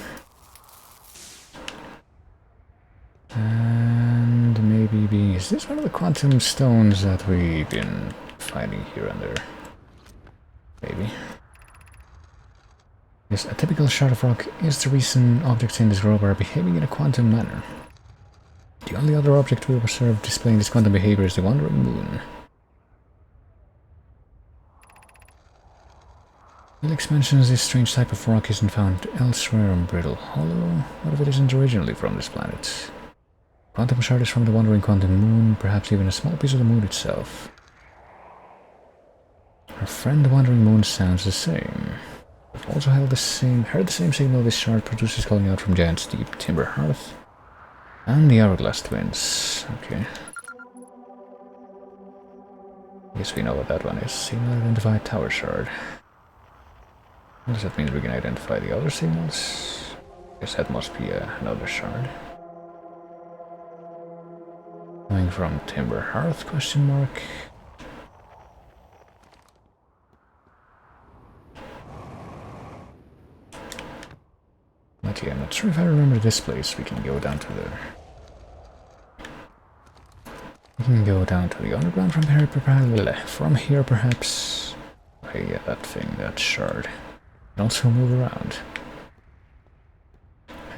A: And maybe be... Is this one of the quantum stones that we've been finding here and there? Maybe. Yes, a typical shard of rock is the reason objects in this globe are behaving in a quantum manner. The only other object we observed displaying this quantum behavior is the wandering moon. Felix mentions this strange type of rock isn't found elsewhere on Brittle Hollow. What if it isn't originally from this planet? Quantum shard is from the wandering quantum moon, perhaps even a small piece of the moon itself. Our friend the wandering moon sounds the same. We've also heard the same signal this shard produces calling out from Giant's Deep, Timber Hearth, and the Hourglass Twins. Okay. Guess we know what that one is. Signal identified tower shard. Does that mean we can identify the other signals? Guess that must be another shard. Coming from Timber Hearth, question mark. But yeah, I'm not sure if I remember this place. We can go down to the... We can go down to the underground from here, perhaps. Okay, yeah, that thing, that shard. And also move around.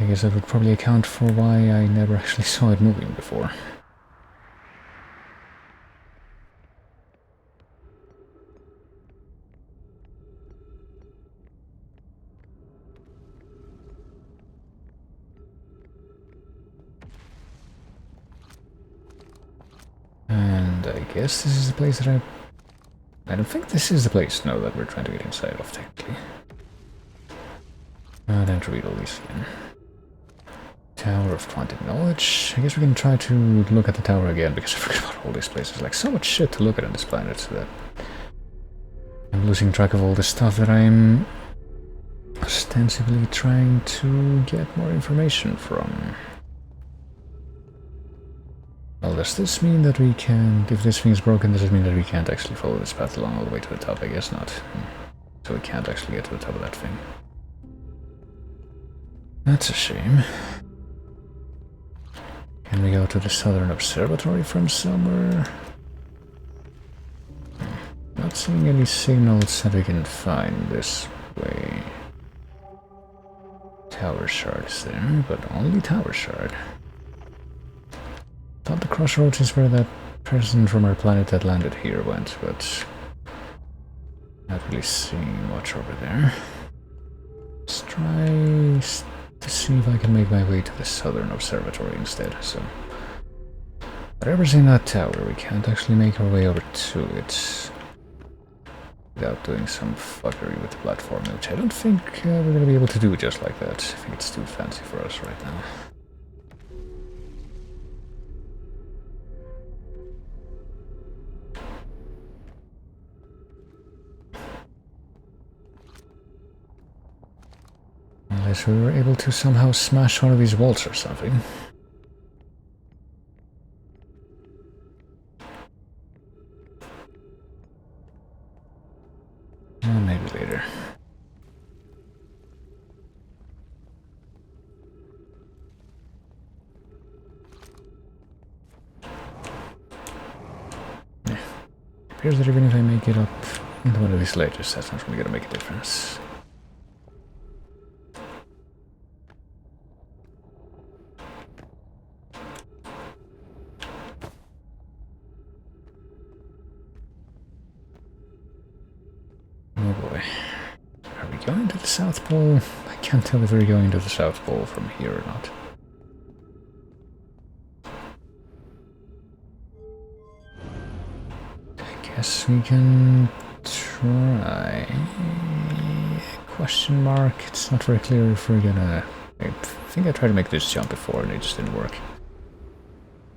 A: I guess that would probably account for why I never actually saw it moving before. And I guess this is the place that I don't think this is the place, no, that we're trying to get inside of, technically. I don't read all these again. Tower of Quantum Knowledge. I guess we can try to look at the tower again, because I forgot about all these places. Like, so much shit to look at on this planet, so that I'm losing track of all the stuff that I'm ostensibly trying to get more information from. Well, does this mean that we can't... If this thing's broken, does it mean that we can't actually follow this path along all the way to the top? I guess not. So we can't actually get to the top of that thing. That's a shame. Can we go to the Southern Observatory from somewhere? Not seeing any signals that we can find this way. Tower shard is there, but only tower shard. Thought the crossroads is where that person from our planet that landed here went, but not really seeing much over there. Let's try to see if I can make my way to the Southern Observatory instead. So whatever's in that tower, we can't actually make our way over to it without doing some fuckery with the platform, which I don't think we're going to be able to do just like that. I think it's too fancy for us right now. Unless we were able to somehow smash one of these walls or something. Well, maybe later. Yeah. Appears that even if I make it up into one of these ledges, that's not really gonna make a difference. going to the South Pole? I can't tell if we're going to the South Pole from here or not. I guess we can try. Question mark. It's not very clear if we're gonna... I think I tried to make this jump before and it just didn't work.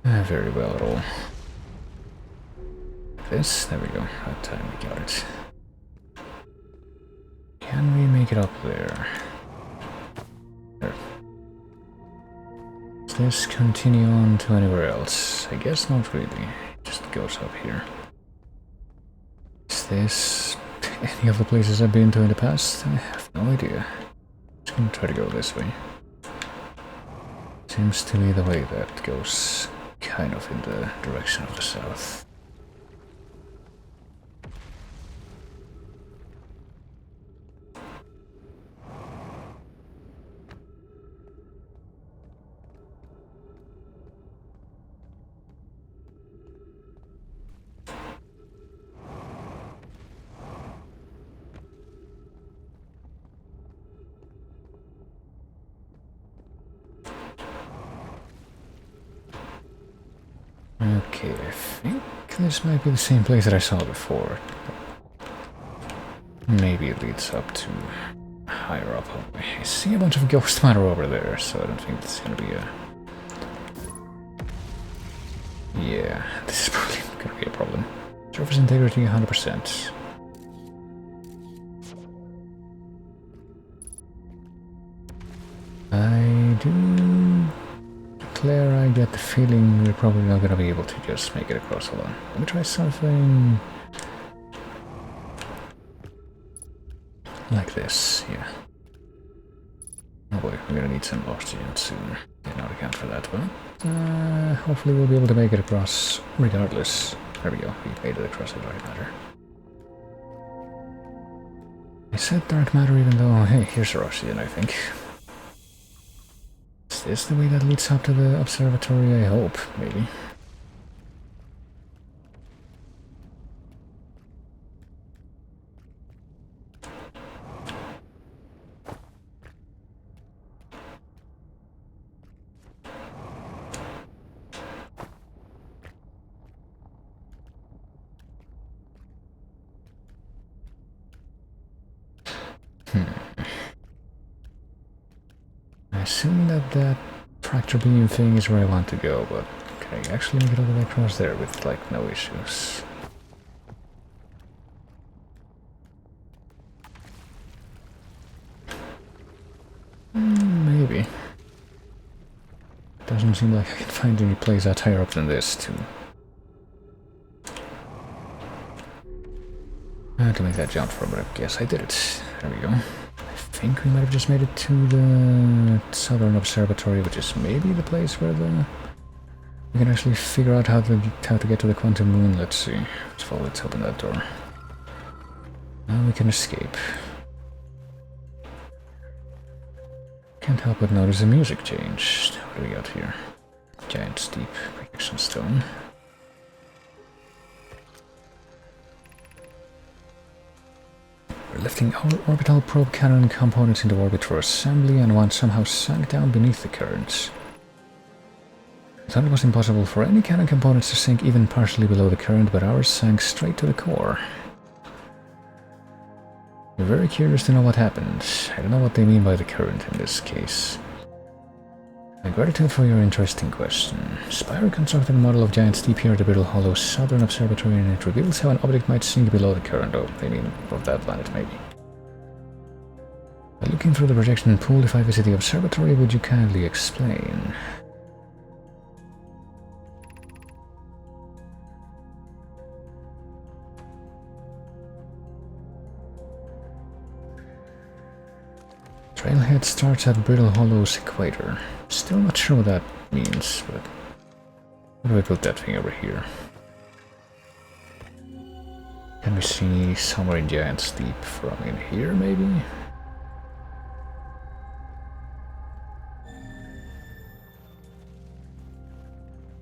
A: Very well at all. This, there we go. That time we got it. Can we make it up there? There. Does this continue on to anywhere else? I guess not really. It just goes up here. Is this any of the places I've been to in the past? I have no idea. Just gonna try to go this way. Seems to be the way that goes kind of in the direction of the south. Okay, I think this might be the same place that I saw before. Maybe it leads up to higher up. I see a bunch of ghost matter over there, so I don't think it's gonna be a... Yeah, this is probably gonna be a problem. Surface integrity 100%. I do... Claire, I get the feeling we're probably not gonna be able to just make it across alone. Let me try something... like this, yeah. Oh boy, we're gonna need some oxygen soon. Did not account for that, but... hopefully we'll be able to make it across regardless. There we go, we made it across the dark matter. I said dark matter even though... Hey, here's our oxygen, I think. Is this the way that leads up to the observatory? I hope, maybe. I assume that tractor beam thing is where I want to go, but can I actually make it all the way across there with, like, no issues? Maybe. Doesn't seem like I can find any place that's higher up than this, to make that jump from, but I guess I did it. There we go. I think we might have just made it to the Southern Observatory, which is maybe the place where we can actually figure out how to get to the quantum moon. Let's see. Let's open that door. Now we can escape. Can't help but notice the music changed. What do we got here? Giant steep projection stone. We're lifting our orbital probe cannon components into orbit for assembly, and one somehow sank down beneath the currents. I thought it was impossible for any cannon components to sink even partially below the current, but ours sank straight to the core. We're very curious to know what happened. I don't know what they mean by the current in this case. My gratitude for your interesting question. Spire constructed a model of giant steep here at the Brittle Hollow Southern Observatory, and it reveals how an object might sink below the current. Oh, they mean of that planet, maybe. By looking through the projection pool, if I visit the observatory, would you kindly explain? Trailhead starts at Brittle Hollow's equator. Still not sure what that means, but... Where do I put that thing over here? Can we see somewhere in Giant Steep from in here, maybe?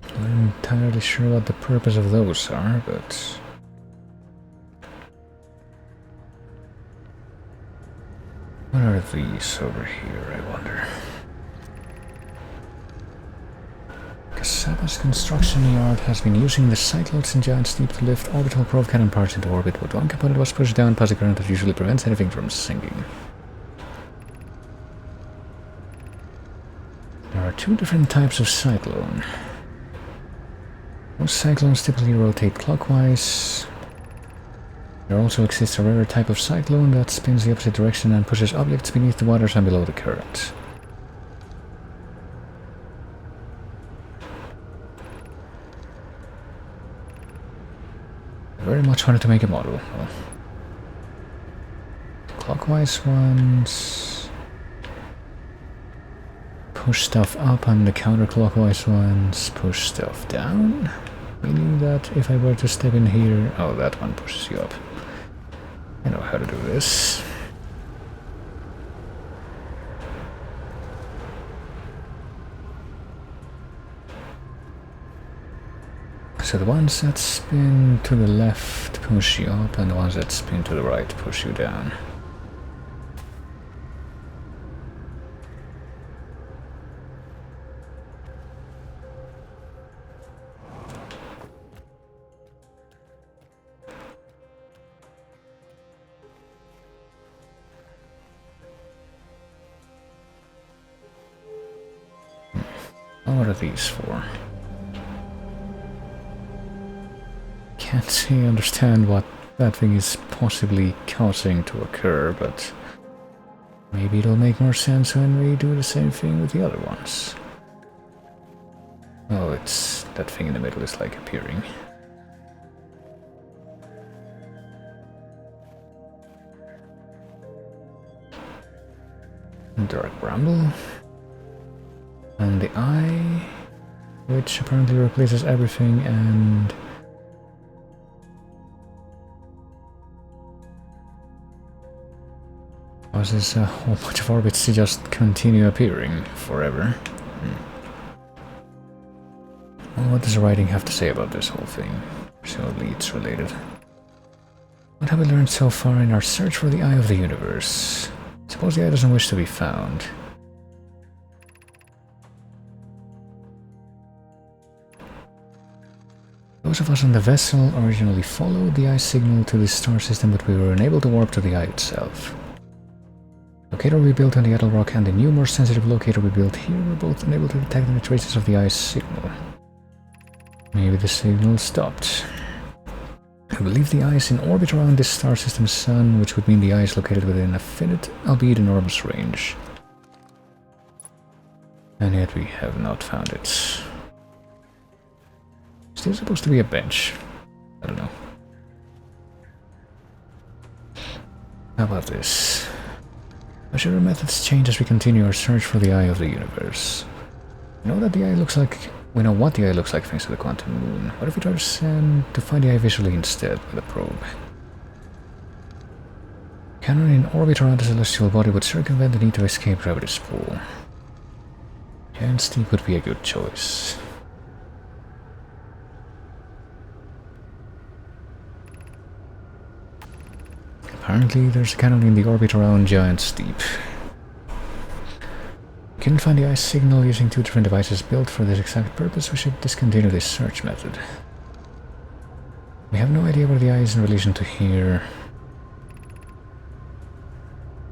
A: I'm not entirely sure what the purpose of those are, but... What are these over here, I wonder? Casaba's construction yard has been using the cyclones and giant steep to lift orbital probe cannon parts into orbit, but one component was pushed down past a current that usually prevents anything from sinking. There are two different types of cyclone. Most cyclones typically rotate clockwise. There also exists a rare type of cyclone that spins the opposite direction and pushes objects beneath the waters and below the current. I very much wanted to make a model. Well, clockwise ones push stuff up and the counterclockwise ones push stuff down. Meaning that if I were to step in here... Oh, that one pushes you up. I know how to do this. So the ones that spin to the left push you up, and the ones that spin to the right push you down. What are these for? Can't really understand what that thing is possibly causing to occur, but maybe it'll make more sense when we do the same thing with the other ones. Oh, it's that thing in the middle is like appearing. Dark Bramble. And the eye, which apparently replaces everything, and causes a whole bunch of orbits to just continue appearing forever. Well, what does the writing have to say about this whole thing? Presumably it's related. What have we learned so far in our search for the Eye of the Universe? Suppose the eye doesn't wish to be found. Those of us on the vessel originally followed the eye signal to the star system, but we were unable to warp to the eye itself. The locator we built on the Idle Rock and the new, more sensitive locator we built here were both unable to detect any traces of the eye's signal. Maybe the signal stopped. I believe the eye is in orbit around this star system's sun, which would mean the eye is located within a finite, albeit enormous range. And yet we have not found it. Still supposed to be a bench. I don't know. How about this? How should our methods change as we continue our search for the Eye of the Universe? We know that the eye looks like... We know what the eye looks like thanks to the quantum moon. What if we try to find the eye visually instead with a probe? Cannon in orbit around the celestial body would circumvent the need to escape gravity's pull. Giant Steep would be a good choice. Apparently there's a cannon in the orbit around Giant Steep. We couldn't find the eye signal using two different devices built for this exact purpose. We should discontinue this search method. We have no idea where the eye is in relation to here.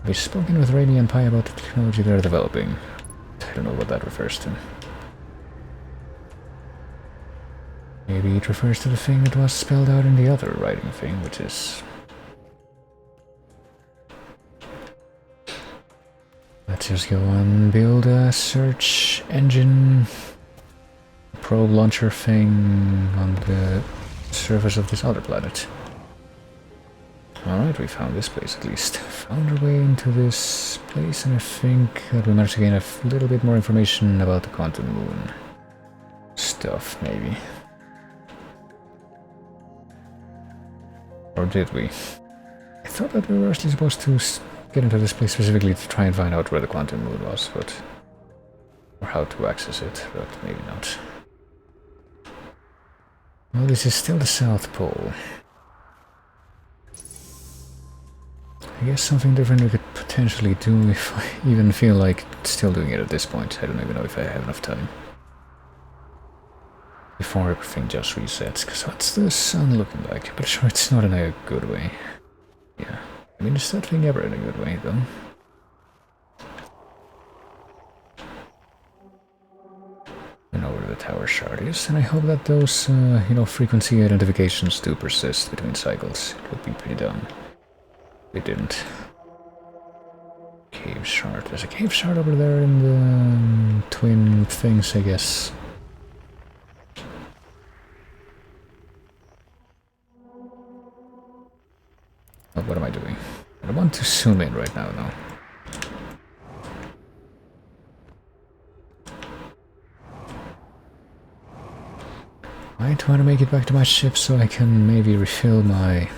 A: We've spoken with Raimi and Pi about the technology they're developing. I don't know what that refers to. Maybe it refers to the thing that was spelled out in the other writing thing, which is... Let's just go and build a search engine, probe launcher thing on the surface of this other planet. Alright, we found this place at least. Found our way into this place, and I think that we managed to gain a little bit more information about the quantum moon stuff, maybe. Or did we? I thought that we were actually supposed to get into this place specifically to try and find out where the quantum moon was, but... or how to access it, but maybe not. Well, this is still the South Pole. I guess something different we could potentially do if I even feel like still doing it at this point. I don't even know if I have enough time. Before everything just resets, because what's the sun looking like? But sure, it's not in a good way. Yeah. I mean, is that thing ever in a good way, though? I know where the tower shard is, and I hope that those, frequency identifications do persist between cycles. It would be pretty dumb. It didn't. Cave shard. There's a cave shard over there in the twin things, I guess. Oh, what am I doing? I don't want to zoom in right now, though. I want to make it back to my ship so I can maybe refill my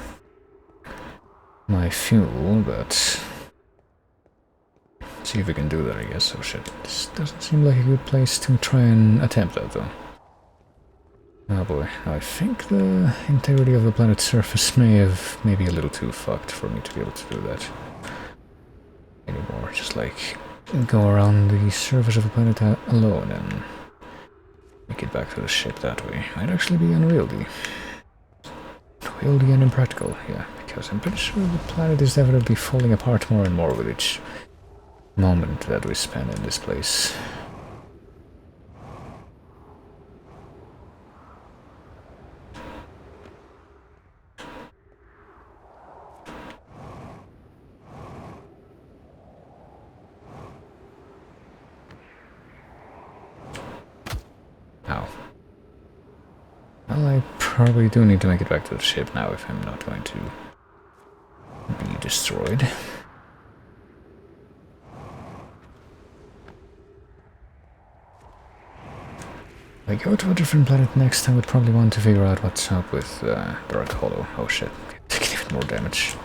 A: fuel, but see if we can do that, I guess. Oh shit, this doesn't seem like a good place to try and attempt that, though. Oh boy, I think the integrity of the planet's surface may be a little too fucked for me to be able to do that anymore. Just like go around the surface of the planet alone and make it back to the ship that way. Might actually be unwieldy. Unwieldy and impractical, yeah, because I'm pretty sure the planet is definitely falling apart more and more with each moment that we spend in this place. Ow. Well, I probably do need to make it back to the ship now if I'm not going to be destroyed. If I go to a different planet next, I would probably want to figure out what's up with Dark Hollow. Oh shit, taking even more damage.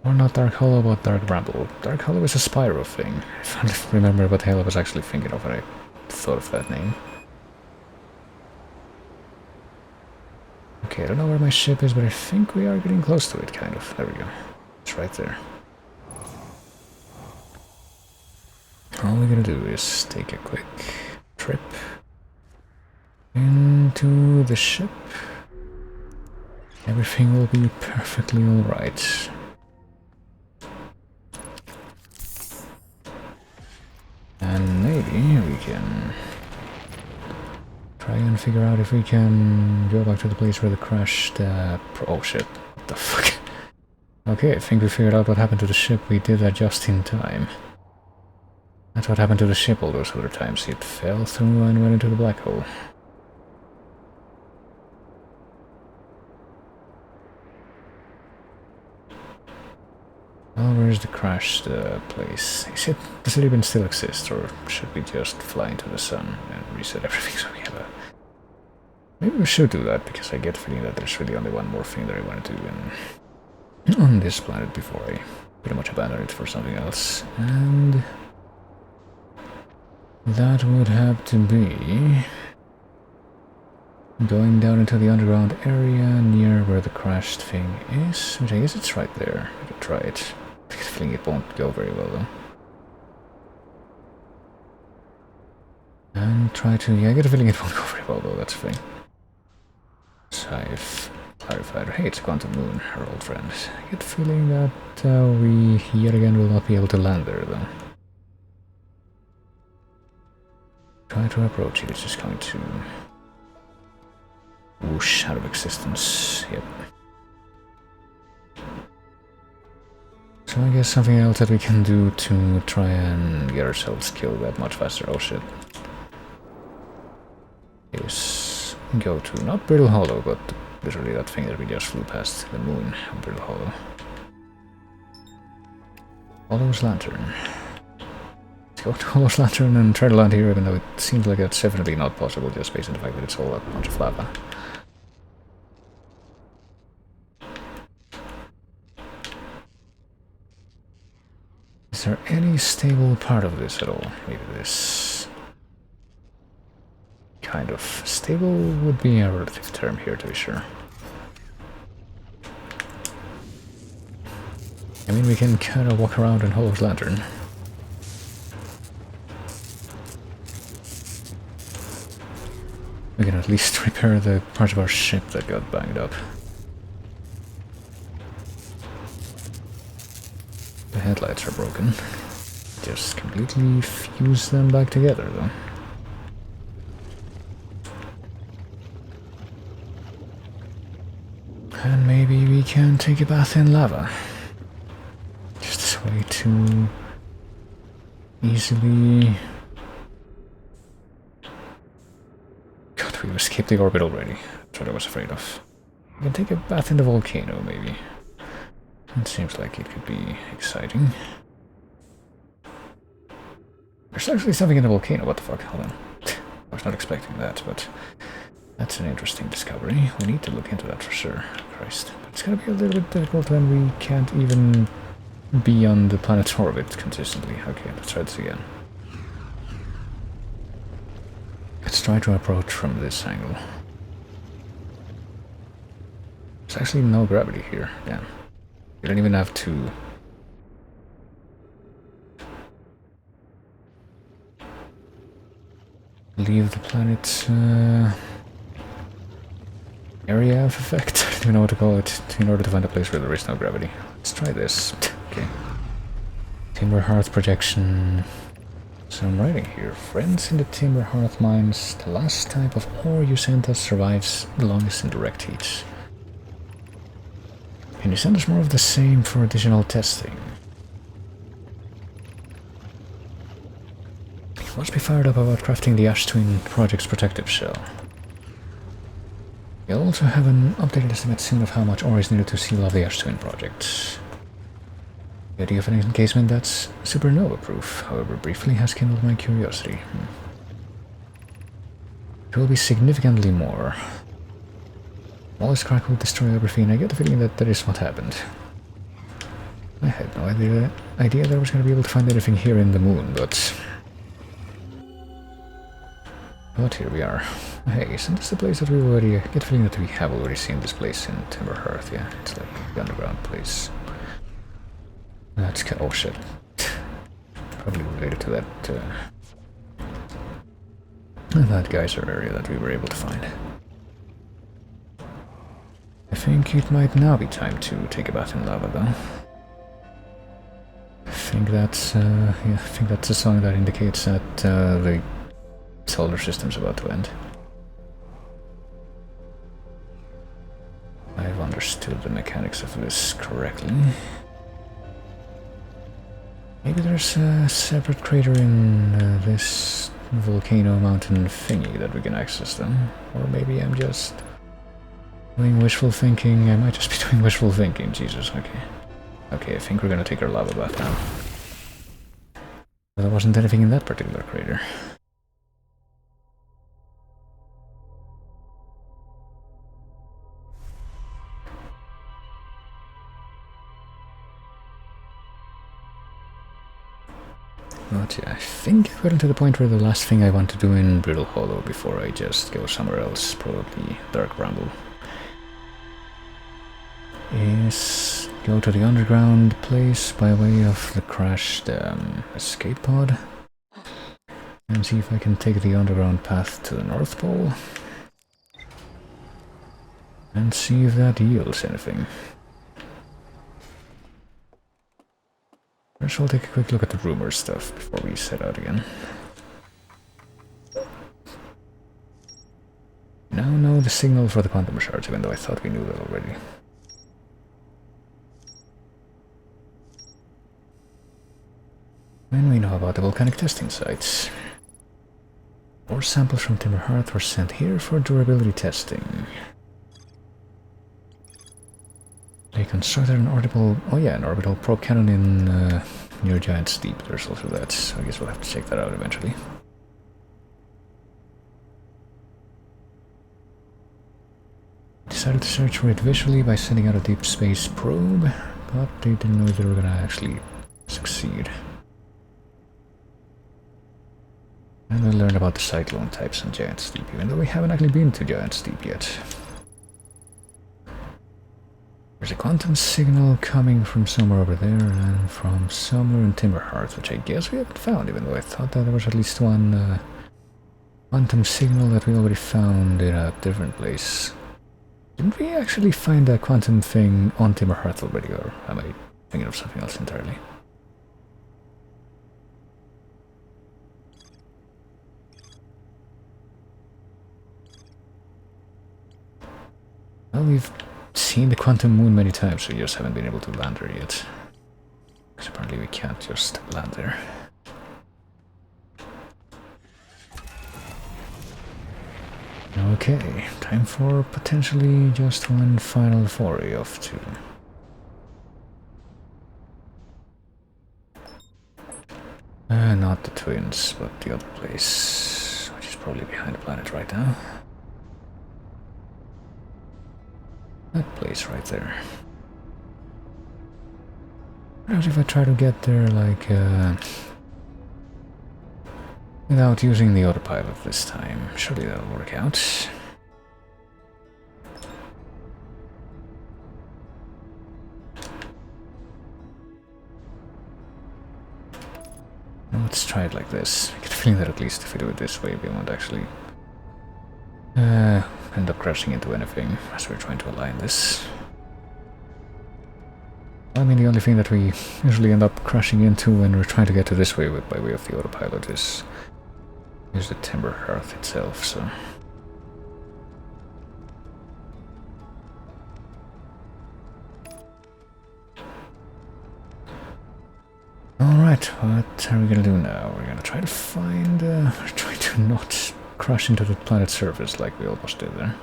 A: Or not Dark Hollow, but Dark Bramble. Dark Hollow is a Spyro thing. I finally remember what the hell I was actually thinking of when I thought of that name. Okay, I don't know where my ship is, but I think we are getting close to it, kind of. There we go. It's right there. All we're gonna do is take a quick trip into the ship. Everything will be perfectly alright. And maybe we can try and figure out if we can go back to the place where the crashed... oh shit, what the fuck? Okay, I think we figured out what happened to the ship. We did that just in time. That's what happened to the ship all those other times. It fell through and went into the black hole. Well, where's the crashed place? Does it even still exist, or should we just fly into the sun and reset everything so we have a... Maybe we should do that, because I get the feeling that there's really only one more thing that I want to do on this planet before I pretty much abandon it for something else. And that would have to be going down into the underground area near where the crashed thing is, which I guess it's right there. I could try it. I get the feeling it won't go very well though. And try to... yeah, I get a feeling it won't go very well though, that's the thing. So I've clarified. Hey, it's Quantum Moon, our old friend. I get the feeling that we yet again will not be able to land there though. Try to approach it, it's just going to whoosh out of existence. Yep. So I guess something else that we can do to try and get ourselves killed that much faster, oh shit, is go to not Brittle Hollow, but literally that thing that we just flew past, the moon of Brittle Hollow. Hollow's Lantern. Let's go to Hollow's Lantern and try to land here, even though it seems like that's definitely not possible just based on the fact that it's all a bunch of lava. Is there any stable part of this at all? Maybe this... kind of stable would be a relative term here, to be sure. I mean, we can kind of walk around and hold lantern. We can at least repair the part of our ship that got banged up. The headlights are broken. Just completely fuse them back together, though. And maybe we can take a bath in lava. Just as a way to easily... God, we've escaped the orbit already. That's what I was afraid of. We can take a bath in the volcano, maybe. It seems like it could be exciting. There's actually something in the volcano, what the fuck, hold on. I was not expecting that, but that's an interesting discovery. We need to look into that for sure. Christ. But it's gonna be a little bit difficult when we can't even be on the planet's orbit consistently. Okay, let's try this again. Let's try to approach from this angle. There's actually no gravity here, damn. You don't even have to... leave the planet's area of effect. I don't even know what to call it, in order to find a place where there is no gravity. Let's try this. Okay. Timber hearth projection. So I'm writing here. Friends in the timber hearth mines. The last type of ore you sent us survives the longest in direct heat. Can you send us more of the same for additional testing? Must be fired up about crafting the Ash Twin Project's protective shell. We'll also have an updated estimate soon of how much ore is needed to seal off the Ash Twin Project. The idea of an encasement that's supernova-proof, however briefly, has kindled my curiosity. It will be significantly more. All this crack will destroy everything, and I get the feeling that that is what happened. I had no idea that I was going to be able to find anything here in the moon, but here we are. Hey, isn't this the place that we already... I get the feeling that we have already seen this place in Timber Hearth, yeah. It's like the underground place. That's... oh shit. Probably related to that geyser area that we were able to find. I think it might now be time to take a bath in lava, though. I think that's a song that indicates that the solar system's about to end. I've understood the mechanics of this correctly. Maybe there's a separate crater in this volcano mountain thingy that we can access them. Or maybe I'm just doing wishful thinking. I might just be doing wishful thinking. Jesus, okay. Okay, I think we're gonna take our lava bath now. But there wasn't anything in that particular crater. But yeah, I think I've gotten to the point where the last thing I want to do in Brittle Hollow before I just go somewhere else, probably Dark Bramble, is go to the underground place by way of the crashed escape pod and see if I can take the underground path to the North Pole and see if that yields anything. First, we'll take a quick look at the rumor stuff before we set out again. Now know the signal for the quantum shards, even though I thought we knew that already. And we know about the volcanic testing sites. Ore samples from Timber Hearth were sent here for durability testing. They constructed an orbital... oh yeah, an orbital probe cannon in near Giant's Deep. There's also that, so I guess we'll have to check that out eventually. Decided to search for it visually by sending out a deep space probe, but they didn't know if they were gonna actually succeed. And we'll learn about the cyclone types and giant steep, even though we haven't actually been to giant steep yet. There's a quantum signal coming from somewhere over there and from somewhere in Timberhearth, which I guess we haven't found, even though I thought that there was at least one quantum signal that we already found in a different place. Didn't we actually find a quantum thing on Timberhearth already, or am I thinking of something else entirely? Well, we've seen the quantum moon many times, so we just haven't been able to land there yet. Because apparently we can't just land there. Okay, time for potentially just one final foray off to... not the twins, but the other place, which is probably behind the planet right now. That place right there. Perhaps if I try to get there, like, without using the autopilot this time, surely that'll work out. Now let's try it like this. I get a feeling that at least if we do it this way, we won't actually end up crashing into anything as we're trying to align this. I mean, the only thing that we usually end up crashing into when we're trying to get to this way by way of the autopilot is the Timberhearth itself, so... Alright, what are we gonna do now? We're gonna try to find... we're trying to not crash into the planet's surface like we almost did there.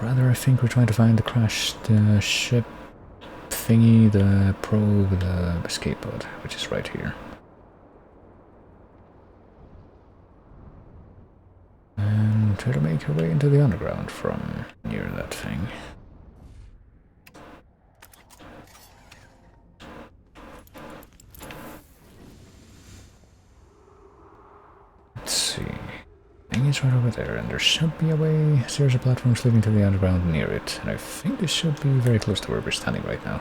A: Rather, I think we're trying to find the crashed ship thingy, the probe, the escape pod, which is right here. And try to make our way into the underground from near that thing. Let's see. I think it's right over there, and there should be a series of platforms leading to the underground near it, and I think this should be very close to where we're standing right now.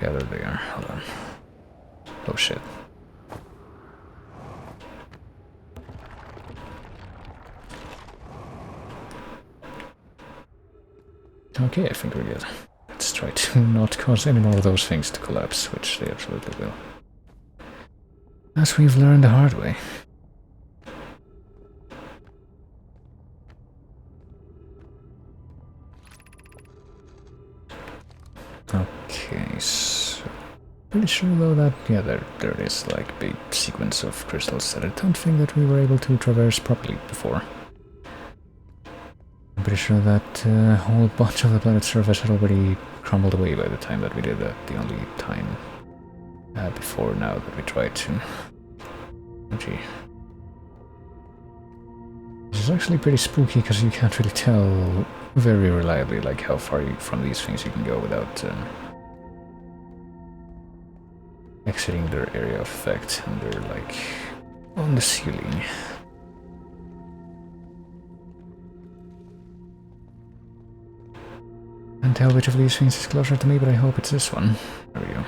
A: Yeah, there they are. Hold on. Oh shit. Okay, I think we're good. Let's try to not cause any more of those things to collapse, which they absolutely will. As we've learned the hard way. Okay, so... pretty sure though that, yeah, there is like a big sequence of crystals that I don't think that we were able to traverse properly before. I'm pretty sure that a whole bunch of the planet's surface had already crumbled away by the time that we did that, the only time before now that we tried to. Oh gee. This is actually pretty spooky because you can't really tell very reliably like how far from these things you can go without exiting their area of effect, and they're like on the ceiling. Can't tell which of these things is closer to me, but I hope it's this one. There we go.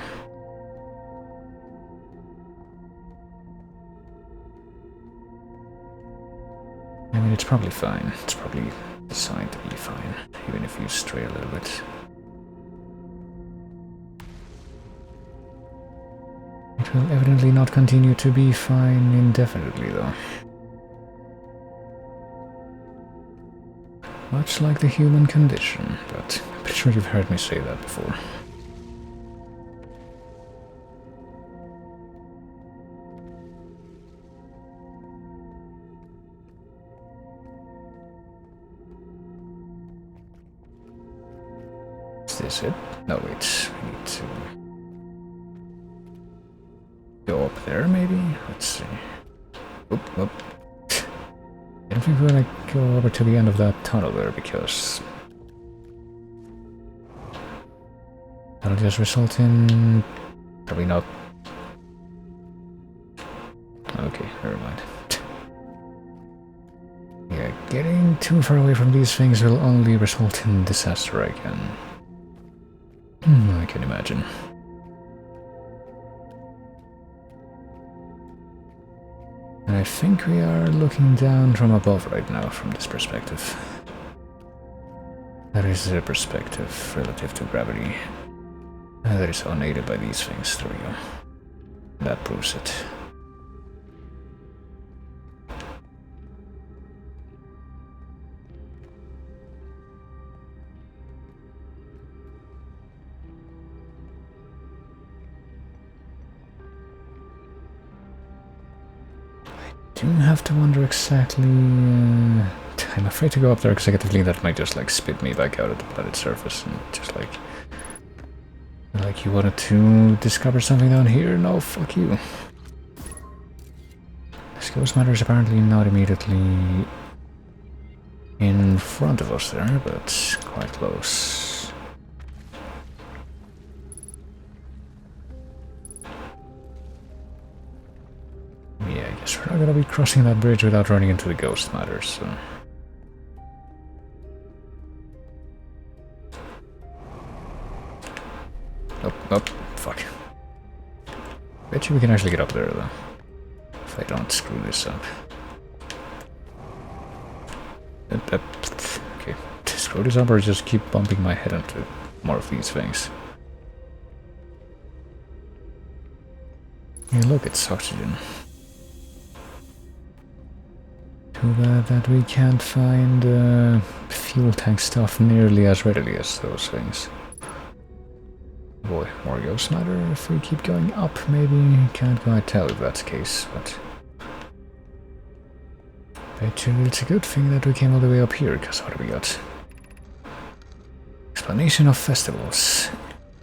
A: I mean, it's probably fine. It's probably designed to be fine, even if you stray a little bit. It will evidently not continue to be fine indefinitely, though. Much like the human condition, but I'm pretty sure you've heard me say that before. Is this it? No, wait, we need to go up there, maybe? Let's see. Oop, oop. I don't think we're gonna go over to the end of that tunnel there, because That'll just result in... Probably not. Okay, never mind. Yeah, getting too far away from these things will only result in disaster, I can imagine. And I think we are looking down from above right now from this perspective. That is a perspective relative to gravity. That is unaided by these things. There we go. That proves it. I do have to wonder exactly... I'm afraid to go up there executively. That might just like spit me back out at the planet's surface and just like... Like you wanted to discover something down here? No, fuck you. This ghost matter is apparently not immediately in front of us there, but quite close. Yeah, I guess we're not gonna be crossing that bridge without running into the ghost matter, so... Oh, fuck. Bet you we can actually get up there, though. If I don't screw this up. Okay. Screw this up or just keep bumping my head into more of these things. Hey, look, it's oxygen. Too bad that we can't find fuel tank stuff nearly as readily as those things. Boy, more ghost matter if we keep going up, maybe. Can't quite tell if that's the case, but... Bet you it's a good thing that we came all the way up here, because what have we got? Explanation of festivals.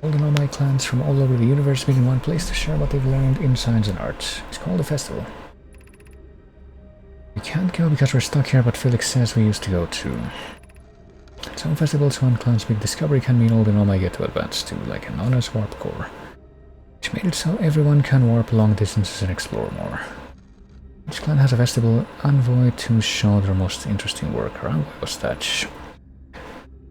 A: All the nomad clans from all over the universe meet in one place to share what they've learned in science and art. It's called a festival. We can't go because we're stuck here, but Felix says we used to go too. Some festivals, one clan's big discovery can mean all the nomad get to advance to, like a known-as warp core, which made it so everyone can warp long distances and explore more. Each clan has a festival envoy to show their most interesting work. Our envoy was Thatch. A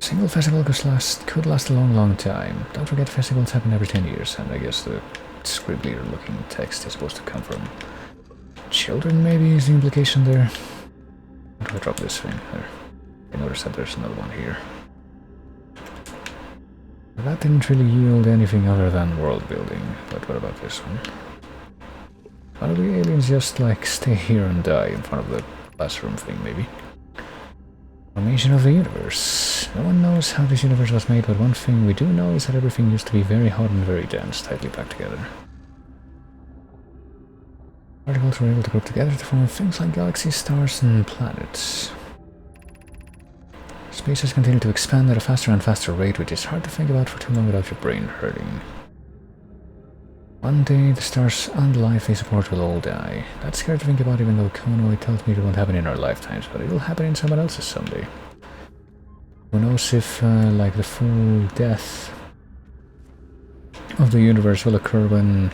A: single festival could last a long time. Don't forget festivals happen every 10 years, and I guess the scribbler looking text is supposed to come from children, maybe, is the implication there. How do I drop this thing? There. I noticed that there's another one here. That didn't really yield anything other than world building, but what about this one? Why do the aliens just like stay here and die in front of the classroom thing, maybe? Formation of the universe. No one knows how this universe was made, but one thing we do know is that everything used to be very hot and very dense, tightly packed together. Particles were able to group together to form things like galaxies, stars, and planets. Space has continued to expand at a faster and faster rate, which is hard to think about for too long without your brain hurting. One day, the stars and life they support will all die. That's scary to think about, even though Konoe tells me it won't happen in our lifetimes, but it'll happen in someone else's someday. Who knows if, like, the full death of the universe will occur when...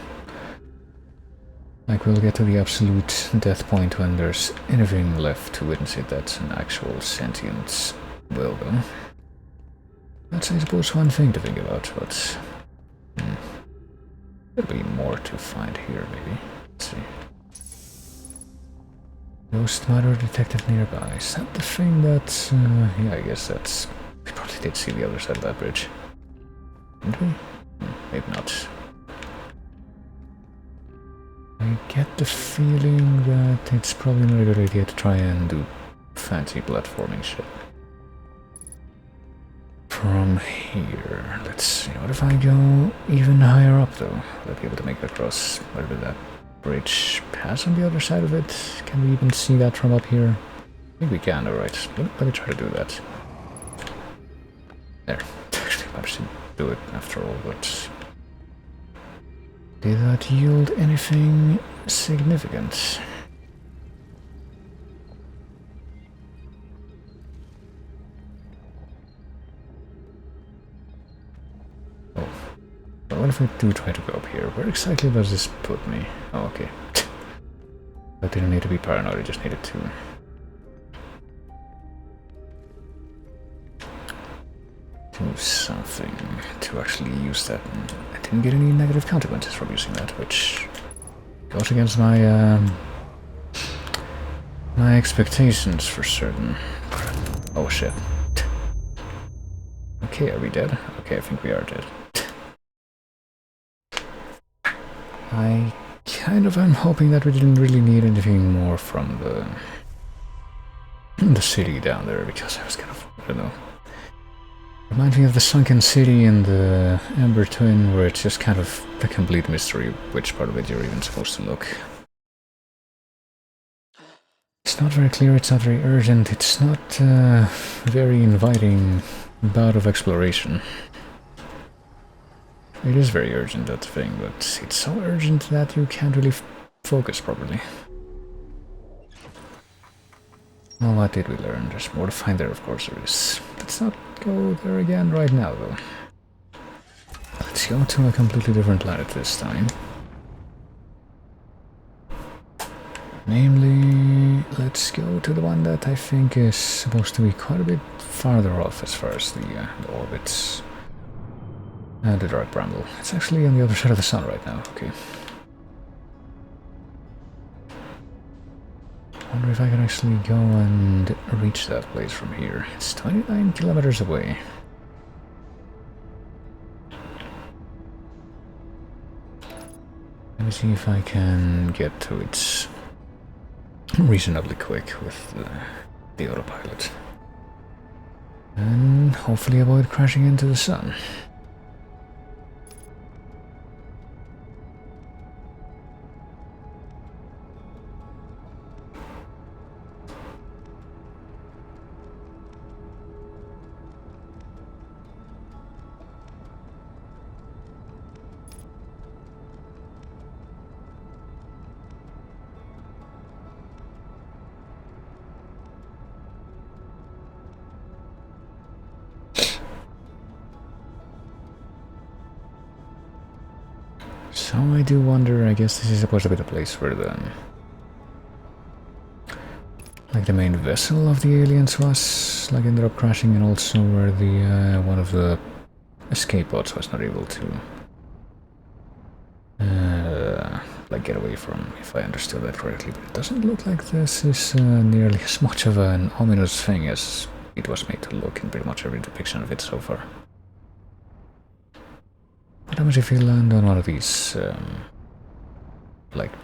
A: Like, we'll get to the absolute death point when there's anything left to witness it that's an actual sentient will, though. That's, I suppose, one thing to think about, but... There'll be more to find here, maybe. Let's see. Ghost matter detected nearby. Is that the thing that... yeah, I guess that's... We probably did see the other side of that bridge. Didn't we? Maybe not. I get the feeling that it's probably not a good idea to try and do fancy platforming shit. From here, let's see, what if I go even higher up though? Will I be able to make it across? Where did that bridge pass on the other side of it? Can we even see that from up here? I think we can, alright. Let me try to do that. There. Actually, I should do it after all, but... Did that yield anything significant? Oh, But what if I do try to go up here? Where exactly does this put me? Oh, okay. I didn't need to be paranoid, I just needed to do something to actually use that. And I didn't get any negative consequences from using that, which goes against my my expectations for certain. Oh shit. Okay, are we dead? Okay, I think we are dead. I kind of am hoping that we didn't really need anything more from the city down there, because I was kind of, I don't know. Reminds me of the sunken city in the Ember Twin, where it's just kind of a complete mystery which part of it you're even supposed to look. It's not very clear, it's not very urgent, it's not very inviting bout of exploration. It is very urgent, that thing, but it's so urgent that you can't really focus properly. Well, what did we learn? There's more to find there, of course there is. Let's not go there again right now, though. Let's go to a completely different planet this time. Namely, let's go to the one that I think is supposed to be quite a bit farther off as far as the orbits. The Dark Bramble. It's actually on the other side of the sun right now, okay. I wonder if I can actually go and reach that place from here. It's 29 kilometers away. Let me see if I can get to it reasonably quick with the autopilot. And hopefully avoid crashing into the sun. So I do wonder, I guess this is supposed to be the place where the main vessel of the aliens was, ended up crashing, and also where the one of the escape pods was not able to get away from, if I understood that correctly. But it doesn't look like this is nearly as much of an ominous thing as it was made to look in pretty much every depiction of it so far. What happens if you land on one of these,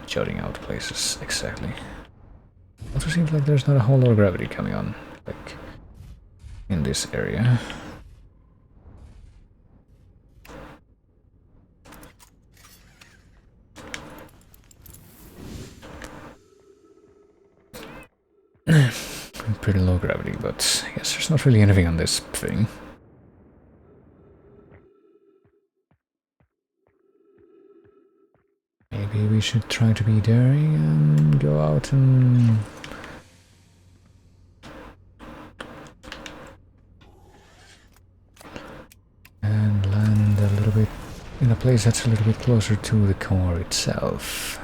A: jutting out places, exactly? Also seems like there's not a whole lot of gravity coming on, in this area. Pretty low gravity, but I guess there's not really anything on this thing. Maybe we should try to be daring and go out and land a little bit in a place that's a little bit closer to the core itself.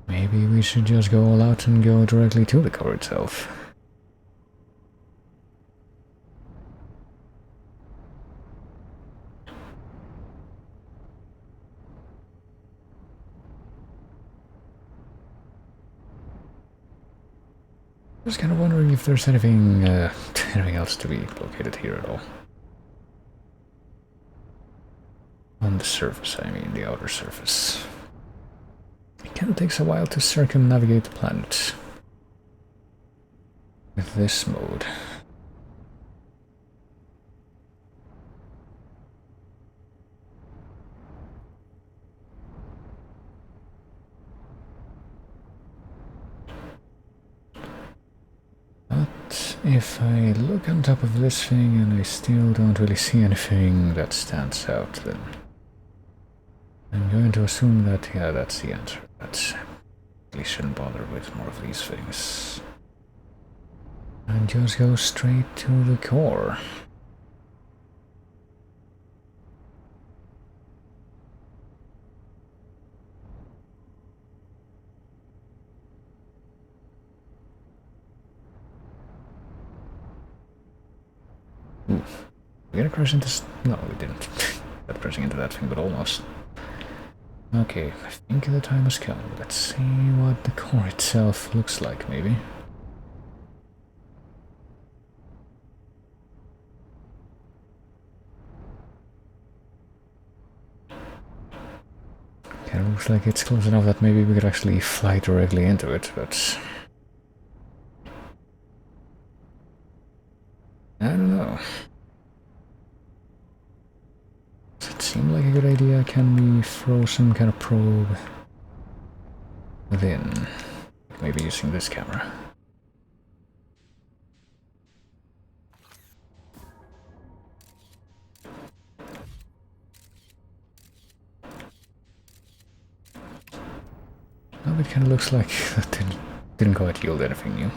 A: Maybe we should just go all out and go directly to the core itself. Just kind of wondering if there's anything else to be located here at all. On the surface, I mean, the outer surface. It kind of takes a while to circumnavigate the planet with this mode. But if I look on top of this thing and I still don't really see anything that stands out, then I'm going to assume that, yeah, that's the answer. That we shouldn't bother with more of these things. And just go straight to the core. Oof. We gonna crash into... No, we didn't. Not crashing into that thing, but almost. Okay, I think the time has come. Let's see what the core itself looks like, maybe. Kind of looks like it's close enough that maybe we could actually fly directly into it, but... I don't know. Does it seem like a good idea? Can we throw some kind of probe within? Maybe using this camera. No, it kind of looks like that didn't quite yield anything new.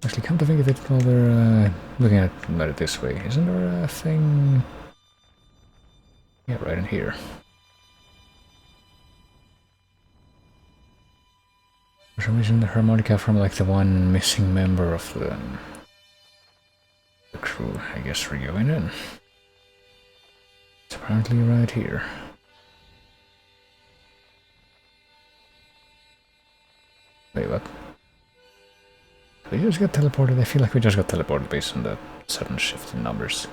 A: Actually, come to think of it, while we're looking at it this way, isn't there a thing... Yeah, right in here. For some reason, the harmonica from like the one missing member of the crew, I guess we're going in. It's apparently right here. Wait, what? We just got teleported. I feel like we just got teleported based on that sudden shift in numbers.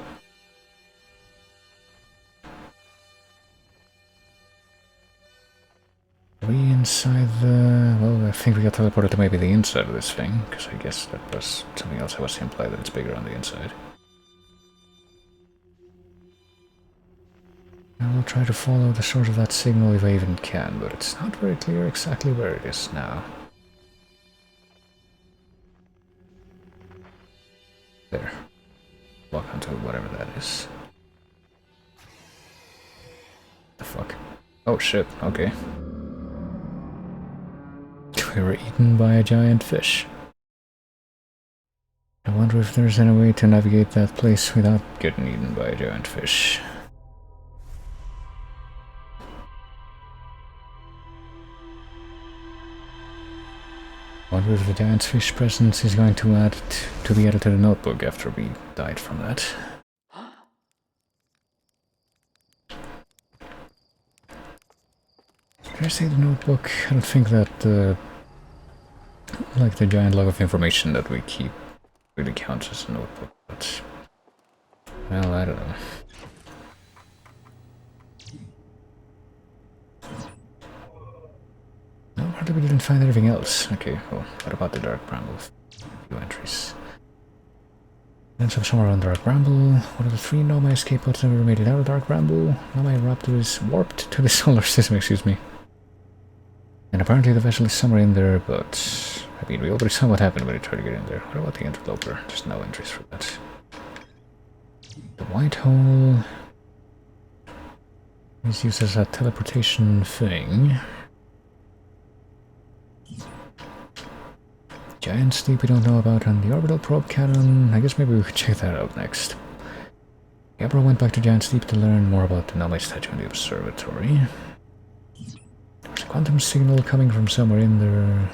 A: Are we inside the... Well, I think we got teleported to maybe the inside of this thing, because I guess that was something else I was implied that it's bigger on the inside. I will try to follow the source of that signal if I even can, but it's not very clear exactly where it is now. There. Walk onto whatever that is. The fuck? Oh shit, okay. We were eaten by a giant fish. I wonder if there's any way to navigate that place without getting eaten by a giant fish. I wonder if the giant fish presence is going to be added to the notebook after we died from that. Did I say the notebook? I don't think that like the giant log of information that we keep really counts as a notebook, but well, I don't know. No, hardly we didn't find anything else. Okay, well, what about the Dark Bramble? A few entries. Ends up somewhere on Dark Bramble. One of the 3 Nomai escape pods never made it out of Dark Bramble. Nomai Raptor is warped to the solar system, excuse me. And apparently the vessel is somewhere in there, but... I mean, we already saw what happened when we tried to get in there. What about the interloper? There's no entries for that. The white hole is used as a teleportation thing. Giant sleep we don't know about, and the orbital probe cannon. I guess maybe we could check that out next. Gabriel went back to Giant Sleep to learn more about the Nomai statue in the observatory. There's a quantum signal coming from somewhere in there.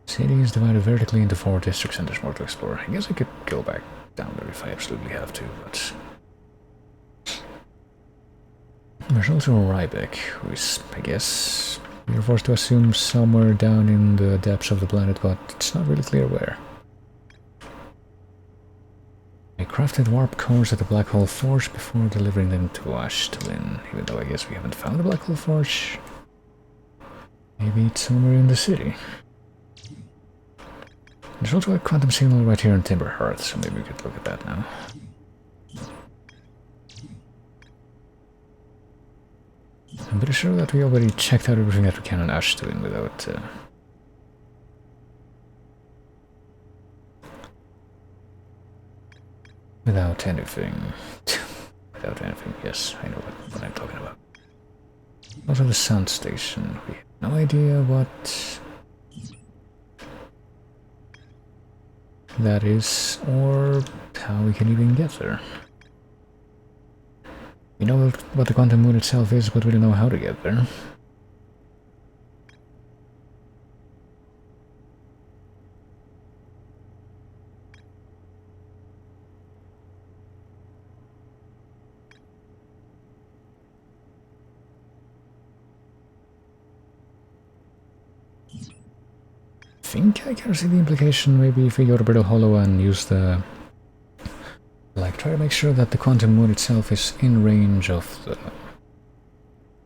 A: City is divided vertically into 4 districts and there's more to explore. I guess I could go back down there if I absolutely have to, but... There's also Rybeck, who is, I guess, we're forced to assume somewhere down in the depths of the planet, but it's not really clear where. I crafted warp cores at the Black Hole Forge before delivering them to Ashtlin, even though I guess we haven't found the Black Hole Forge. Maybe it's somewhere in the city. There's also a quantum signal right here in Timber Hearth, so maybe we could look at that now. I'm pretty sure that we already checked out everything that we can on Ashtlin without anything. Without anything, yes, I know what I'm talking about. Also the sound station. We have no idea what that is or how we can even get there. We know what the quantum moon itself is, but we don't know how to get there. I think I can see the implication. Maybe if we go to Brittle Hollow and use the... like, try to make sure that the quantum moon itself is in range of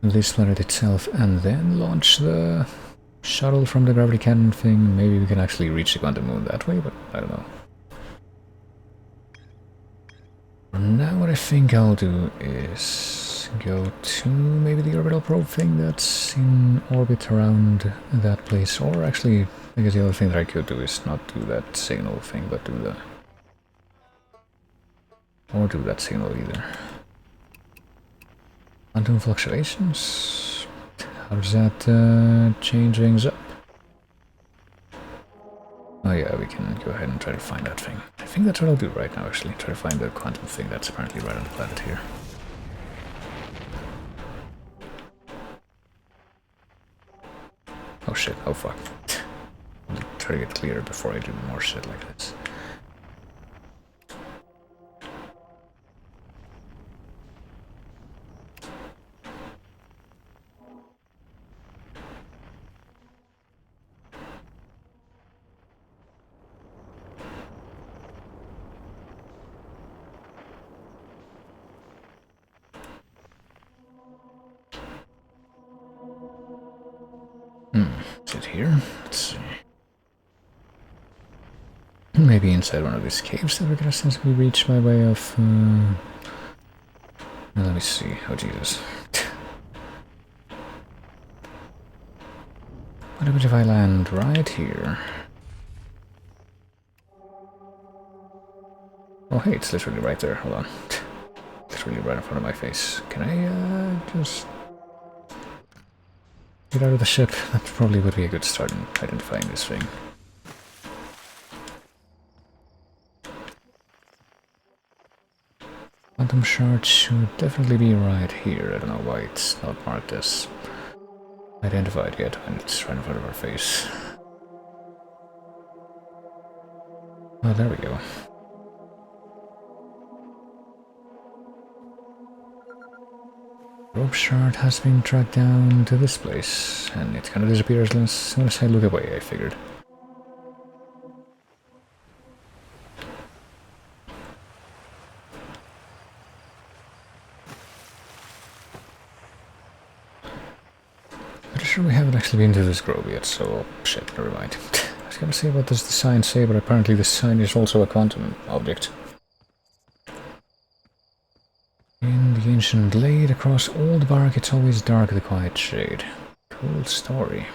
A: this planet itself, and then launch the shuttle from the gravity cannon thing. Maybe we can actually reach the quantum moon that way, but I don't know. For now, what I think I'll do is go to maybe the orbital probe thing that's in orbit around that place, or actually, I guess the other thing that I could do is not do that signal thing, but do the... or do that signal either. Quantum fluctuations? How does that change things up? Oh yeah, we can go ahead and try to find that thing. I think that's what I'll do right now, actually. Try to find the quantum thing that's apparently right on the planet here. Oh shit, oh fuck. I'll try to get clear before I do more shit like this. Is it here? Let's see. Maybe inside one of these caves that we're gonna sensibly reach by way of... let me see. Oh Jesus. What happens if I land right here? Oh hey, it's literally right there. Hold on. Literally right in front of my face. Can I just... get out of the ship? That probably would be a good start in identifying this thing. Quantum shard should definitely be right here. I don't know why it's not marked as identified yet when it's right in front of our face. Oh, there we go. Rope shard has been tracked down to this place, and it kind of disappears as soon as I look away, I figured. Pretty sure we haven't actually been to this grove yet, so... oh, shit, never mind. I was gonna say what does the sign say, but apparently the sign is also a quantum object. In the ancient glade, across old bark, it's always dark, the quiet shade. Cool story.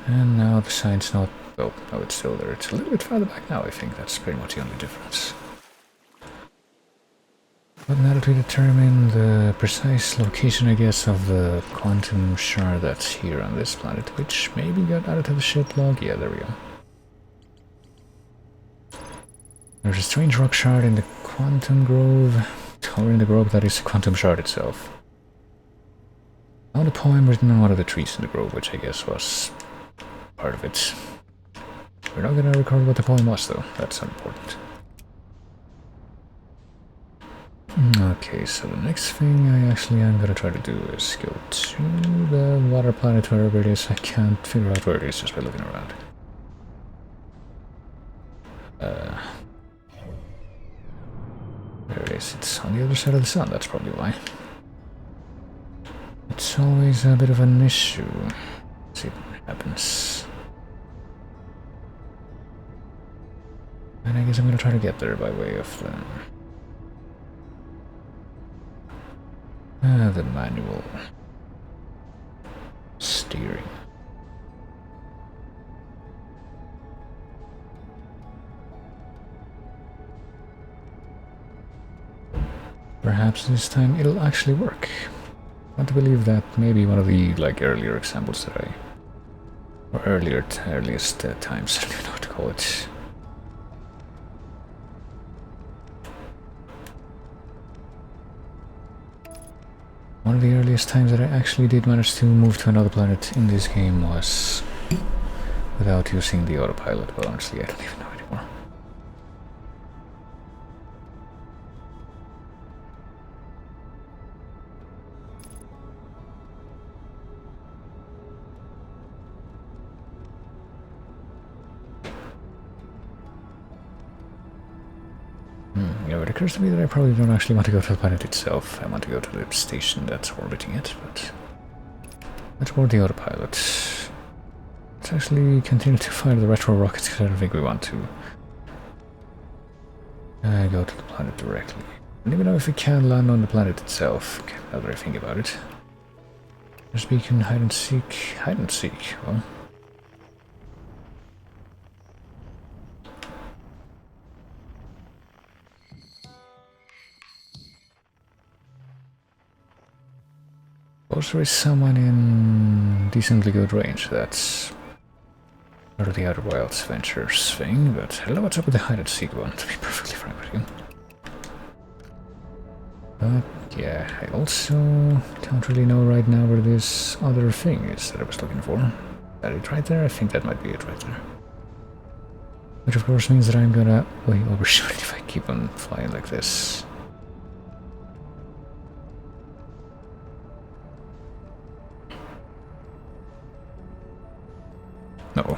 A: And now the sign's not... oh, no, it's still there. It's a little bit farther back now, I think. That's pretty much the only difference. But now that we determine the precise location, I guess, of the quantum shard that's here on this planet, which maybe got added to the ship log. Yeah, there we go. There's a strange rock shard in the quantum grove, or in the grove that is the quantum shard itself. Found a poem written on one of the trees in the grove, which I guess was part of it. We're not gonna record what the poem was, though. That's unimportant. Okay, so the next thing I actually am gonna try to do is go to the water planet, wherever it is. I can't figure out where it is just by looking around. There it is. It's on the other side of the sun, that's probably why. It's always a bit of an issue. Let's see what happens. And I guess I'm gonna try to get there by way of the manual steering. Perhaps this time it'll actually work. I want to believe that maybe one of the earlier examples that I... or earliest times, I don't even know what to call it. One of the earliest times that I actually did manage to move to another planet in this game was without using the autopilot, but honestly I don't even know anymore. Yeah, it occurs to me that I probably don't actually want to go to the planet itself. I want to go to the station that's orbiting it, but let's board the autopilot. Let's actually continue to fire the retro rockets because I don't think we want to go to the planet directly. I don't even know if we can land on the planet itself, okay, now that I think about it. There's beacon, hide and seek. Hide and seek, well... Also, there is someone in decently good range. That's part of the Outer Wilds Ventures thing, but I don't know what's up with the hide and seek one, to be perfectly frank with you. But yeah, I also don't really know right now where this other thing is that I was looking for. Is that it right there? I think that might be it right there. Which of course means that I'm gonna way overshoot it if I keep on flying like this. No.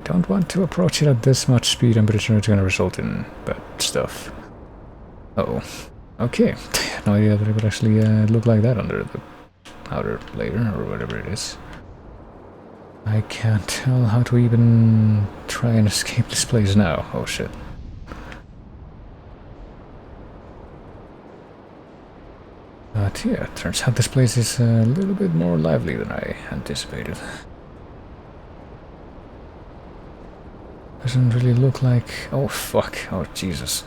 A: Don't want to approach it at this much speed. I'm pretty sure it's going to result in bad stuff. Uh-oh. Okay. I had no idea that it would actually look like that under the outer layer, or whatever it is. I can't tell how to even try and escape this place now. Oh shit. But yeah, turns out this place is a little bit more lively than I anticipated. Doesn't really look like... oh fuck, oh Jesus.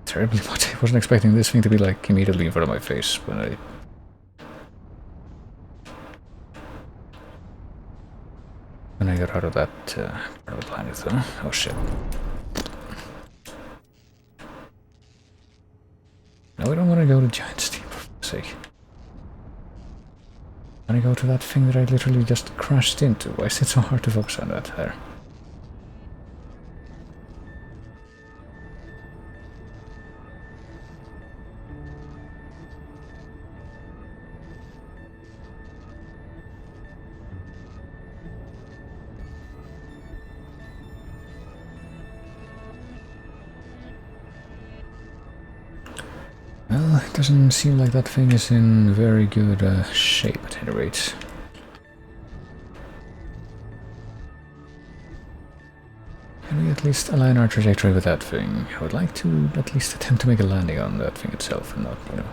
A: Terribly much. I wasn't expecting this thing to be like immediately in front of my face when I... got out of that part of the planet though. Oh shit. No, we don't want to go to Giant Steam, for fuck's sake. I want to go to that thing that I literally just crashed into. Why is it so hard to focus on that? There. Well, it doesn't seem like that thing is in very good shape at any rate. Can we at least align our trajectory with that thing? I would like to at least attempt to make a landing on that thing itself and not, you know...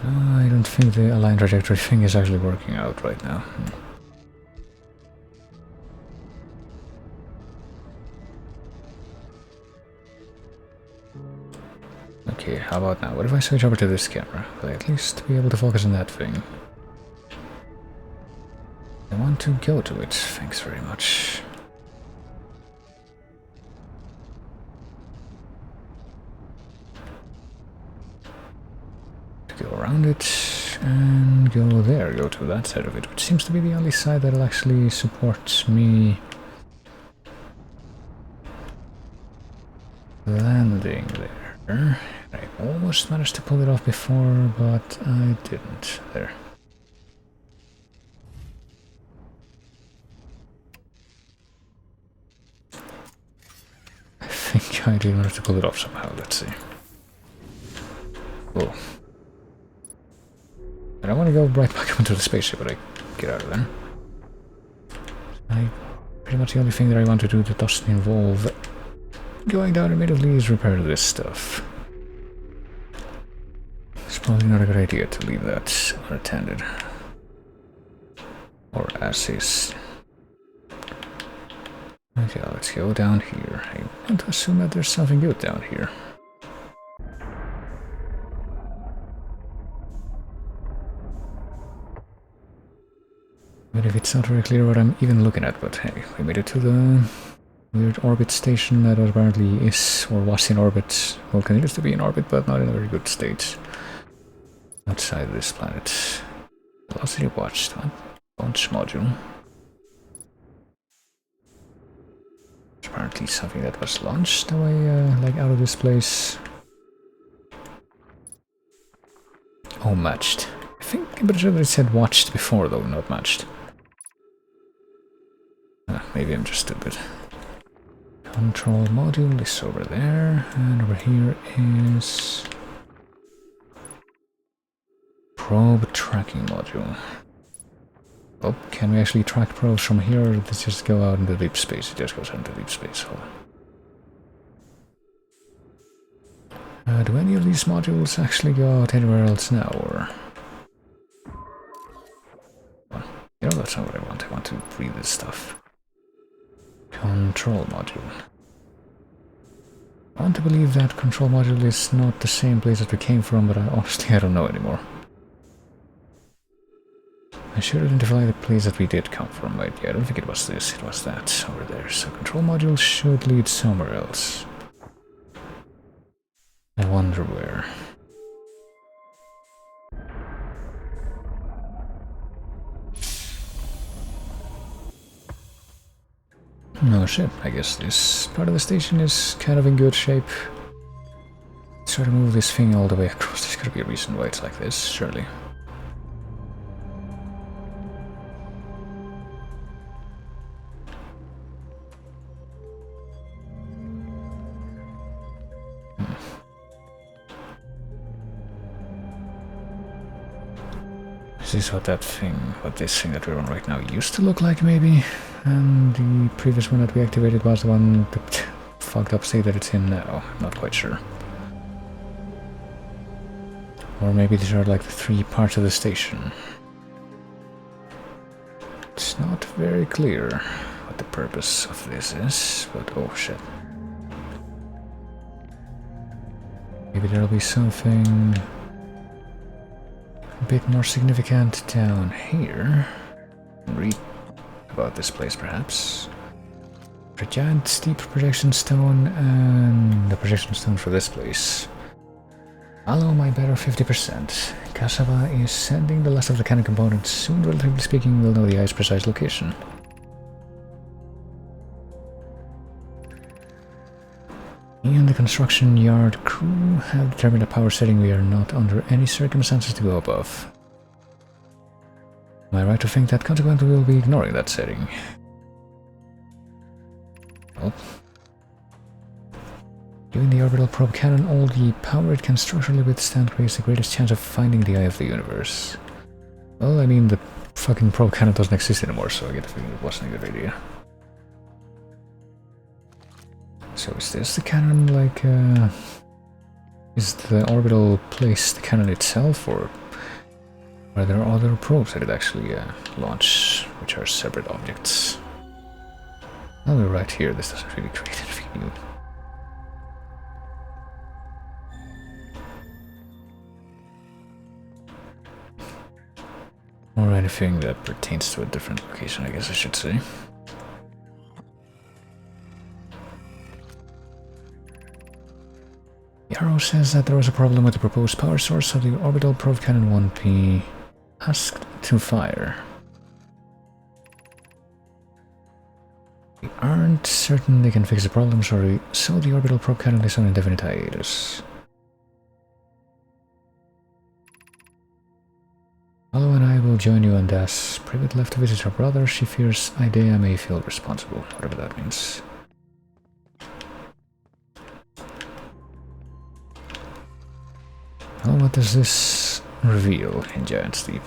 A: I don't think the align trajectory thing is actually working out right now. Okay, how about now? What if I switch over to this camera? Will I at least be able to focus on that thing? I want to go to it, thanks very much. To go around it, and go there, go to that side of it, which seems to be the only side that'll actually support me landing there. I almost managed to pull it off before, but I didn't. There. I think I did manage to pull it off somehow. Let's see. Oh. And I want to go right back into the spaceship, but I get out of there. Pretty much the only thing that I want to do that doesn't involve going down immediately is repair this stuff. It's probably not a good idea to leave that unattended. Or as is. Okay, let's go down here. I want to assume that there's something good down here. if it's not very clear what I'm even looking at, but hey, we made it to the weird orbit station that apparently is, or was in orbit, well, continues to be in orbit, but not in a very good state. Outside this planet. Velocity watched, huh? Launch module. It's apparently something that was launched away, like out of this place. Oh, matched. I think I'm pretty sure that it said watched before, though, not matched. Maybe I'm just stupid. Control module is over there, and over here is probe tracking module. Oh, can we actually track probes from here, or does it just go out into deep space? It just goes out into deep space. Hold on. Do any of these modules actually go out anywhere else now, or? Well, you know, that's not what I want. I want to read this stuff. Control module. I want to believe that control module is not the same place that we came from, but honestly I don't know anymore. I should identify the place that we did come from, but yeah, I don't think it was this, it was that over there. So control module should lead somewhere else. I wonder where. No shit, I guess this part of the station is kind of in good shape. Let's try to move this thing all the way across. There's gotta be a reason why it's like this, surely. Is this what that thing, what this thing that we're on right now used to look like, maybe? And the previous one that we activated was the one, the fucked up state that it's in now. I'm not quite sure. Or maybe these are like the three parts of the station. It's not very clear what the purpose of this is, but oh shit. Maybe there'll be something a bit more significant down here. Read about this place, perhaps. A giant steep projection stone and the projection stone for this place. Allow my better 50%. Cassava is sending the last of the cannon components. Soon, relatively speaking, we'll know the eye's precise location. Me and the construction yard crew have determined a power setting we are not under any circumstances to go above. Am I right to think that consequently we'll be ignoring that setting? Well, giving the orbital probe cannon all the power it can structurally withstand creates the greatest chance of finding the eye of the universe. Well, I mean, the fucking probe cannon doesn't exist anymore, so I get the feeling it wasn't a good idea. So is this the cannon, like, is the orbital place the cannon itself, or are there other probes that it actually launch, which are separate objects? Now we're right here, this doesn't really create anything new. Or anything that pertains to a different location, I guess I should say. Yarrow says that there was a problem with the proposed power source, so the orbital probe cannon won't be asked to fire. We aren't certain they can fix the problem, so the orbital probe cannon is on indefinite hiatus. Alo and I will join you on Das. Privet left to visit her brother. She fears Idea may feel responsible, whatever that means. Well, what does this reveal in Giant's Deep?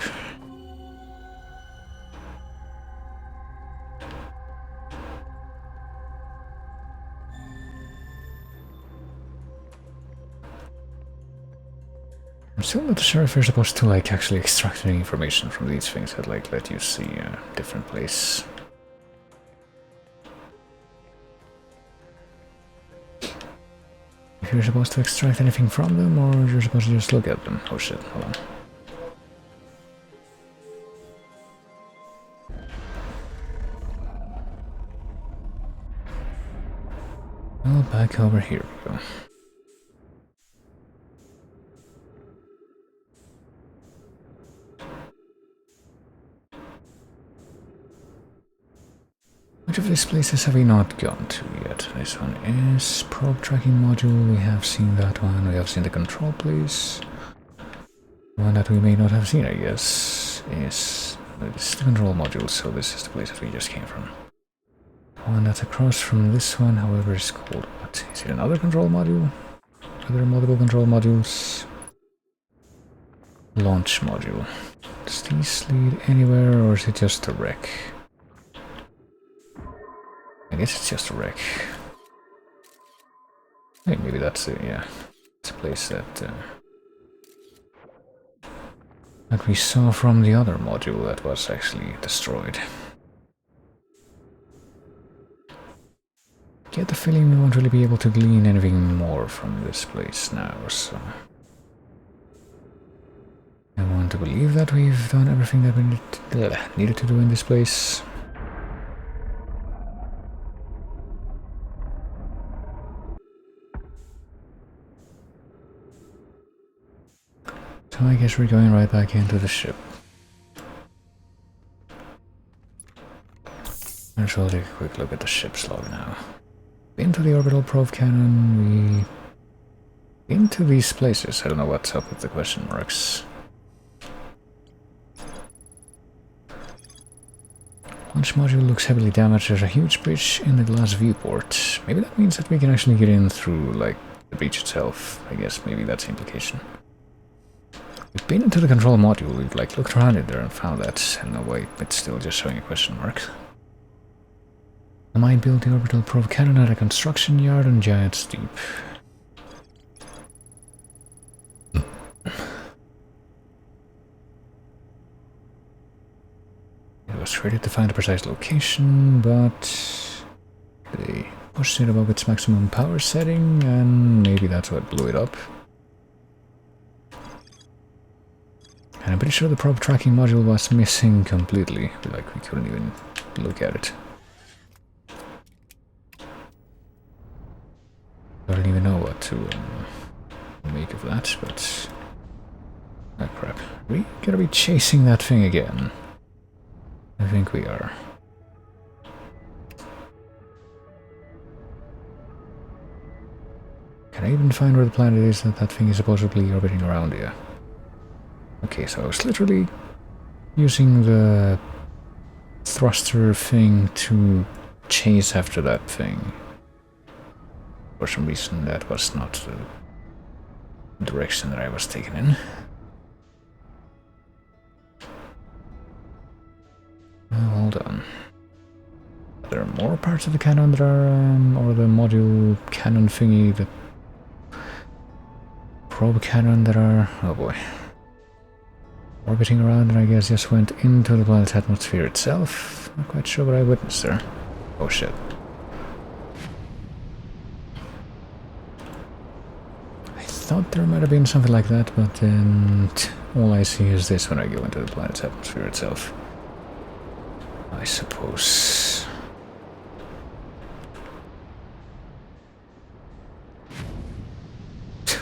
A: I'm still not sure if you're supposed to, like, actually extract any information from these things that, like, let you see a different place. If you're supposed to extract anything from them, or you're supposed to just look at them. Oh shit, hold on. Well, back over here we go. Which of these places have we not gone to yet? This one is probe tracking module. We have seen that one. We have seen the control place. One that we may not have seen, I guess, is this the control module. So this is the place that we just came from. One that's across from this one, however, is called what? Is it another control module? Are there multiple control modules? Launch module. Does these lead anywhere, or is it just a wreck? I guess it's just a wreck. Hey, maybe that's it, yeah. It's a place that that we saw from the other module that was actually destroyed. Get the feeling we won't really be able to glean anything more from this place now, so I want to believe that we've done everything that we needed to do in this place. So I guess we're going right back into the ship. And so we'll take a quick look at the ship's log now. Into the orbital probe cannon, into these places. I don't know what's up with the question marks. Launch module looks heavily damaged. There's a huge breach in the glass viewport. Maybe that means that we can actually get in through, like, the breach itself. I guess maybe that's the implication. We've been into the control module. We've, like, looked around in there and found that. And no, wait, it's still just showing a question mark. I might build the orbital probe cannon at a construction yard on Giant's Deep. It was created to find a precise location, but they pushed it above its maximum power setting, and maybe that's what blew it up. And I'm pretty sure the probe tracking module was missing completely, like we couldn't even look at it. I don't even know what to make of that, but... oh crap. We gotta be chasing that thing again. I think we are. Can I even find where the planet is that that thing is supposedly orbiting around here? Okay, so I was literally using the thruster thing to chase after that thing. For some reason that was not the direction that I was taken in. Oh, hold on. Are there more parts of the cannon that are, or the module cannon thingy, the probe cannon that are, oh boy, orbiting around, and I guess just went into the planet's atmosphere itself? Not quite sure what I witnessed there. Oh shit. I thought there might have been something like that, but then all I see is this when I go into the planet's atmosphere itself. I suppose.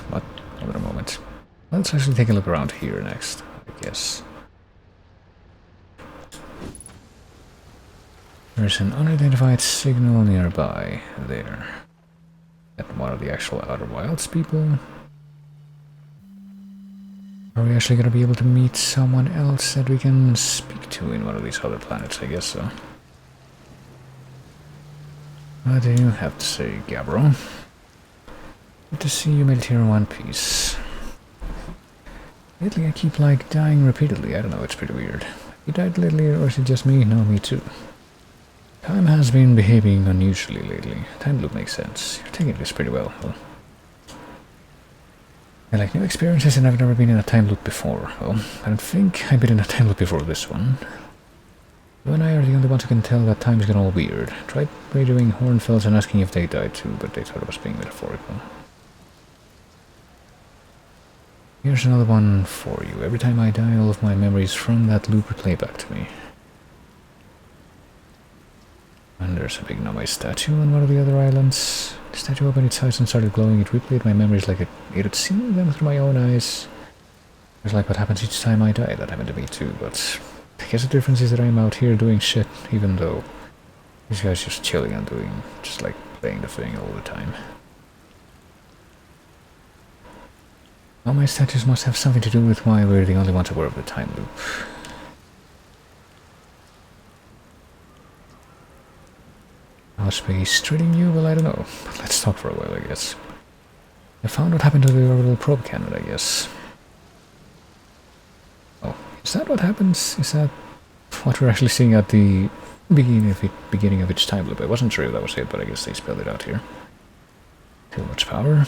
A: What? Hold on a moment. Let's actually take a look around here next, I guess. There's an unidentified signal nearby. There. At one of the actual Outer Wilds people. Are we actually going to be able to meet someone else that we can speak to in one of these other planets? I guess so. What do you have to say, Gabriel? Good to see you made it here in one piece. Lately I keep, like, dying repeatedly. I don't know, it's pretty weird. You died lately, or is it just me? No, me too. Time has been behaving unusually lately. Time loop makes sense. You're taking this pretty well. I like new experiences, and I've never been in a time loop before. Well, I don't think I've been in a time loop before this one. You and I are the only ones who can tell that time's gone all weird. Tried radioing Hornfells and asking if they died too, but they thought it was being metaphorical. Here's another one for you. Every time I die, all of my memories from that loop replay back to me. And there's a big Nomai statue on one of the other islands. The statue opened its eyes and started glowing. It replayed my memories like it had seen them through my own eyes. It's like what happens each time I die. That happened to me too, but I guess the difference is that I'm out here doing shit, even though these guys just chilling and doing, just like playing the thing all the time. All my statues must have something to do with why we're the only ones aware of the time loop. How space treating you? Well, I don't know. But let's talk for a while, I guess. I found what happened to the orbital probe cannon, I guess. Oh, is that what happens? Is that what we're actually seeing at the beginning of each time loop? I wasn't sure if that was it, but I guess they spelled it out here. Too much power.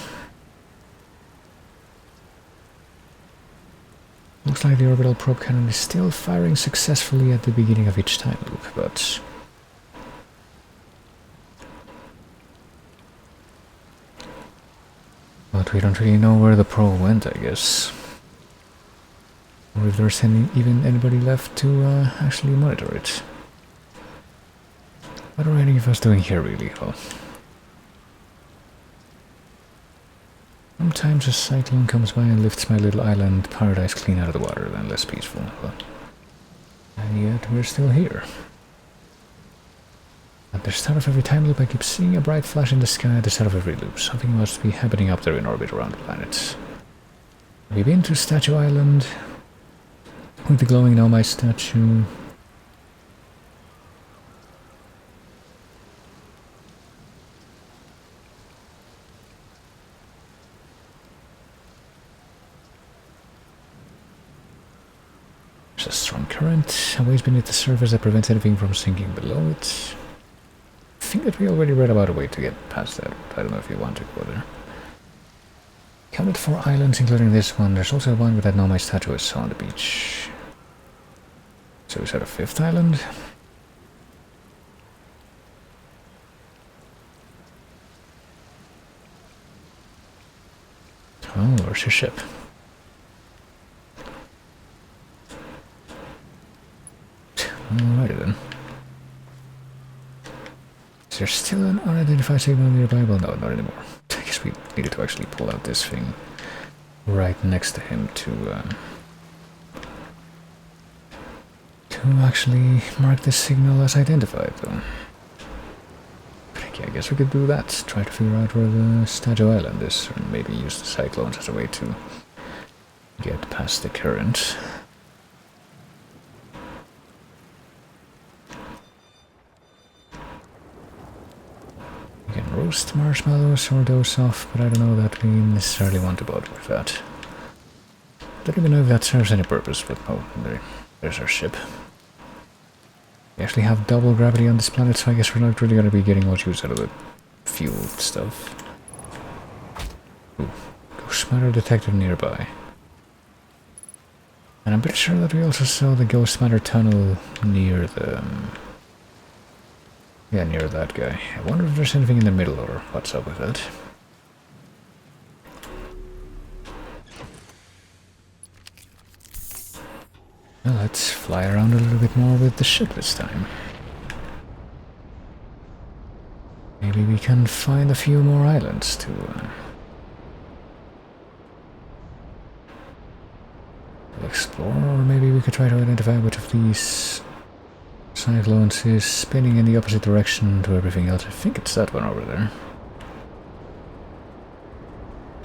A: Looks like the orbital probe cannon is still firing successfully at the beginning of each time loop, but we don't really know where the probe went, I guess. Or if there's even anybody left to actually monitor it. What are any of us doing here, really? Well, sometimes a cyclone comes by and lifts my little island paradise clean out of the water, then less peaceful. And yet we're still here. At the start of every time loop, I keep seeing a bright flash in the sky at the start of every loop. Something must be happening up there in orbit around the planet. Have you been to Statue Island? With the glowing Nomai statue? There's a strong current, a waves beneath the surface that prevents anything from sinking below it. I think that we already read about a way to get past that, but I don't know if you want to go there. Counted 4 islands, including this one. There's also one with that Nomai statue I saw on the beach. So is that a 5th island? Oh, where's your ship? Alrighty then. Is there still an unidentified signal nearby? Well, no, not anymore. I guess we needed to actually pull out this thing right next to him to actually mark the signal as identified, though. But yeah, I guess we could do that. Try to figure out where the Statue Island is, or maybe use the cyclones as a way to get past the current. You can roast marshmallows or those off, but I don't know that we necessarily want to bother with that. Don't even know if that serves any purpose, but oh, there's our ship. We actually have double gravity on this planet, so I guess we're not really going to be getting much use out of the fuel stuff. Ooh, ghost matter detected nearby. And I'm pretty sure that we also saw the ghost matter tunnel near the... yeah, near that guy. I wonder if there's anything in the middle or what's up with that. Well, let's fly around a little bit more with the ship this time. Maybe we can find a few more islands to explore, or maybe we could try to identify which of these cyclones is spinning in the opposite direction to everything else. I think it's that one over there.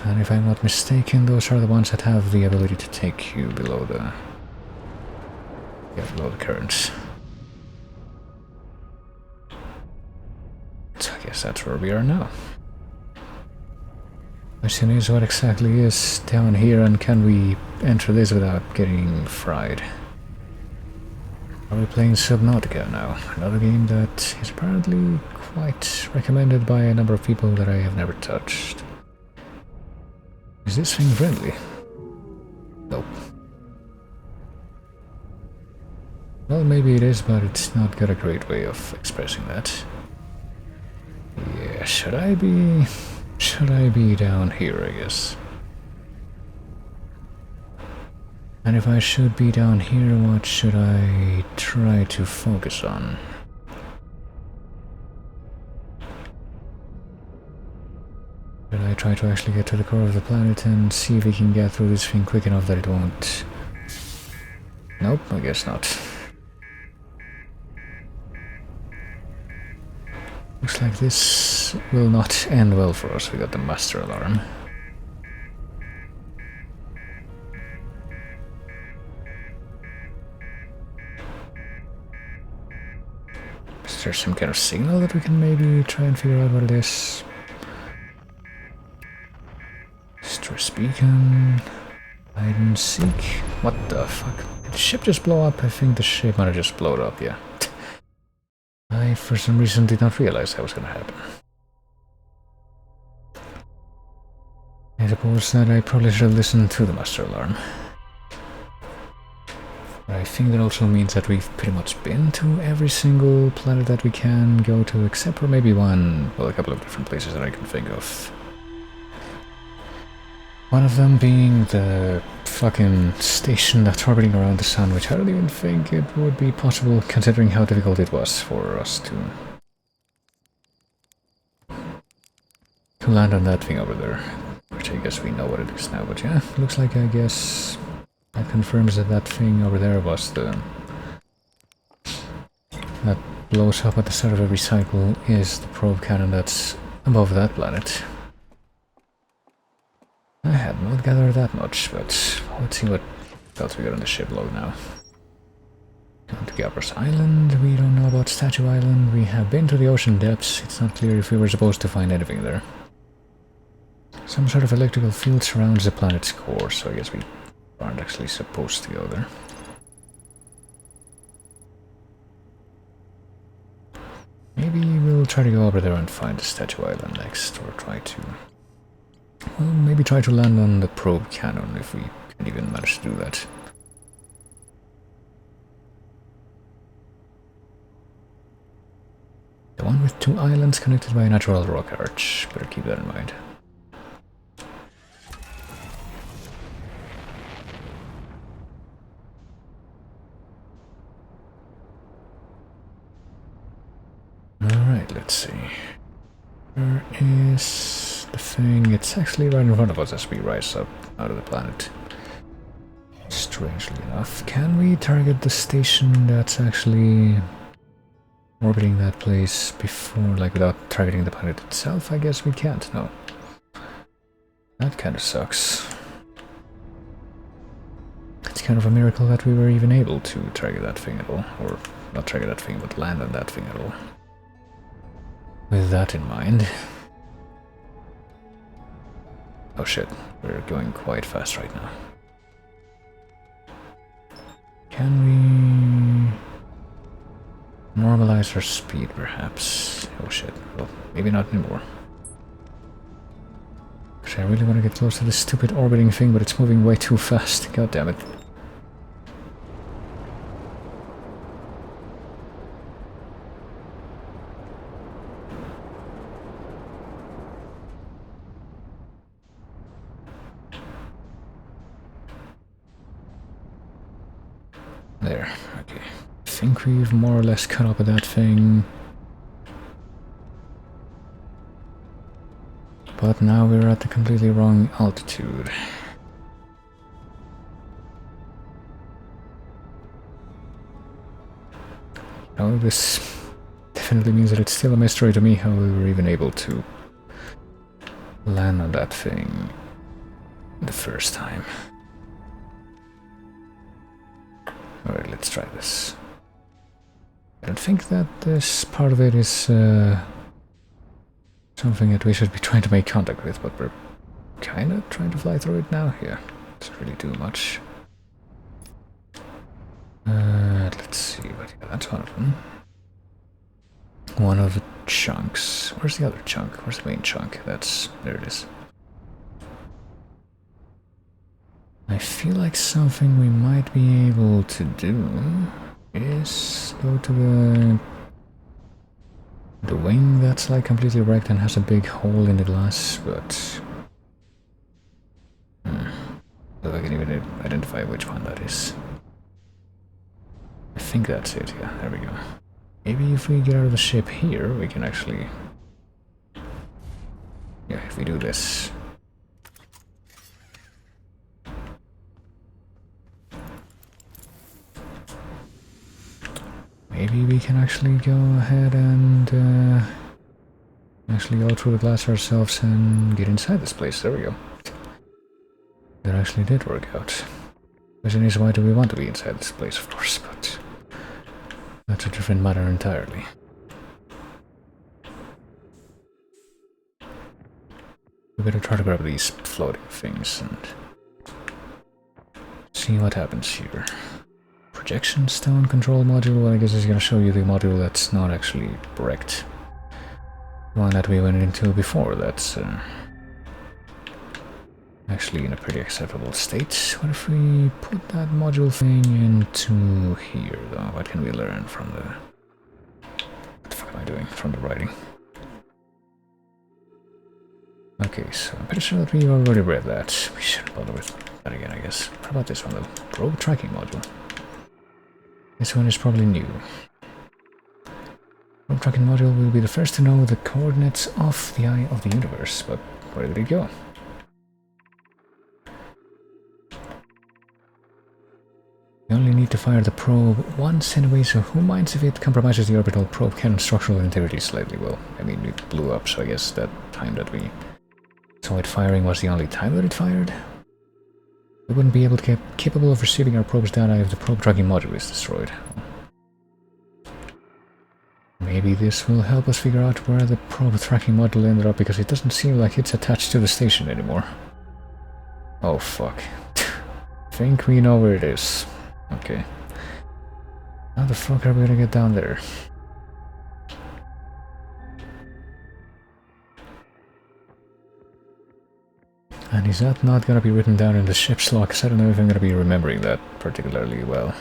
A: And if I'm not mistaken, those are the ones that have the ability to take you below the... below the currents. So I guess that's where we are now. Question is, what exactly is down here, and can we enter this without getting fried? Are we playing Subnautica now? Another game that is apparently quite recommended by a number of people that I have never touched. Is this thing friendly? Nope. Well, maybe it is, but it's not got a great way of expressing that. Yeah, should I be down here, I guess? And if I should be down here, what should I try to focus on? Should I try to actually get to the core of the planet and see if we can get through this thing quick enough that it won't... Nope, I guess not. Looks like this will not end well for us. We got the master alarm. Is there some kind of signal that we can maybe try and figure out what it is? Stress beacon. Hide and seek. What the fuck? Did the ship just blow up? I think the ship might have just blown up, yeah. I, for some reason, did not realize that was gonna happen. I suppose that I probably should have listened to the master alarm. But I think that also means that we've pretty much been to every single planet that we can go to, except for maybe one, well, a couple of different places that I can think of. One of them being the fucking station that's orbiting around the sun, which I don't even think it would be possible considering how difficult it was for us to land on that thing over there. Which I guess we know what it is now, but yeah, looks like I guess that confirms that that thing over there was the... that blows up at the start of every cycle is the probe cannon that's above that planet. I had not gathered that much, but let's see what else we got on the ship log now. Going to Gabbers Island, we don't know about Statue Island, we have been to the ocean depths, it's not clear if we were supposed to find anything there. Some sort of electrical field surrounds the planet's core, so I guess we aren't actually supposed to go there. Maybe we'll try to go over there and find the Statue Island next, or try to... well, maybe try to land on the probe cannon if we can even manage to do that. The one with two islands connected by a natural rock arch. Better keep that in mind. Alright, let's see. Where is the thing? It's actually right in front of us as we rise up out of the planet. Strangely enough. Can we target the station that's actually orbiting that place before, like without targeting the planet itself? I guess we can't, no. That kind of sucks. It's kind of a miracle that we were even able to target that thing at all. Or not target that thing, but land on that thing at all. With that in mind... oh shit, we're going quite fast right now. Can we... normalize our speed, perhaps? Oh shit, well, maybe not anymore. Because I really want to get close to this stupid orbiting thing, but it's moving way too fast. God damn it. There, okay. I think we've more or less caught up with that thing. But now we're at the completely wrong altitude. Oh, this definitely means that it's still a mystery to me how we were even able to land on that thing the first time. Alright, let's try this. I don't think that this part of it is something that we should be trying to make contact with, but we're kind of trying to fly through it now. Yeah, doesn't really do much. Let's see, but yeah, that's one of them. One of the chunks. Where's the other chunk? Where's the main chunk? That's... there it is. I feel like something we might be able to do is go to the wing that's like completely wrecked and has a big hole in the glass, but I don't know if I can even identify which one that is. I think that's it, yeah, there we go. Maybe if we get out of the ship here, we can actually Yeah, if we do this. Maybe we can actually go ahead and actually go through the glass ourselves and get inside this place. There we go. That actually did work out. Question is, why do we want to be inside this place, of course, but that's a different matter entirely. We better try to grab these floating things and see what happens here. Projection stone control module, well, I guess it's gonna show you the module that's not actually wrecked. The one that we went into before, that's actually in a pretty acceptable state. What if we put that module thing into here, though? What can we learn from the... What the fuck am I doing? From the writing. Okay, so I'm pretty sure that we already read that. We shouldn't bother with that again, I guess. What about this one, though? Probe tracking module. This one is probably new. Probe tracking module will be the first to know the coordinates of the eye of the universe, but where did it go? You only need to fire the probe once anyway, so who minds if it compromises the orbital probe cannon structural integrity slightly? Well, I mean, it blew up, so I guess that time that we saw it firing was the only time that it fired. We wouldn't be able to get capable of receiving our probe's data if the probe tracking module is destroyed. Maybe this will help us figure out where the probe tracking module ended up, because it doesn't seem like it's attached to the station anymore. Oh fuck. Think we know where it is. Okay. How the fuck are we gonna get down there? And is that not gonna be written down in the ship's log? Because I don't know if I'm gonna be remembering that particularly well.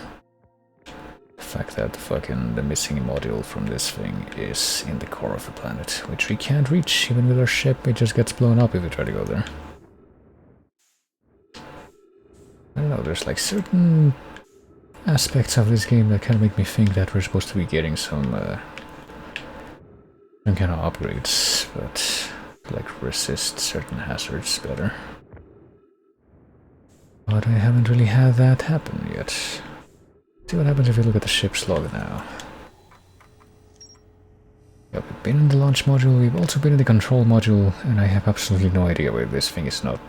A: The fact that the missing module from this thing is in the core of the planet, which we can't reach even with our ship. It just gets blown up if we try to go there. I don't know, there's like certain aspects of this game that kind of make me think that we're supposed to be getting some kind of upgrades, but like resist certain hazards better. But I haven't really had that happen yet. See what happens if we look at the ship's log now. Yep, we've been in the launch module, we've also been in the control module, and I have absolutely no idea why this thing is not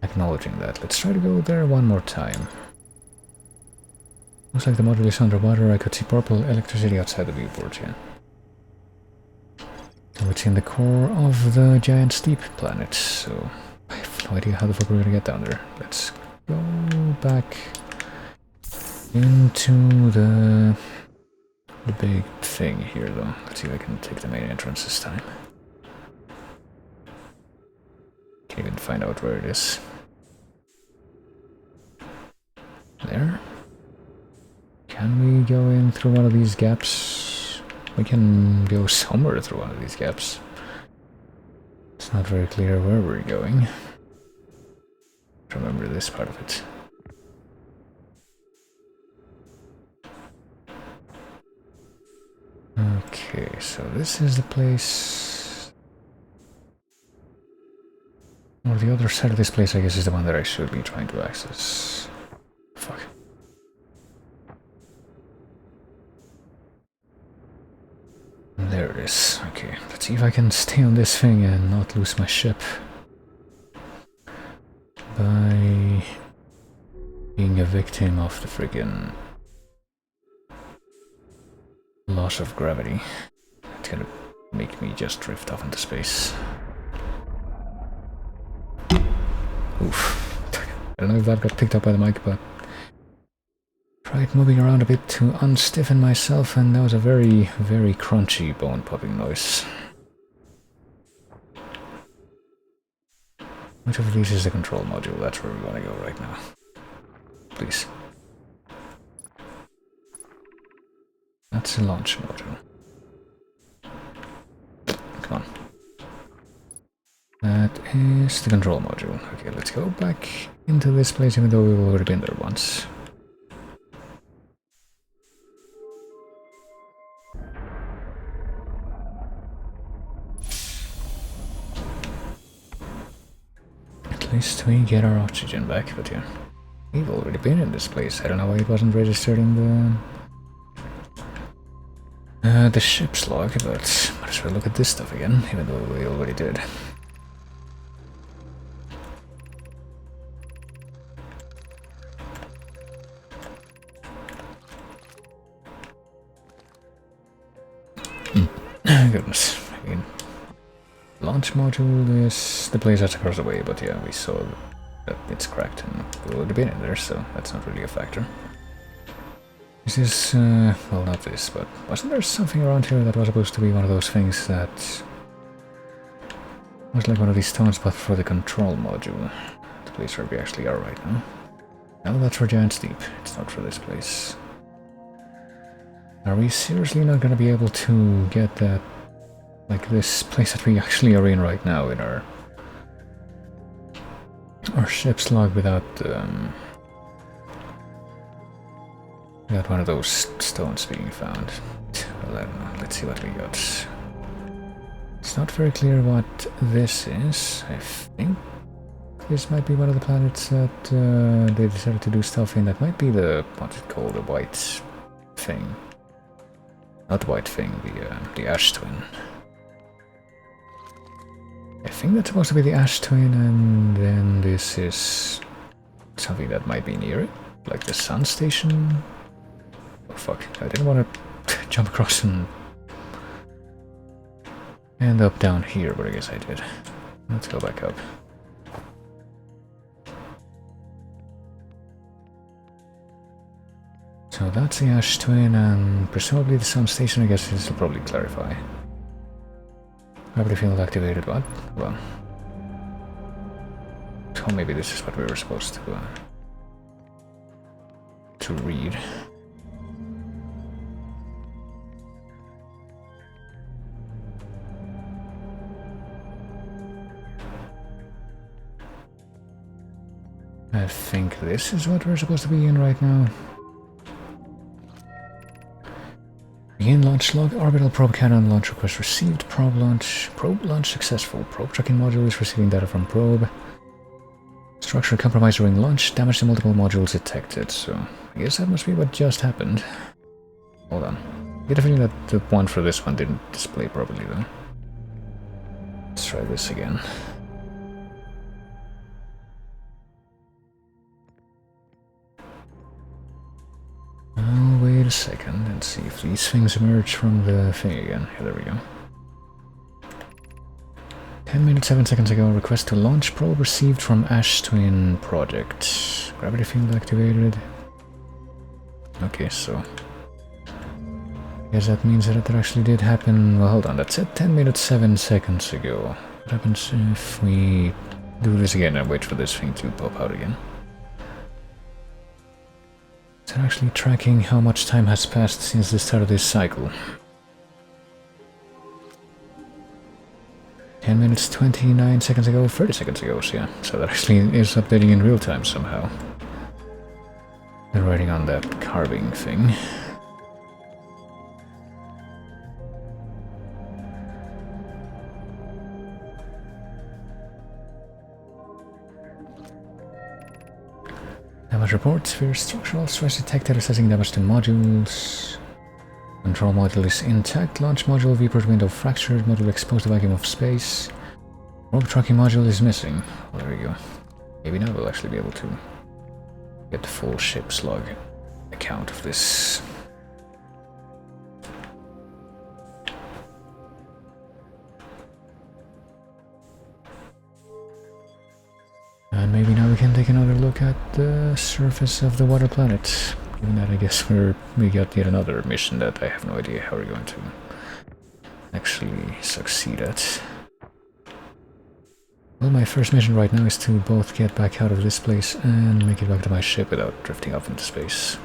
A: acknowledging that. Let's try to go there one more time. Looks like the module is underwater. I could see purple electricity outside the viewport, yeah. So it's in the core of the giant steep planet, so I have no idea how the fuck we're gonna get down there. Let's go back into the big thing here, though. Let's see if I can take the main entrance this time. Can't even find out where it is. There. Can we go in through one of these gaps? We can go somewhere through one of these gaps. It's not very clear where we're going. Remember this part of it. Okay, so this is the place... Or the other side of this place, I guess, is the one that I should be trying to access. Fuck. There it is. Okay, let's see if I can stay on this thing and not lose my ship. By being a victim of the friggin' loss of gravity. It's gonna make me just drift off into space. Oof. I don't know if that got picked up by the mic, but tried moving around a bit to unstiffen myself, and that was a very, very crunchy bone-popping noise. Which of these is the control module? That's where we want to go right now. Please. That's the launch module. Come on. That is the control module. Okay, let's go back into this place, even though we've already been there once. least we get our oxygen back, but yeah. We've already been in this place. I don't know why it wasn't registered in the ship's log, but might as well look at this stuff again, even though we already did. Goodness. I mean, launch module is the place that's across the way, but yeah, we saw that it's cracked and we've already been in there, so that's not really a factor. This is, well, not this, but wasn't there something around here that was supposed to be one of those things that was like one of these stones, but for the control module? The place where we actually are right now. No, that's for Giant's Deep. It's not for this place. Are we seriously not gonna be able to get that, like this place that we actually are in right now in our ship's log without without one of those stones being found? Well, I don't know. Let's see what we got. It's not very clear what this is. I think this might be one of the planets that they decided to do stuff in. That might be the, what's it called, the white thing. Not the white thing, the ash twin. I think that's supposed to be the ash twin, and then this is something that might be near it, like the sun station. Oh fuck, I didn't want to jump across and end up down here, but I guess I did. Let's go back up. So that's the ash twin, and presumably the sun station. I guess this will probably clarify. Gravity field activated, what? Well. So maybe this is what we were supposed to read. I think this is what we're supposed to be in right now. Begin launch log. Orbital probe cannon launch request received. Probe launch successful. Probe tracking module is receiving data from probe. Structure compromised during launch. Damage to multiple modules detected. So I guess that must be what just happened. Hold on. I get a feeling that the one for this one didn't display properly though. Let's try this again. I'll wait a second and see if these things emerge from the thing again. Here, there we go. 10 minutes, 7 seconds ago, request to launch probe received from Ash Twin Project. Gravity field activated. Okay, so I guess that means that it actually did happen. Well, hold on, that said 10 minutes, 7 seconds ago. What happens if we do this again and wait for this thing to pop out again? It's actually tracking how much time has passed since the start of this cycle. 10 minutes, 29 seconds ago, 30 seconds ago, so yeah. So that actually is updating in real time somehow. They're writing on that carving thing. Damage reports. Severe structural stress detected. Assessing damage to modules. Control module is intact. Launch module viewport window fractured. Module exposed to vacuum of space. Probe tracking module is missing. Well, there we go. Maybe now we'll actually be able to get the full ship's log account of this. And maybe now we can take another look at the surface of the water planet. Given that I guess we got yet another mission that I have no idea how we're going to actually succeed at. Well, my first mission right now is to both get back out of this place and make it back to my ship without drifting off into space.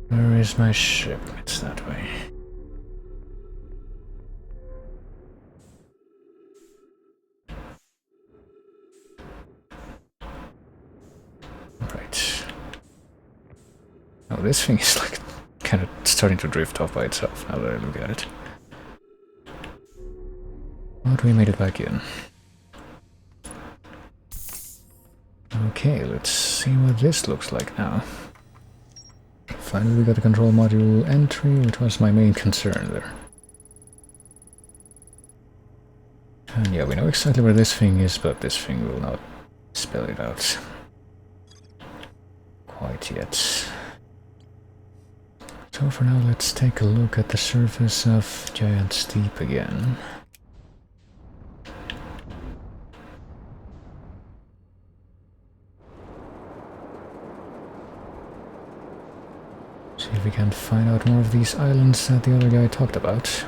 A: Where is my ship? It's that way. Right. Oh, this thing is like kind of starting to drift off by itself now that I look at it. But we made it back in. Okay, let's see what this looks like now. Finally we got the control module entry, which was my main concern there. And yeah, we know exactly where this thing is, but this thing will not spell it out quite yet. So for now, let's take a look at the surface of Giant's Deep again. See if we can find out more of these islands that the other guy talked about.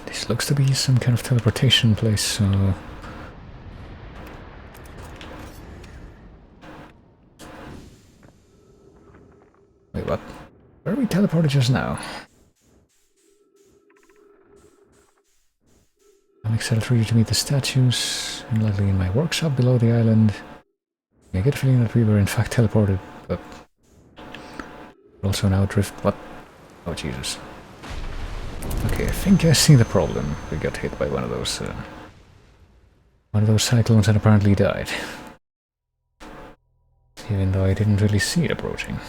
A: This looks to be some kind of teleportation place, so... Wait, what? Where are we teleported just now? I'm excited for you to meet the statues, and likely in my workshop below the island. I get a feeling that we were in fact teleported, but... also now drift... what? Oh, Jesus. Okay, I think I see the problem. We got hit by one of those cyclones and apparently died. Even though I didn't really see it approaching.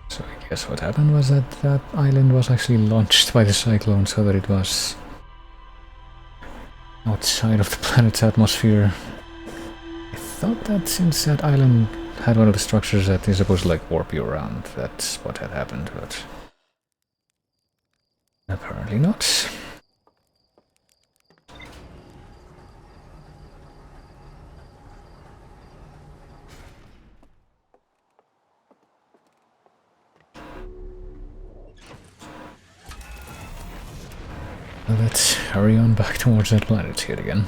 A: So I guess what happened was that that island was actually launched by the cyclone so that it was outside of the planet's atmosphere. I thought that since that island had one of the structures that is supposed to like warp you around, that's what had happened, but apparently not. Well, let's hurry on back towards that planet yet again.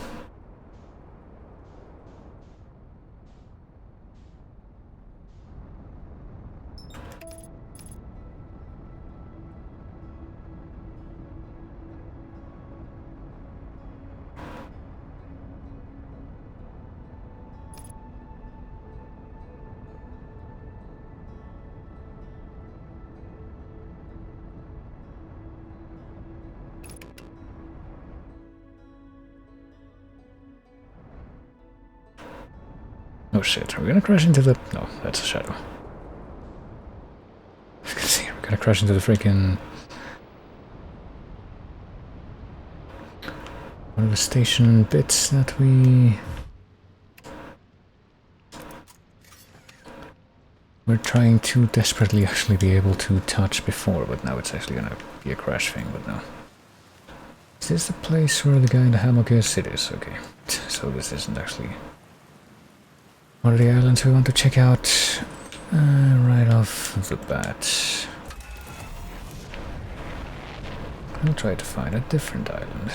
A: Oh shit, are we gonna crash into the... no, that's a shadow. I was gonna say, we're gonna crash into the freaking... one of the station bits that we... we're trying to desperately actually be able to touch before, but now it's actually gonna be a crash thing, but no. Is this the place where the guy in the hammock is? It is, okay. So this isn't actually... one of the islands we want to check out right off the bat. I'll try to find a different island.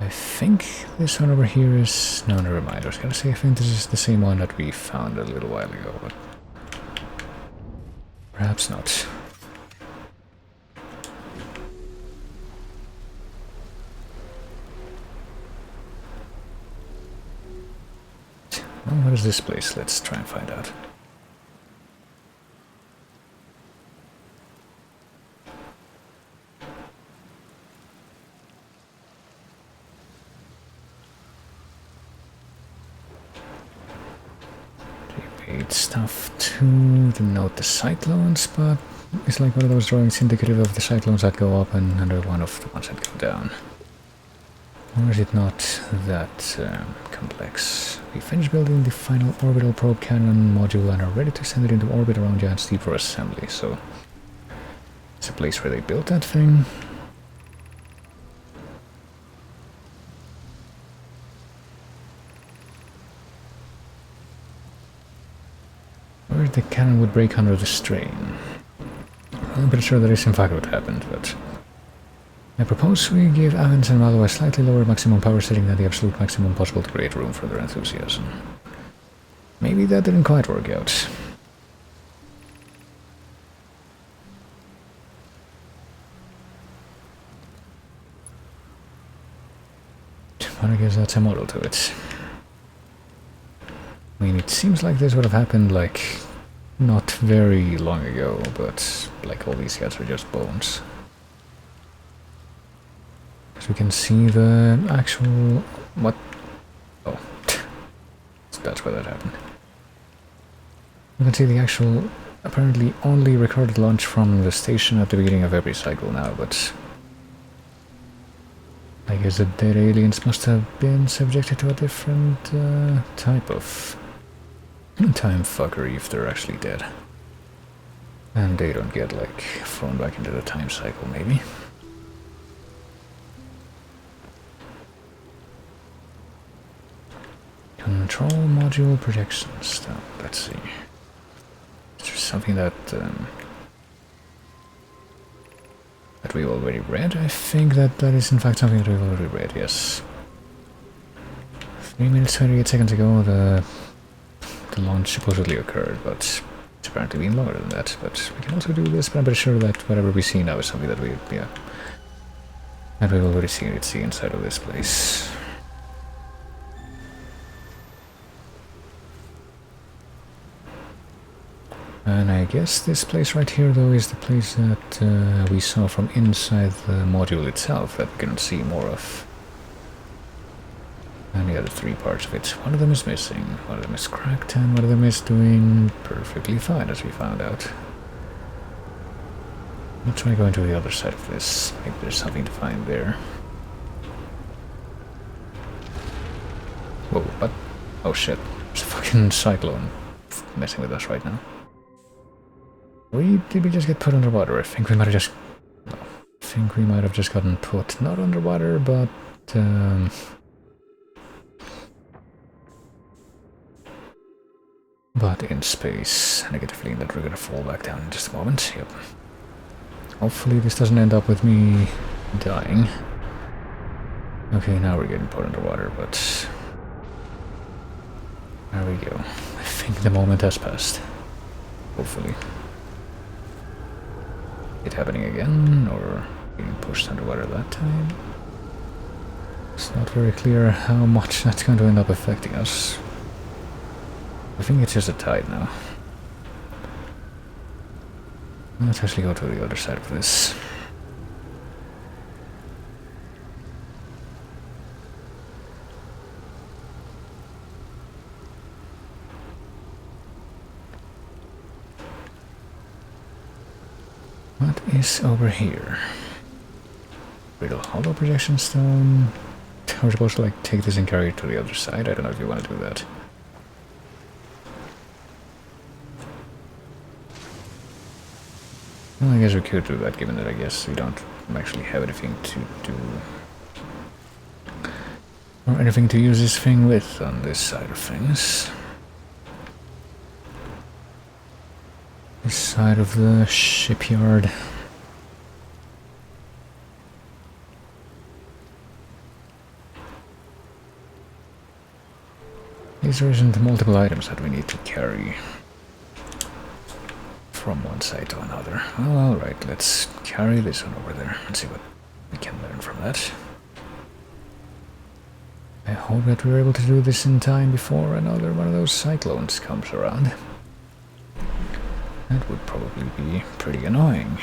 A: I think this one over here is... no, never mind. I was gonna say I think this is the same one that we found a little while ago, but perhaps not. Oh, what is this place? Let's try and find out. Paid stuff to denote the cyclones, but it's like one of those drawings indicative of the cyclones that go up and another one of the ones that go down. Or is it not that complex? We finished building the final orbital probe cannon module and are ready to send it into orbit around Giant's Deep for assembly, so... it's a place where they built that thing. Or the cannon would break under the strain. I'm pretty sure that is in fact what happened, but... I propose we give Avens and Malo a slightly lower maximum power setting than the absolute maximum possible to create room for their enthusiasm. Maybe that didn't quite work out. because that's a model to it. I mean, it seems like this would have happened, like, not very long ago, but, like, all these guys are just bones. So we can see the actual... what? Oh. So that's where that happened. We can see the actual, apparently only recorded launch from the station at the beginning of every cycle now, but... I guess the dead aliens must have been subjected to a different type of time fuckery if they're actually dead. And they don't get, like, thrown back into the time cycle, maybe. Control module projections. Now, let's see. Is there something that that we've already read? I think that that is in fact something that we've already read, yes. 3 minutes 28 seconds ago the launch supposedly occurred, but it's apparently been longer than that. But we can also do this, but I'm pretty sure that whatever we see now is something that we've already seen it see inside of this place. And I guess this place right here, though, is the place that we saw from inside the module itself, that we cannot see more of. And the other 3 parts of it. One of them is missing, one of them is cracked, and one of them is doing perfectly fine, as we found out. I'll try going to the other side of this. Maybe there's something to find there. Whoa, what? Oh shit, there's a fucking cyclone messing with us right now. Did we just get put underwater? I think we might have just... No, I think we might have just gotten put, not underwater, but... but in space. I get a feeling that we're gonna fall back down in just a moment. Yep. Hopefully this doesn't end up with me dying. Okay, now we're getting put underwater, but... there we go. I think the moment has passed. Hopefully. It happening again, or being pushed underwater that time? It's not very clear how much that's going to end up affecting us. I think it's just a tide now. Let's actually go to the other side of this. What is over here? Little hollow projection stone. We're supposed to like take this and carry it to the other side. I don't know if you want to do that. Well, I guess we could do that, given that I guess we don't actually have anything to do or anything to use this thing with on this side of things. This side of the shipyard. There isn't multiple items that we need to carry from one side to another. Well, alright, let's carry this one over there and see what we can learn from that. I hope that we're able to do this in time before another one of those cyclones comes around. That would probably be pretty annoying.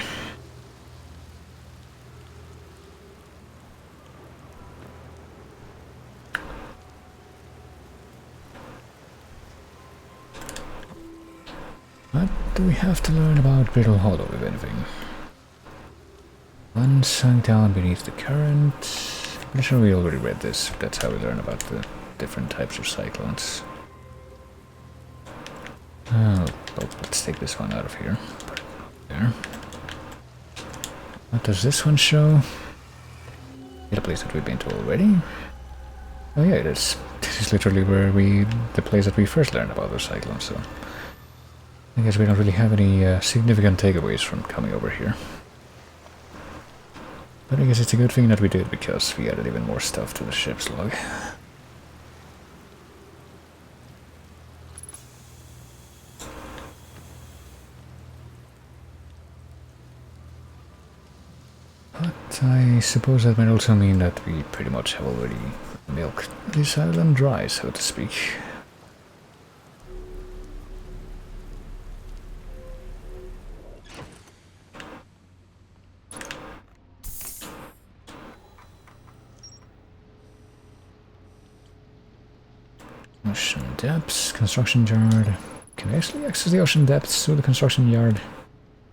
A: What do we have to learn about Brittle Hollow, if anything? One sunk down beneath the current. I'm pretty sure we already read this. That's how we learn about the different types of cyclones. Oh, let's take this one out of here. Put it there. What does this one show? It's a place that we've been to already? Oh yeah, it is. This is literally where the place that we first learned about the cyclones, so... I guess we don't really have any significant takeaways from coming over here. But I guess it's a good thing that we did, because we added even more stuff to the ship's log. What I suppose that might also mean that we pretty much have already milked this island dry, so to speak. Ocean depths, construction yard. Can I actually access the ocean depths through the construction yard?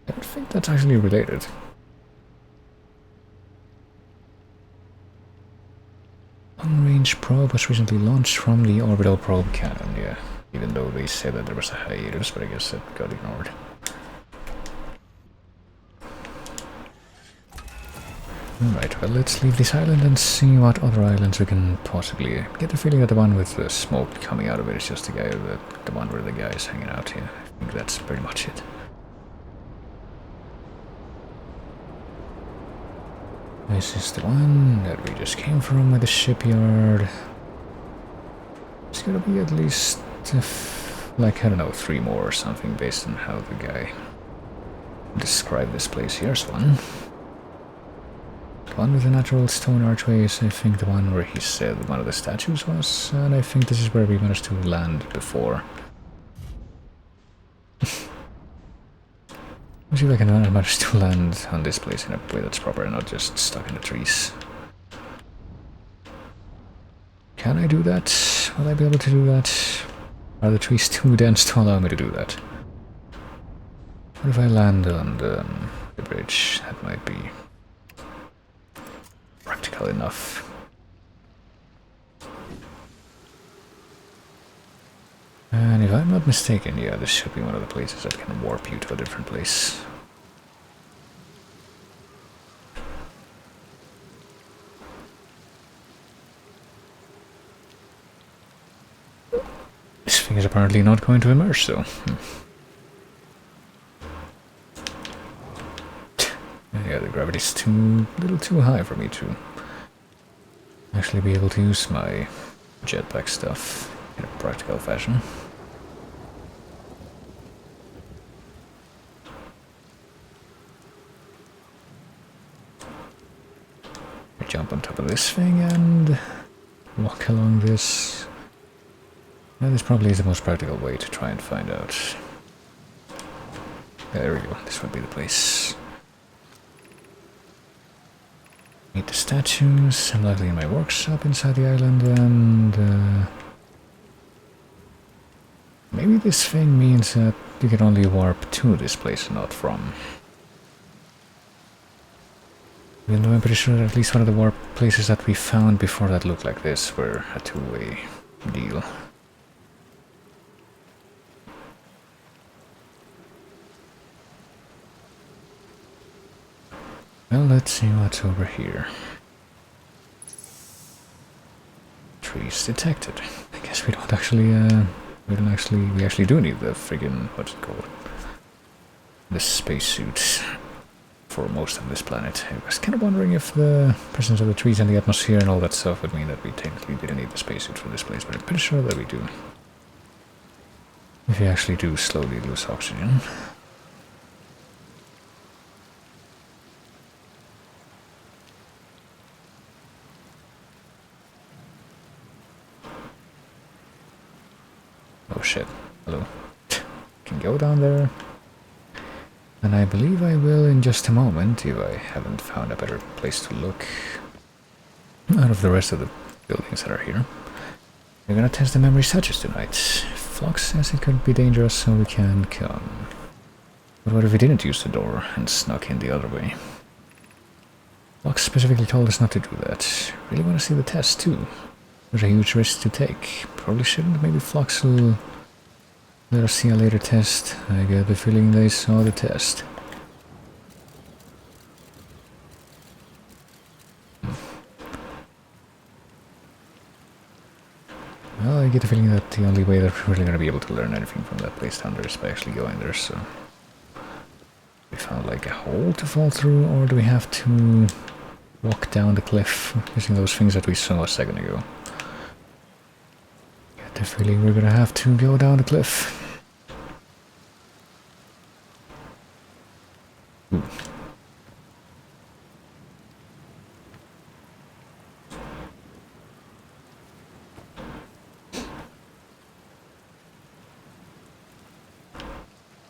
A: I don't think that's actually related. Long-range probe was recently launched from the orbital probe cannon, yeah. Even though they said that there was a hiatus, but I guess that got ignored. Alright, well, let's leave this island and see what other islands we can possibly... get the feeling that the one with the smoke coming out of it is just the one where the guy is hanging out here. I think that's pretty much it. This is the one that we just came from with the shipyard. It's gonna be at least, like, I don't know, 3 more or something based on how the guy described this place. Here's one. The one with the natural stone archways, I think the one where he said one of the statues was, and I think this is where we managed to land before. Let's see if I can manage to land on this place in a way that's proper and not just stuck in the trees. Can I do that? Will I be able to do that? Are the trees too dense to allow me to do that? What if I land on the bridge? That might be practical enough. And if I'm not mistaken, yeah, this should be one of the places that can warp you to a different place. This thing is apparently not going to emerge, though. Yeah, the gravity's a little too high for me to actually be able to use my jetpack stuff in a practical fashion. I jump on top of this thing and walk along this. Yeah, this probably is the most practical way to try and find out. Yeah, there we go, this would be the place. Meet the statues. I'm likely in my workshop inside the island, and maybe this thing means that you can only warp to this place and not from. Even though I'm pretty sure that at least one of the warp places that we found before that looked like this were a two-way deal. Well, let's see what's over here. Trees detected. I guess we don't actually, we actually do need the friggin', what's it called? The spacesuit for most of this planet. I was kind of wondering if the presence of the trees and the atmosphere and all that stuff would mean that we technically didn't need the spacesuit for this place, but I'm pretty sure that we do. If you actually do slowly lose oxygen. Oh shit, hello. Can go down there. And I believe I will in just a moment, if I haven't found a better place to look out of the rest of the buildings that are here. We're gonna test the memory statues tonight. Flox says it could be dangerous, so we can come. But what if we didn't use the door and snuck in the other way? Flox specifically told us not to do that. Really want to see the test too. There's a huge risk to take. Probably shouldn't. Maybe Flox will let us see a later test. I get the feeling they saw the test. Well, I get the feeling that the only way that we're really going to be able to learn anything from that place down there is by actually going there, so... We found like a hole to fall through, or do we have to walk down the cliff using those things that we saw a second ago? Get the feeling we're gonna have to go down the cliff. Ooh.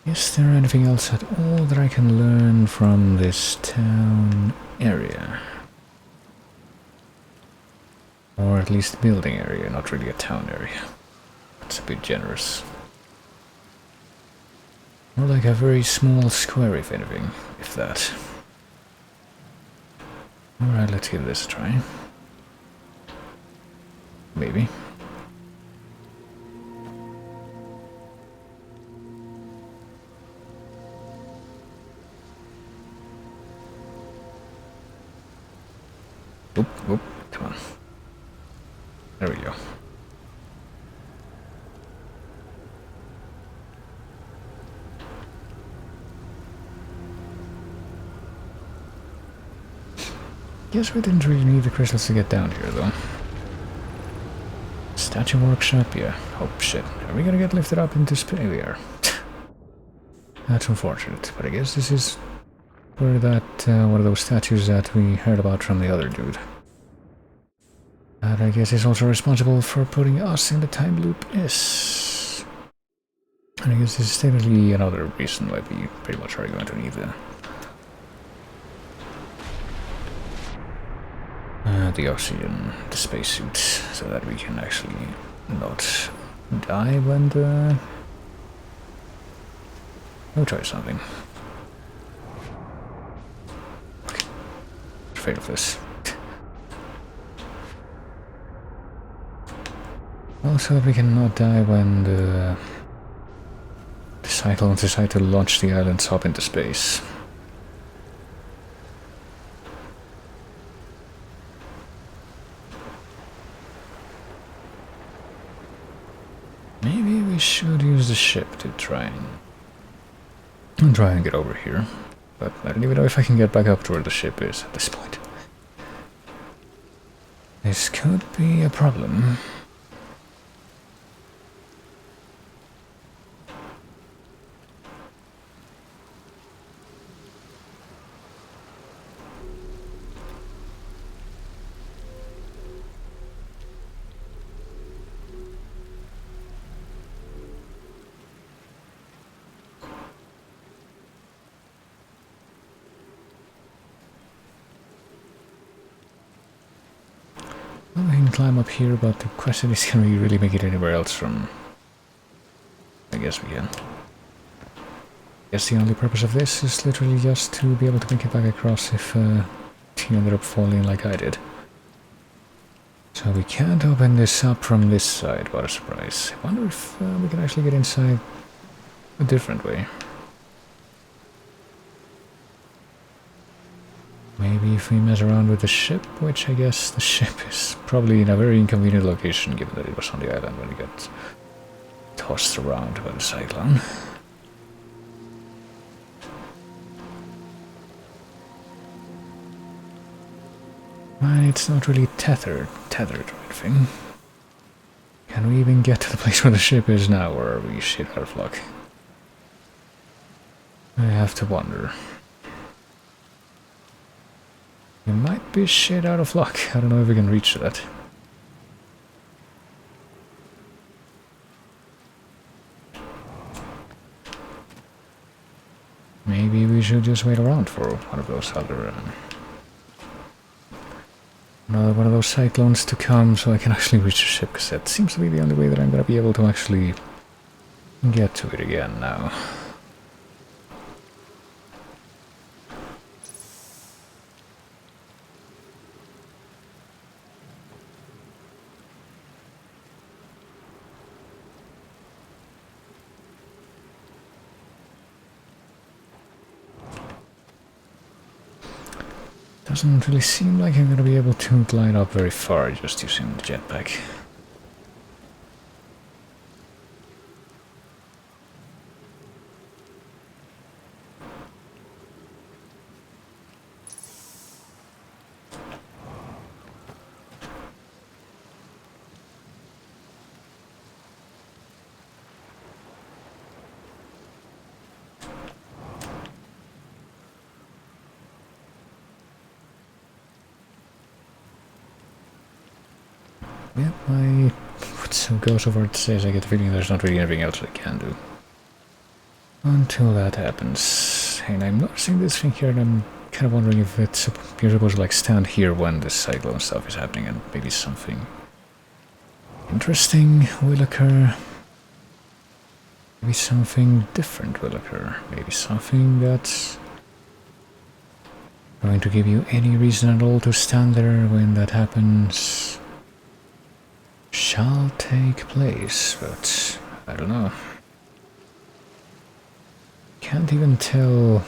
A: Is there anything else at all that I can learn from this town area? Or at least building area, not really a town area. That's a bit generous. More like a very small square, if anything, if that. Alright, let's give this a try. Maybe. Oop, oop, come on. There we go. Guess we didn't really need the crystals to get down here, though. Statue workshop, yeah. Oh shit. Are we gonna get lifted up into space? We are. That's unfortunate, but I guess this is where that, one of those statues that we heard about from the other dude. That I guess is also responsible for putting us in the time loop is. And I guess this is definitely another reason why we pretty much are going to need the oxygen, the spacesuit, so that we can actually not die when the... Let me try something. Okay. Afraid of this. Also, that we cannot die when the Cyclones decide to launch the islands up into space. Maybe we should use the ship to try and get over here. But I don't even know if I can get back up to where the ship is at this point. This could be a problem. Well, I can climb up here, but the question is, can we really make it anywhere else from... I guess we can. I guess the only purpose of this is literally just to be able to make it back across if you ended up falling like I did. So we can't open this up from this side, what a surprise. I wonder if we can actually get inside a different way. Maybe if we mess around with the ship, which I guess the ship is probably in a very inconvenient location given that it was on the island when it got tossed around by the cyclone. And it's not really tethered or anything. Can we even get to the place where the ship is now, or are we shit out of luck? I have to wonder. We might be shit out of luck. I don't know if we can reach that. Maybe we should just wait around for one of those other... one of those cyclones to come so I can actually reach the ship, because that seems to be the only way that I'm gonna be able to actually get to it again now. Doesn't really seem like I'm gonna be able to glide up very far just using the jetpack. Yep, I would so go so far to say as I get the feeling there's not really anything else I can do. Until that happens. And I'm noticing this thing here and I'm kind of wondering if it's you're supposed to like stand here when the cyclone stuff is happening and maybe something interesting will occur. Maybe something different will occur. Maybe something that's going to give you any reason at all to stand there when that happens shall take place, but I don't know. Can't even tell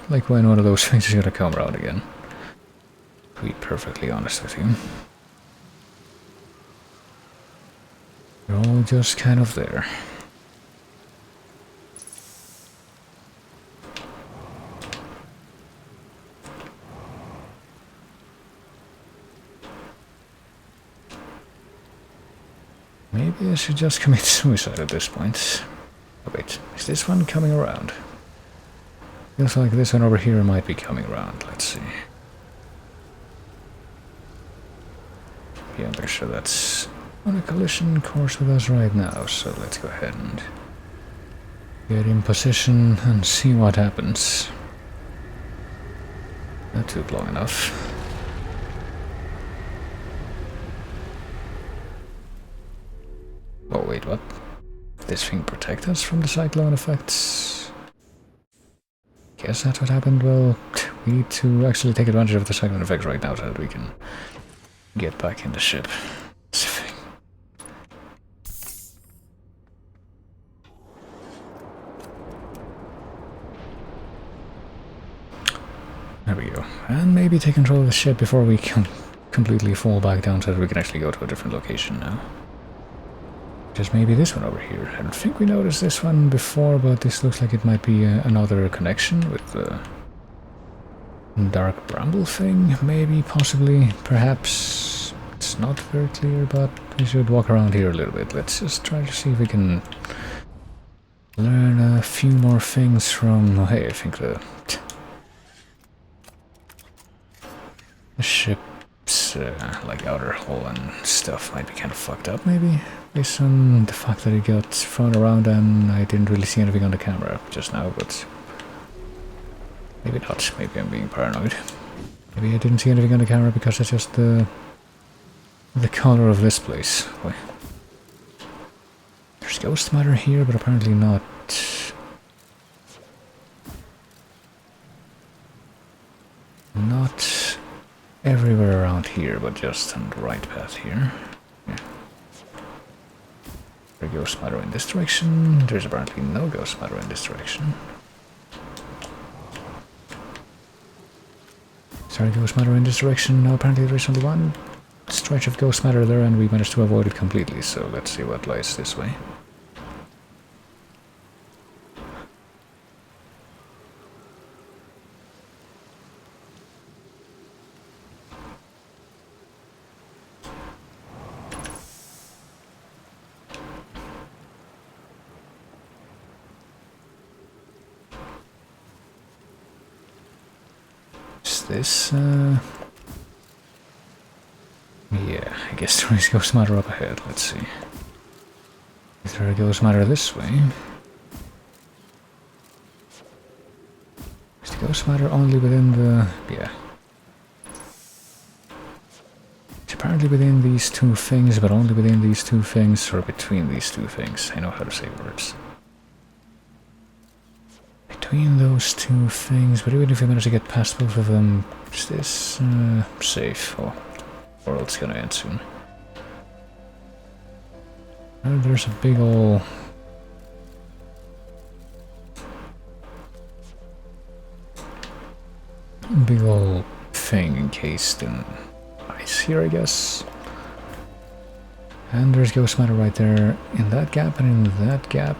A: like when one of those things is gonna come around again, to be perfectly honest with you. They're all just kind of there. Maybe I should just commit suicide at this point. Oh wait, is this one coming around? Feels like this one over here might be coming around, let's see. Yeah, I'm pretty sure that's on a collision course with us right now, so let's go ahead and get in position and see what happens. That took long enough. Oh wait, what? This thing protect us from the cyclone effects? Guess that's what happened. Well, we need to actually take advantage of the cyclone effects right now so that we can get back in the ship. There we go. And maybe take control of the ship before we can completely fall back down so that we can actually go to a different location now. Just maybe this one over here. I don't think we noticed this one before, but this looks like it might be another connection with the dark bramble thing. Maybe, possibly, perhaps. It's not very clear, but we should walk around here a little bit. Let's just try to see if we can learn a few more things from... Oh, hey, I think the ship's like outer hull and stuff might be kind of fucked up, maybe? Based on the fact that it got thrown around and I didn't really see anything on the camera just now, but maybe not. Maybe I'm being paranoid. Maybe I didn't see anything on the camera because it's just the color of this place. Boy. There's ghost matter here, but apparently not. Not everywhere around here, but just on the right path here. Yeah. There's ghost matter in this direction. There's apparently no ghost matter in this direction. Is there ghost matter in this direction? No, apparently there is only one stretch of ghost matter there and we managed to avoid it completely, so let's see what lies this way. This, yeah, I guess there is ghost matter up ahead, let's see. Is there a ghost matter this way? Is the ghost matter only within the... yeah. It's apparently within these two things, but only within these two things, or between these two things. I know how to say words. Between those two things, but even if we manage to get past both of them, is this safe? Oh, the world's gonna end soon. Oh, there's a big ol' thing encased in ice here, I guess. And there's ghost matter right there in that gap and in that gap.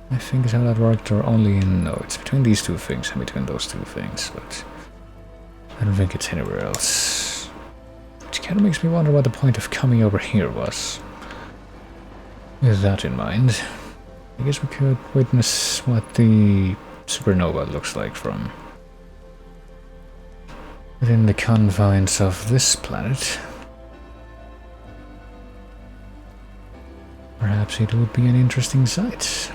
A: I think is how that worked, or only in... no, it's between these two things and between those two things, but I don't think it's anywhere else. Which kind of makes me wonder what the point of coming over here was. With that in mind, I guess we could witness what the supernova looks like from within the confines of this planet. Perhaps it would be an interesting sight.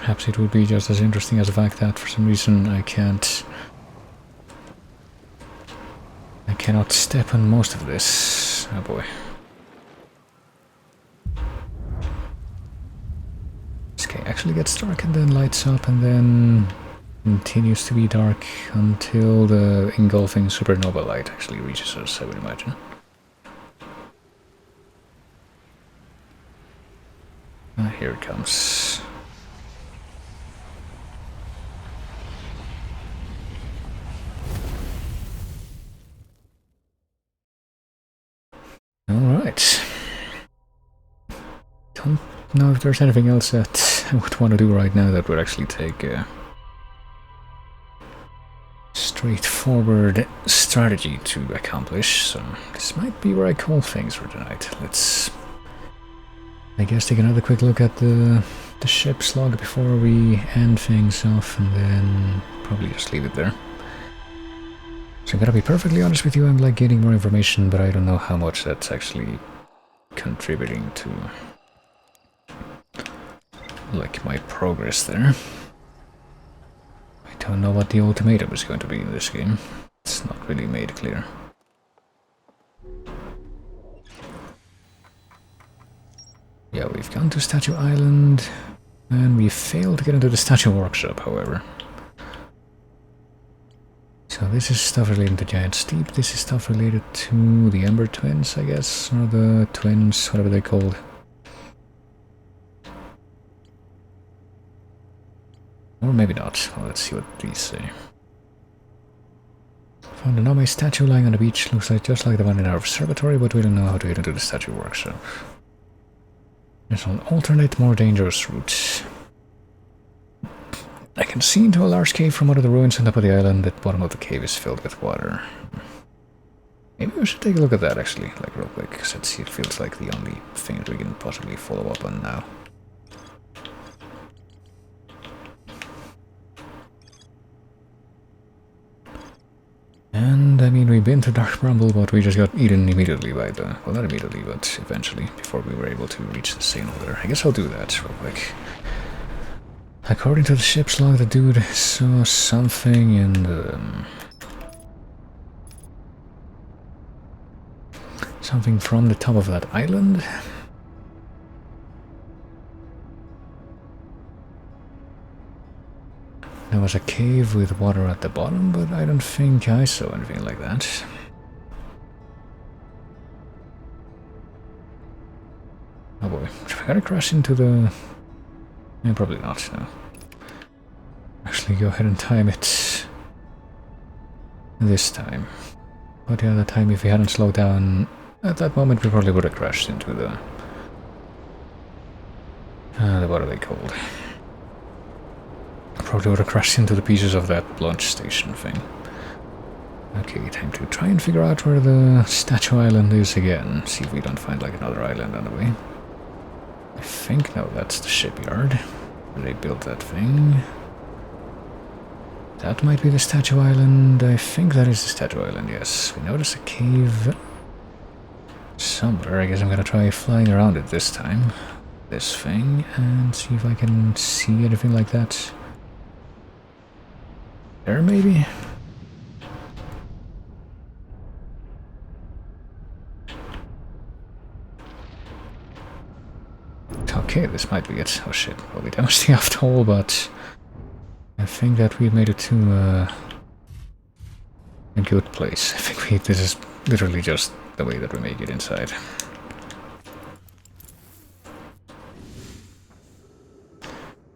A: perhaps it would be just as interesting as the fact that for some reason I cannot step on most of this. Oh boy. Okay, actually gets dark and then lights up and then continues to be dark until the engulfing supernova light actually reaches us, I would imagine. Here it comes. Alright. Don't know if there's anything else that I would want to do right now that would actually take a straightforward strategy to accomplish, so this might be where I call things for tonight. Let's, I guess, take another quick look at the ship's log before we end things off, and then probably just leave it there. So I'm gonna be perfectly honest with you, I'm like getting more information, but I don't know how much that's actually contributing to like my progress there. I don't know what the ultimatum is going to be in this game. It's not really made clear. Yeah, we've gone to Statue Island, and we failed to get into the Statue Workshop, however. So this is stuff related to Giant Steep, this is stuff related to the Ember Twins, I guess, or the Twins, whatever they're called. Or maybe not. Well, let's see what these say. Found another statue lying on the beach, looks like just like the one in our observatory, but we don't know how to get into the statue workshop. There's an alternate, more dangerous route. I can see into a large cave from one of the ruins on top of the island. The bottom of the cave is filled with water. Maybe we should take a look at that actually, like real quick, since it feels like the only thing that we can possibly follow up on now. And I mean, we've been to Dark Bramble, but we just got eaten immediately by the... well, not immediately, but eventually, before we were able to reach the signal there. I guess I'll do that real quick. According to the ship's log, the dude saw something in the... something from the top of that island. There was a cave with water at the bottom, but I don't think I saw anything like that. Oh boy, should I gotta crash into the... yeah, probably not, no. Actually, go ahead and time it this time. But the other time, if we hadn't slowed down at that moment, we probably would have crashed into the... what are they called? Probably would have crashed into the pieces of that launch station thing. Okay, time to try and figure out where the Statue Island is again. See if we don't find like another island on the way. I think, no, that's the shipyard where they built that thing. That might be the Statue Island. I think that is the Statue Island, yes. We notice a cave somewhere. I guess I'm gonna try flying around it this time. This thing, and see if I can see anything like that. There, maybe? Okay, this might be it. Oh shit, well, we damaged the aft hull, but I think that we made it to a good place. I think this is literally just the way that we make it inside.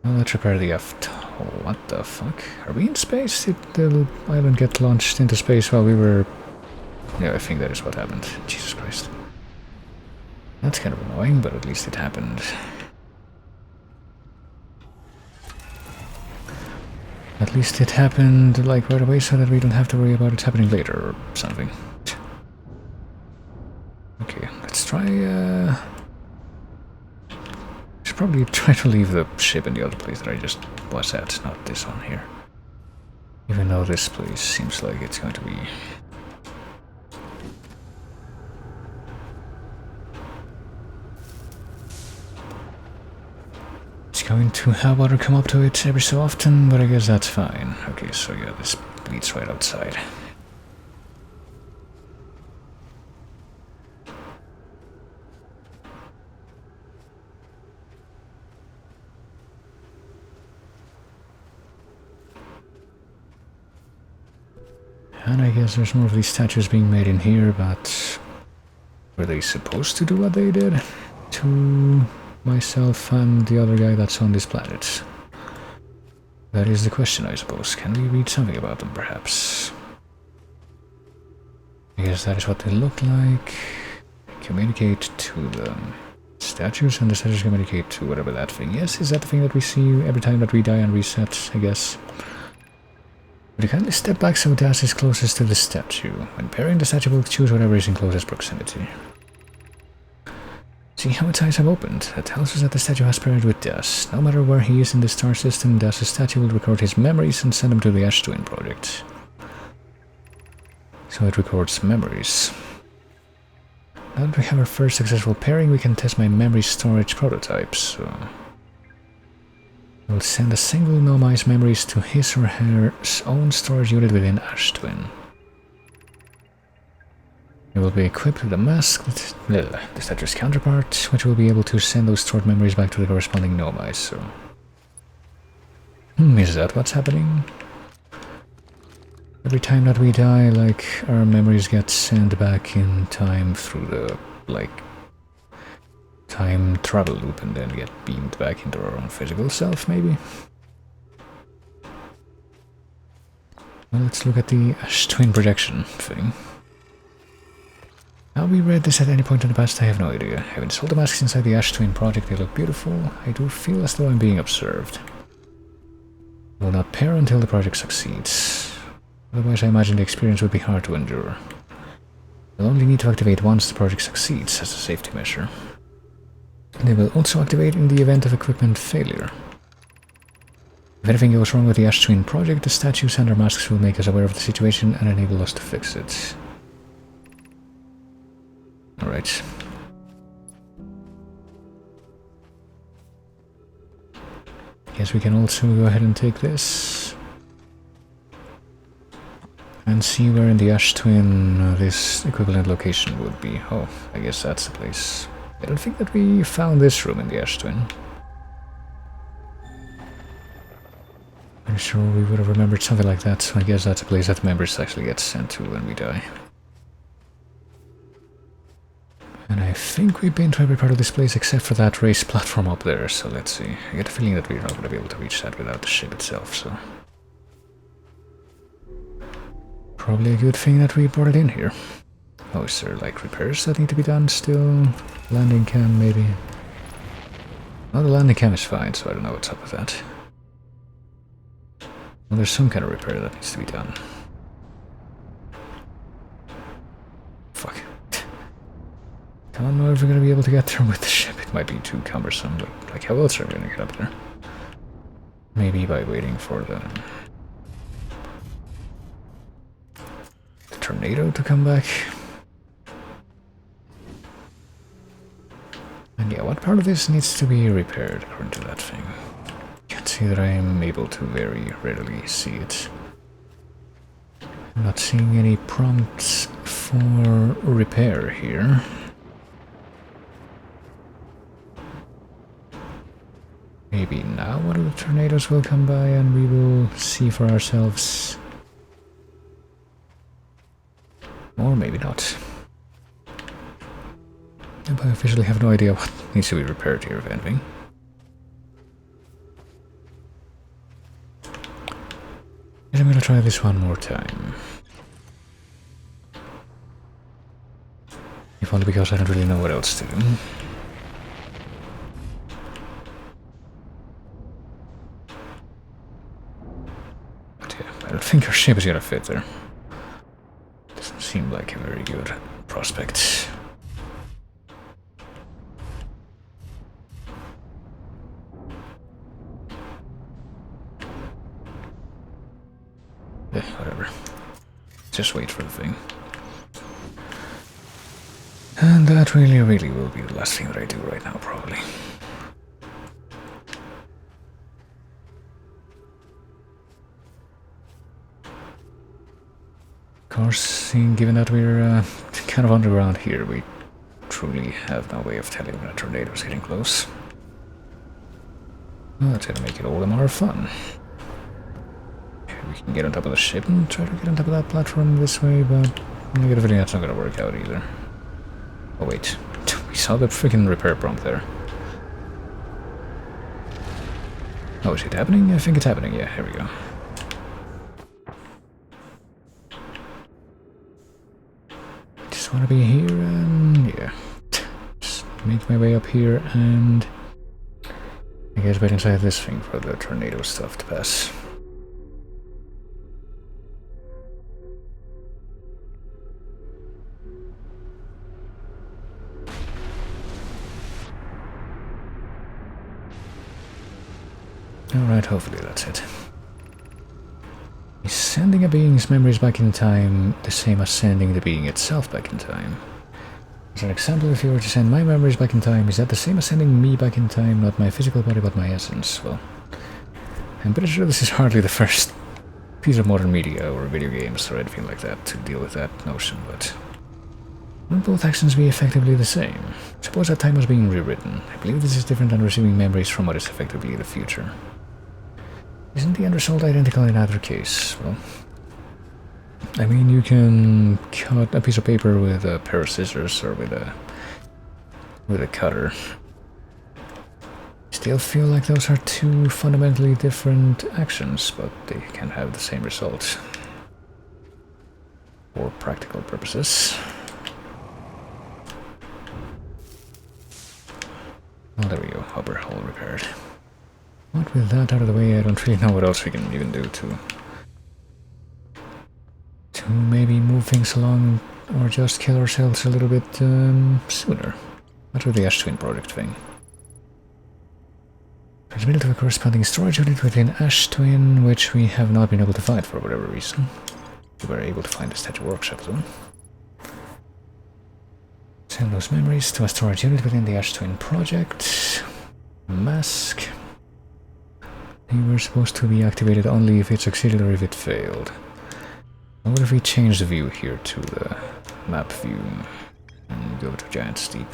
A: Well, let's repair the aft hull. What the fuck? Are we in space? Did the island get launched into space while we were... yeah, I think that is what happened. Jesus Christ. That's kind of annoying, but at least it happened. At least it happened, like, right away, so that we don't have to worry about it happening later or something. Okay, let's try, should probably try to leave the ship in the other place that I just was at, not this one here. Even though this place seems like it's going to be... going to have water come up to it every so often, but I guess that's fine. Okay, so yeah, this leads right outside. And I guess there's more of these statues being made in here, but were they supposed to do what they did to myself and the other guy that's on this planet? That is the question, I suppose. Can we read something about them, perhaps? I guess that is what they look like. Communicate to the statues, and the statues communicate to whatever that thing is. Is that the thing that we see every time that we die and reset, I guess? Would you kindly step back so Das is closest to the statue? When pairing, the statue will choose whatever is in closest proximity. See how its eyes have opened. That tells us that the statue has paired with Das. No matter where he is in the star system, Das' statue will record his memories and send them to the Ash Twin project. So it records memories. Now that we have our first successful pairing, we can test my memory storage prototypes. So we'll send a single Nomi's memories to his or her own storage unit within Ash Twin. It will be equipped with a mask, the statue's counterpart, which will be able to send those stored memories back to the corresponding Nomai, so... is that what's happening? Every time that we die, like, our memories get sent back in time through the, like, time travel loop and then get beamed back into our own physical self, maybe? Well, let's look at the Ash Twin projection thing. How we read this at any point in the past, I have no idea. I have installed the masks inside the Ash Twin project, they look beautiful. I do feel as though I'm being observed. I will not pair until the project succeeds. Otherwise I imagine the experience would be hard to endure. They'll only need to activate once the project succeeds as a safety measure. They will also activate in the event of equipment failure. If anything goes wrong with the Ash Twin project, the statues and our masks will make us aware of the situation and enable us to fix it. Alright. Guess we can also go ahead and take this. And see where in the Ash Twin this equivalent location would be. Oh, I guess that's the place. I don't think that we found this room in the Ash Twin. I'm sure we would have remembered something like that, so I guess that's a place that members actually get sent to when we die. And I think we've been to every part of this place except for that race platform up there, so let's see. I get a feeling that we're not going to be able to reach that without the ship itself, so... Probably a good thing that we brought it in here. Oh, is there like repairs that need to be done still? Landing cam, maybe? Oh, the landing cam is fine, so I don't know what's up with that. Well, there's some kind of repair that needs to be done. Fuck. I don't know if we're gonna be able to get there with the ship. It might be too cumbersome, but like how else are we gonna get up there? Maybe by waiting for the tornado to come back. And yeah, what part of this needs to be repaired according to that thing? Can't see that I am able to very readily see it. I'm not seeing any prompts for repair here. Maybe now one of the tornadoes will come by and we will see for ourselves. Or maybe not. But I officially have no idea what needs to be repaired here, if anything. And I'm gonna try this one more time. If only because I don't really know what else to do. But yeah, I don't think our ship is gonna fit there. Doesn't seem like a very good prospect. Yeah, whatever. Just wait for the thing. And that really will be the last thing that I do right now, probably. course, given that we're kind of underground here, we truly have no way of telling when a tornado is getting close. Well, that's gonna make it all the more fun. We can get on top of the ship and try to get on top of that platform this way, but I get a feeling that's not gonna work out either. Oh wait, we saw the freaking repair prompt there. Oh, is it happening? I think it's happening, yeah, here we go. Just wanna be here and yeah. Just make my way up here and I guess wait inside this thing for the tornado stuff to pass. Alright, hopefully that's it. Is sending a being's memories back in time the same as sending the being itself back in time? As an example, if you were to send my memories back in time, is that the same as sending me back in time, not my physical body but my essence? Well, I'm pretty sure this is hardly the first piece of modern media or video games or anything like that to deal with that notion, but wouldn't both actions be effectively the same? Suppose that time was being rewritten. I believe this is different than receiving memories from what is effectively the future. Isn't the end result identical in either case? Well, I mean, you can cut a piece of paper with a pair of scissors or with a cutter. Still feel like those are two fundamentally different actions, but they can have the same result. For practical purposes. Oh, there we go. Upper hull repaired. What with that out of the way, I don't really know what else we can even do to maybe move things along or just kill ourselves a little bit sooner. What with the Ash Twin project thing? Transmitted to a corresponding storage unit within Ash Twin, which we have not been able to find for whatever reason. We were able to find the statue workshop though. Send those memories to a storage unit within the Ash Twin project. Mask. They were supposed to be activated only if it succeeded or if it failed. What if we change the view here to the map view and go to Giant Steep?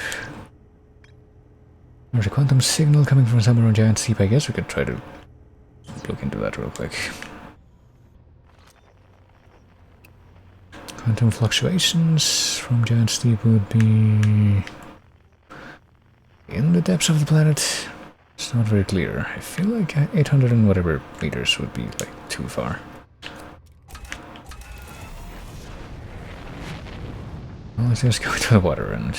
A: There's a quantum signal coming from somewhere on Giant Steep. I guess we could try to look into that real quick. Quantum fluctuations from Giant Steep would be in the depths of the planet. It's not very clear. I feel like 800 and whatever meters would be like too far. Well, let's just go to the water and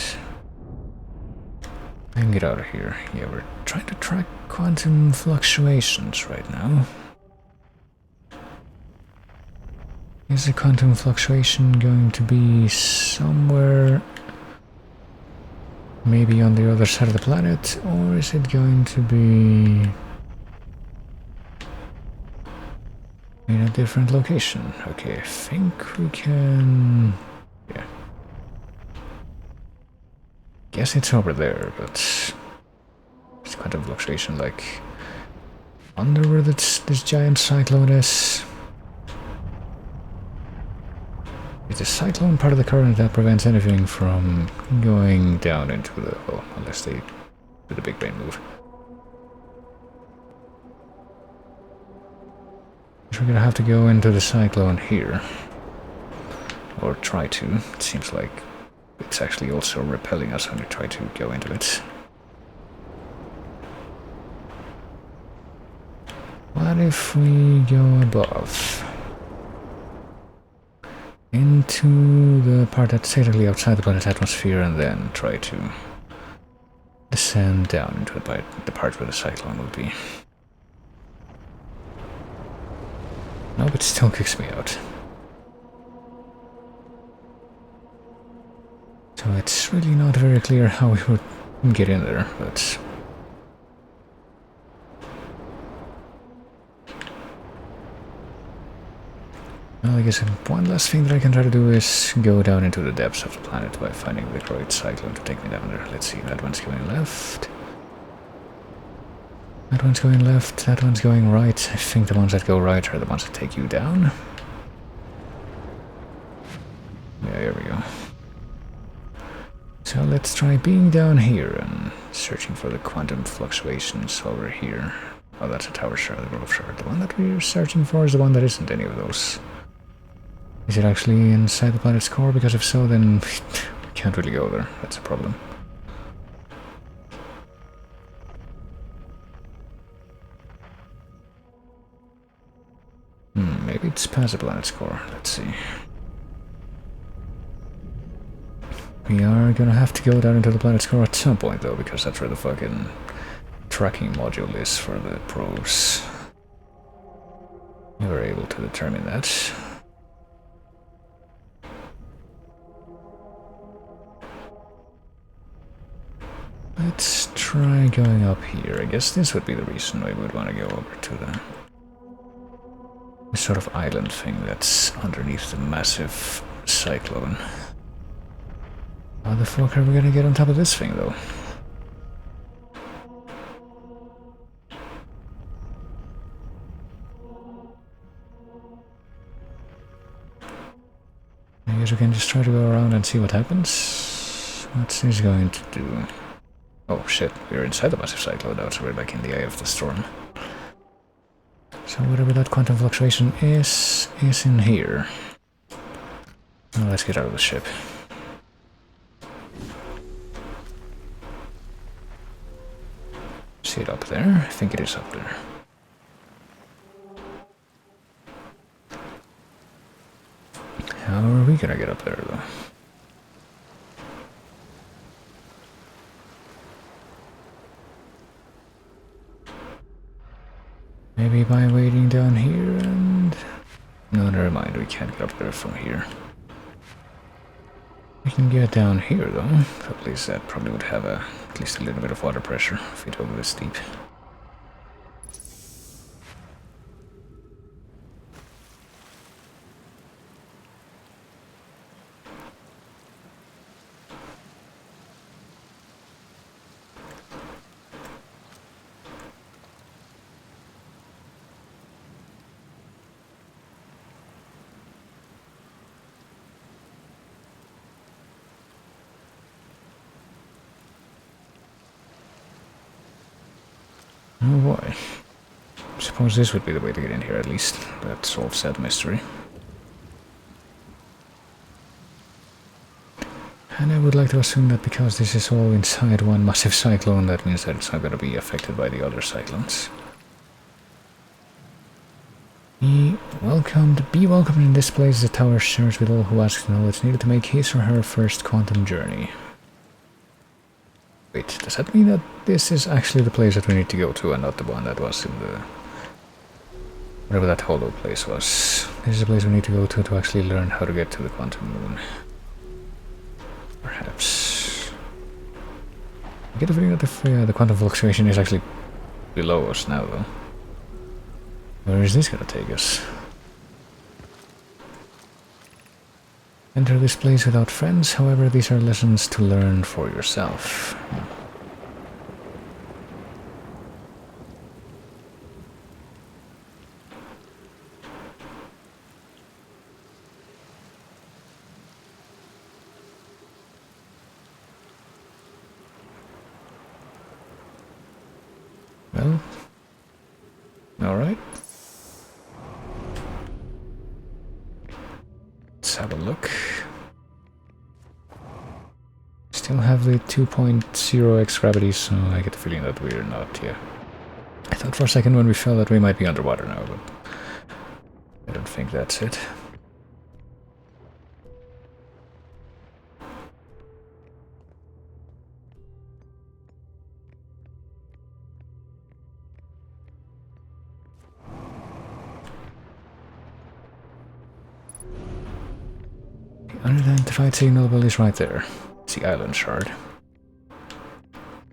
A: get out of here. Yeah, we're trying to track quantum fluctuations right now. Is the quantum fluctuation going to be somewhere maybe on the other side of the planet, or is it going to be in a different location? Okay, I think we can... yeah. Guess it's over there, but it's quantum fluctuation like under where this giant cyclone is. It's the cyclone part of the current that prevents anything from going down into the... well, unless they do the big brain move. So we're gonna have to go into the cyclone here. Or try to. It seems like it's actually also repelling us when we try to go into it. What if we go above? Into the part that's technically outside the planet's atmosphere and then try to descend down into the part where the cyclone would be. Nope, it still kicks me out. So it's really not very clear how we would get in there, but... well, I guess one last thing that I can try to do is go down into the depths of the planet by finding the correct cyclone to take me down there. Let's see, that one's going left. That one's going left, that one's going right. I think the ones that go right are the ones that take you down. let's try being down here and searching for the quantum fluctuations over here. Oh, that's a tower shard, the growth shard. The one that we're searching for is the one that isn't any of those. Is it actually inside the planet's core? Because if so, then we can't really go there. That's a problem. Maybe it's past the planet's core. Let's see. We are gonna have to go down into the planet's core at some point, though, because that's where the fucking tracking module is for the probes. We were able to determine that. Let's try going up here. I guess this would be the reason why we would want to go over to the sort of island thing that's underneath the massive cyclone. How the fuck are we gonna get on top of this thing, though? I guess we can just try to go around and see what happens. What's this going to do? Oh shit, we're inside the massive cyclone now, so we're like in the eye of the storm. So whatever that quantum fluctuation is in here. Now let's get out of the ship. See it up there? I think it is up there. How are we gonna get up there, though? Maybe by waiting down here and... No, never mind, we can't get up there from here. We can get down here, though. At least that probably would have at least a little bit of water pressure if we go this deep. Oh boy. Suppose this would be the way to get in here, at least. That solves that mystery. And I would like to assume that because this is all inside one massive cyclone, that means that it's not going to be affected by the other cyclones. Be welcomed in this place. The tower shares with all who ask knowledge needed to make his or her first quantum journey. Wait, does that mean that this is actually the place that we need to go to and not the one that was in the... whatever that hollow place was? This is the place we need to go to actually learn how to get to the quantum moon. Perhaps... I get a feeling that the quantum fluctuation is actually below us now, though. Where is this gonna take us? Enter this place without friends, however, these are lessons to learn for yourself. Well, alright. Let's have a look. Still have the 2.0x gravity, so I get the feeling that we're not, yeah. I thought for a second when we fell that we might be underwater now, but I don't think that's it. Unidentified signal is right there. It's the island shard.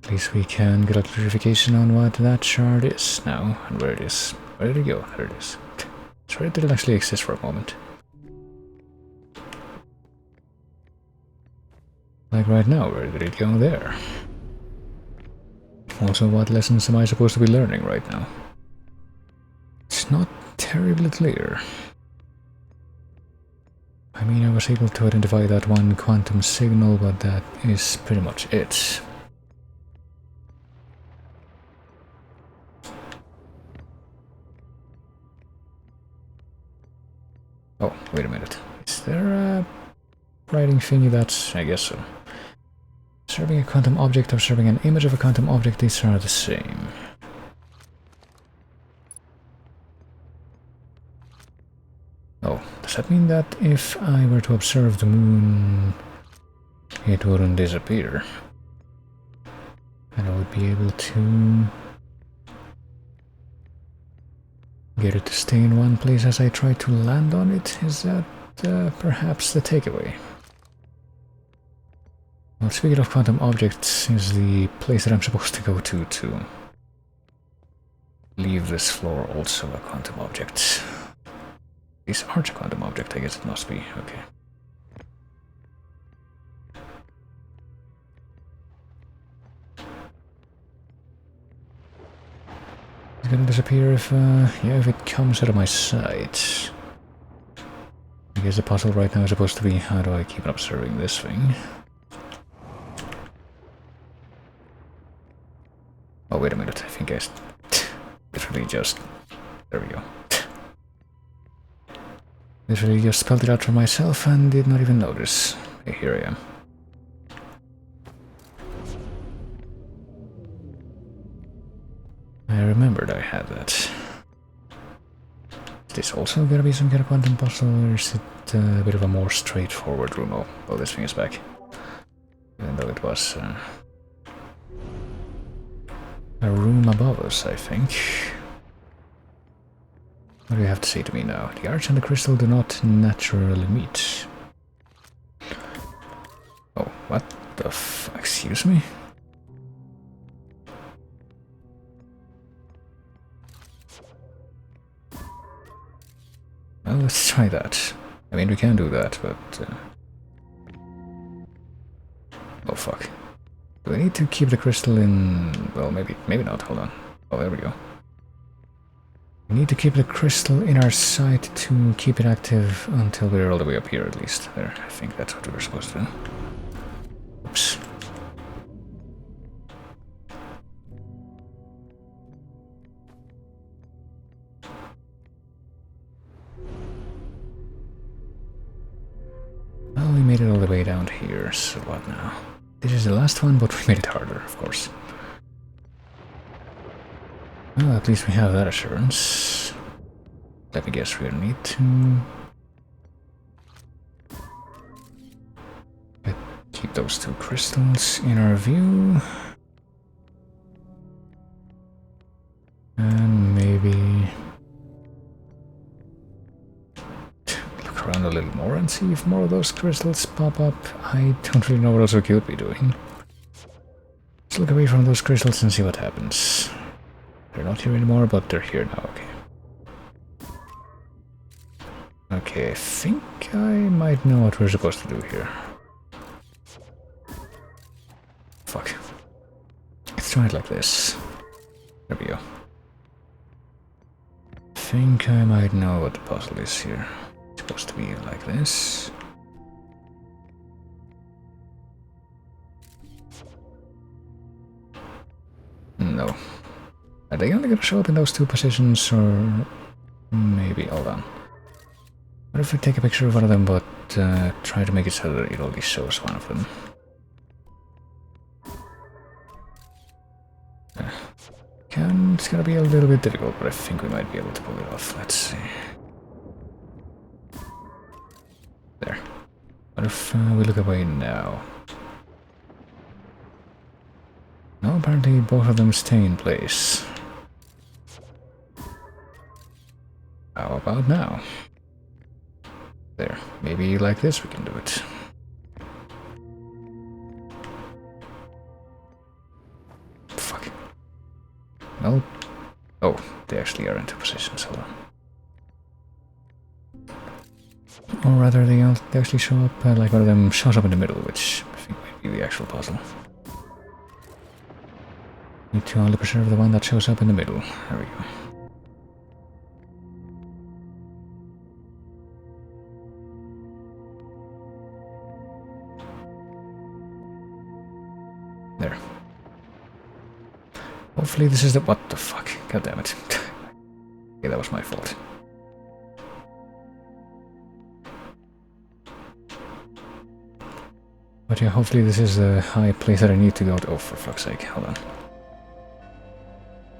A: At least we can get a clarification on what that shard is now and where it is. Where did it go? There it is. Sorry, it didn't actually exist for a moment. Like right now, where did it go? There. Also, what lessons am I supposed to be learning right now? It's not terribly clear. I mean, I was able to identify that one quantum signal, but that is pretty much it. Oh, wait a minute. Is there a writing thingy that's... I guess so. Observing a quantum object, observing an image of a quantum object, these are the same. Oh, does that mean that if I were to observe the moon, it wouldn't disappear? And I would be able to get it to stay in one place as I try to land on it? Is that perhaps the takeaway? Well, speaking of quantum objects, is the place that I'm supposed to go to leave this floor also a quantum object? These aren't a quantum object, I guess it must be. Okay. It's gonna disappear if, yeah, if it comes out of my sight. I guess the puzzle right now is supposed to be, how do I keep observing this thing? Oh, wait a minute, I think I literally just... There we go. Literally just spelled it out for myself and did not even notice. Hey, here I am. I remembered I had that. Is this also gonna be some kind of quantum puzzle, or is it a bit of a more straightforward room? Oh, this thing is back. Even though it was a room above us, I think. What do you have to say to me now? The arch and the crystal do not naturally meet. Oh, what the f... excuse me? Well, let's try that. I mean, we can do that, but... Oh, fuck. Do I need to keep the crystal in... Well, maybe not, hold on. Oh, there we go. We need to keep the crystal in our sight to keep it active until we're all the way up here, at least. There, I think that's what we were supposed to do. Oops. Well, we made it all the way down here, so what now? This is the last one, but we made it harder, of course. Well, at least we have that assurance. Let me guess, we need to... keep those two crystals in our view. And maybe... look around a little more and see if more of those crystals pop up. I don't really know what else we could be doing. Let's look away from those crystals and see what happens. They're not here anymore, but they're here now, okay. Okay, I think I might know what we're supposed to do here. Fuck. Let's try it like this. There we go. I think I might know what the puzzle is here. It's supposed to be like this. No. Are they only gonna show up in those two positions, or maybe, hold on. What if we take a picture of one of them, but try to make it so that it only shows one of them? It's gonna be a little bit difficult, but I think we might be able to pull it off. Let's see. There. What if we look away now? No, apparently both of them stay in place. How about now? There. Maybe like this we can do it. Fuck. No. Oh, they actually are into positions. Hold on. Or rather, they actually show up, like one of them shows up in the middle, which I think might be the actual puzzle. Need to only preserve the one that shows up in the middle. There we go. hopefully this is the... What the fuck? God damn it. Okay, that was my fault. But yeah, hopefully this is the high place that I need to go to. Oh, for fuck's sake, hold on.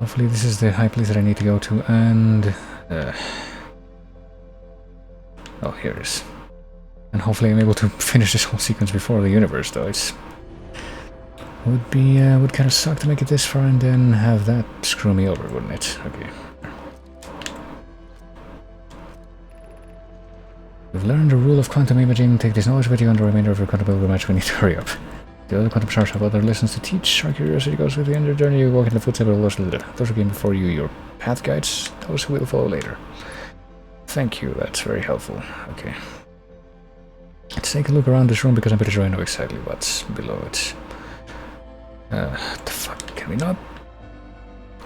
A: Hopefully this is the high place that I need to go to, and... oh, here it is. And hopefully I'm able to finish this whole sequence before the universe, though. It's... would kind of suck to make it this far and then have that screw me over, wouldn't it? Okay. We've learned the rule of quantum imaging. Take this knowledge with you on the remainder of your quantum pilgrimage. We need to hurry up. The other quantum shards have other lessons to teach. Our curiosity goes with the end of the journey. You walk in the footsteps of those who came before you, your path guides, those who will follow later. Thank you, that's very helpful. Okay. Let's take a look around this room because I'm pretty sure I know exactly what's below it. What the fuck? Can we not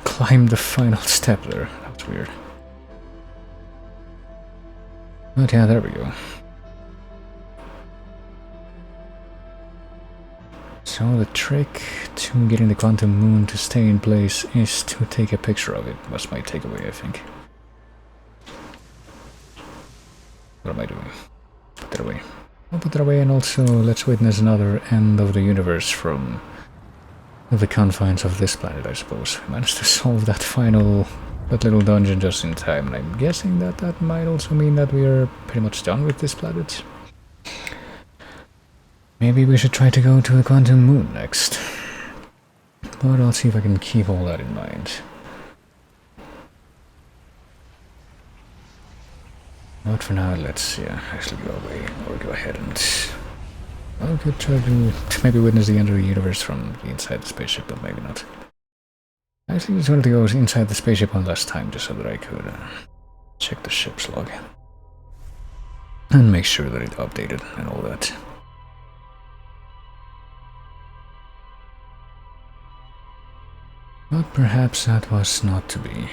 A: climb the final step there? That was weird. But yeah, there we go. So the trick to getting the quantum moon to stay in place is to take a picture of it. That's my takeaway, I think. What am I doing? Put that away. I'll put that away, and also let's witness another end of the universe from the confines of this planet, I suppose. We managed to solve that little dungeon just in time, and I'm guessing that that might also mean that we are pretty much done with this planet. Maybe we should try to go to the quantum moon next. But I'll see if I can keep all that in mind. But for now, let's actually go away, or go ahead and... I could try to maybe witness the end of the universe from inside the spaceship, but maybe not. I actually just wanted to go inside the spaceship one last time, just so that I could check the ship's log. And make sure that it updated and all that. But perhaps that was not to be.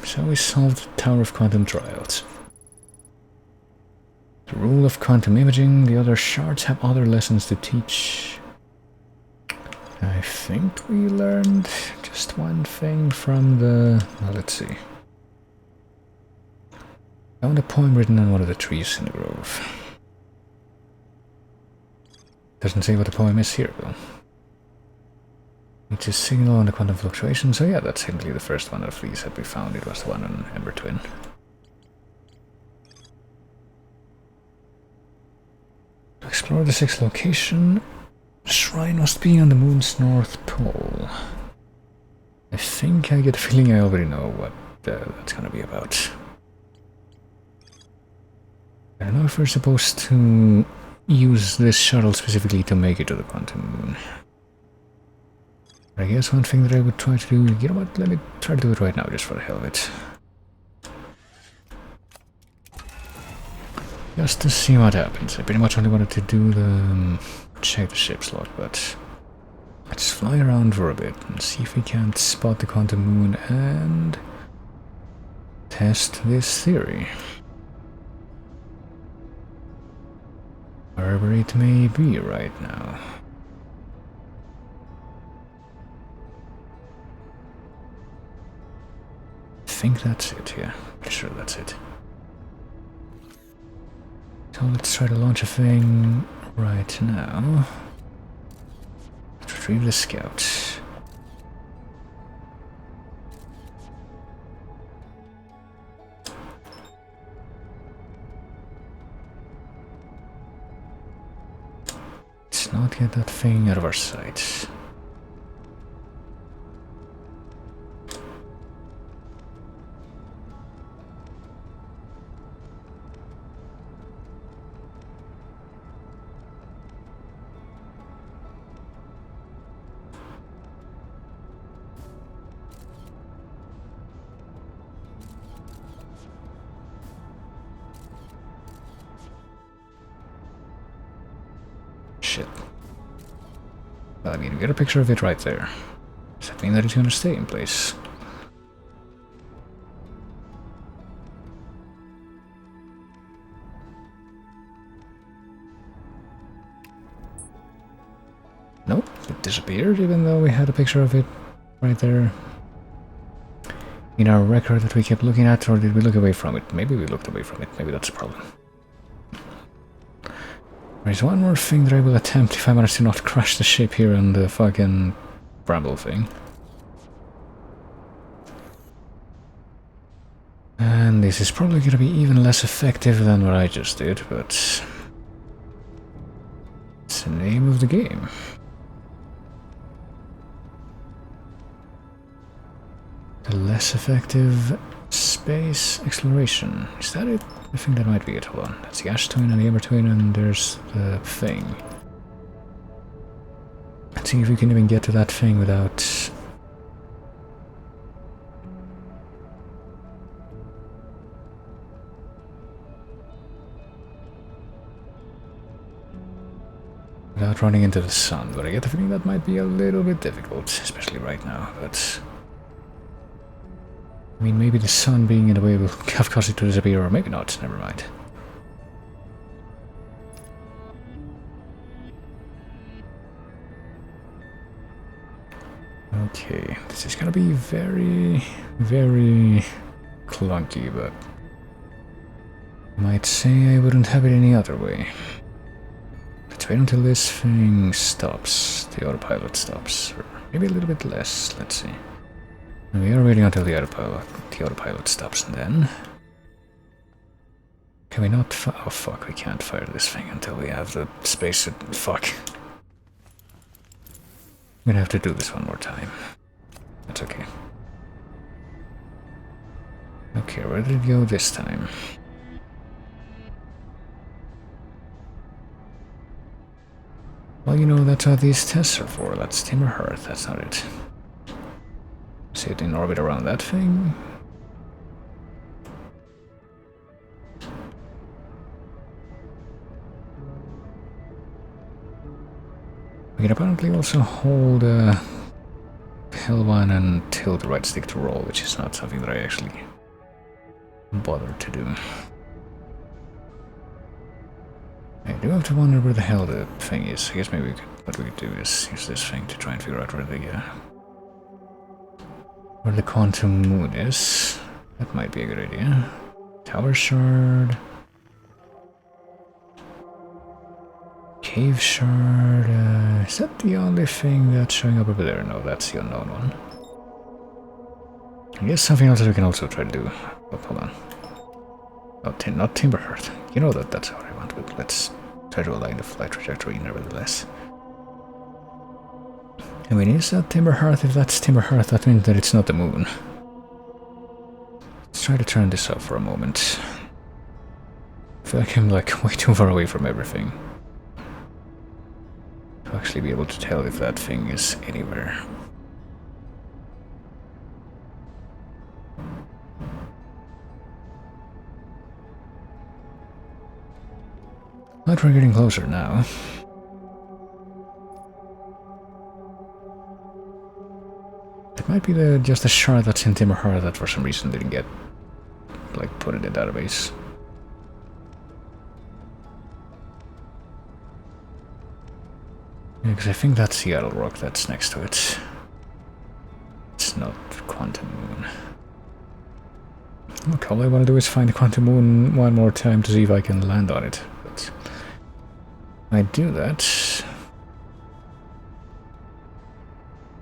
A: So we solved the Tower of Quantum Trials. The rule of quantum imaging, the other shards have other lessons to teach. I think we learned just one thing from the... well, let's see. I found a poem written on one of the trees in the grove. Doesn't say what the poem is here, though. It's a signal on the quantum fluctuation, so yeah, that's simply the first one of these that we found. It was the one on Ember Twin. To explore the sixth location, the shrine must be on the moon's north pole. I think I get a feeling I already know what that's gonna be about. I don't know if we're supposed to use this shuttle specifically to make it to the quantum moon. I guess one thing that I would try to do, you know what, let me try to do it right now, just for the hell of it. Just to see what happens. I pretty much only wanted to do the... check the ship's log, but... let's fly around for a bit and see if we can't spot the quantum moon and... test this theory. Wherever it may be right now. I think that's it, yeah. Pretty sure that's it. So let's try to launch a thing right now. Let's retrieve the scout. Let's not get that thing out of our sight. shit. Well, I mean, we get a picture of it right there. Does that mean that it's gonna stay in place? Nope, it disappeared even though we had a picture of it right there in our record that we kept looking at, or did we look away from it? Maybe we looked away from it, maybe that's the problem. There's one more thing that I will attempt if I manage to not crash the ship here on the fucking bramble thing. And this is probably gonna be even less effective than what I just did, but it's the name of the game. The less effective space exploration. Is that it? I think that might be it. Hold on. That's the Ash Twin and the Ember Twin, and there's the thing. Let's see if we can even get to that thing without... without running into the sun, but I get the feeling that might be a little bit difficult, especially right now, but... I mean, maybe the sun being in the way will have caused it to disappear, or maybe not, never mind. Okay, this is gonna be very, very clunky, but I might say I wouldn't have it any other way. Let's wait until this thing stops, the autopilot stops, or maybe a little bit less, let's see. We are waiting until the autopilot stops, and then... Can we not oh fuck, we can't fire this thing until we have the spacesuit. Fuck. I'm gonna have to do this one more time. That's okay. Okay, where did it go this time? Well, you know, that's what these tests are for. That's Timber Hearth, that's not it. Is it in orbit around that thing? We can apparently also hold L1 and tilt the right stick to roll, which is not something that I actually bothered to do. I do have to wonder where the hell the thing is. I guess maybe what we could do is use this thing to try and figure out where the quantum moon is. That might be a good idea. Tower shard. Cave shard. Is that the only thing that's showing up over there? No, that's the unknown one. I guess something else that we can also try to do. Oh, hold on. Oh, not Timber Hearth. You know that that's what I want, but let's try to align the flight trajectory nevertheless. I mean, is that Timber Hearth? If that's Timber Hearth, that means that it's not the moon. Let's try to turn this up for a moment. I feel like I'm like way too far away from everything to actually be able to tell if that thing is anywhere. But we're getting closer now. It might be just a shard that's in Timber Hearth that for some reason didn't get like put in the database. Because I think that's Seattle Rock that's next to it. It's not Quantum Moon. Look, all I want to do is find the Quantum Moon one more time to see if I can land on it. But I do that.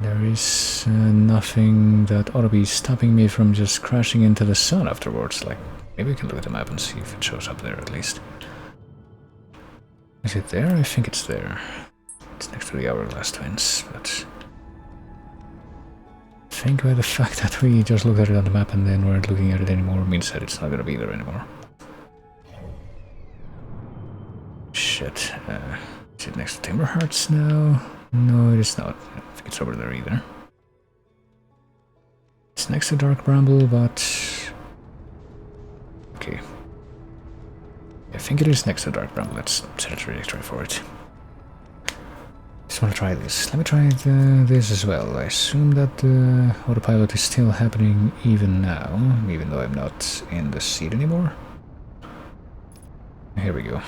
A: There is nothing that ought to be stopping me from just crashing into the sun afterwards. Like, maybe we can look at the map and see if it shows up there at least. Is it there? I think it's there. It's next to the Hourglass Twins, but I think by the fact that we just looked at it on the map and then weren't looking at it anymore means that it's not gonna be there anymore. Shit. Is it next to Timber Hearts now? No, it is not. I don't think it's over there either. It's next to Dark Bramble, but... okay. I think it is next to Dark Bramble. Let's set a trajectory for it. just want to try this. Let me try this as well. I assume that the autopilot is still happening even now, even though I'm not in the seat anymore. Here we go.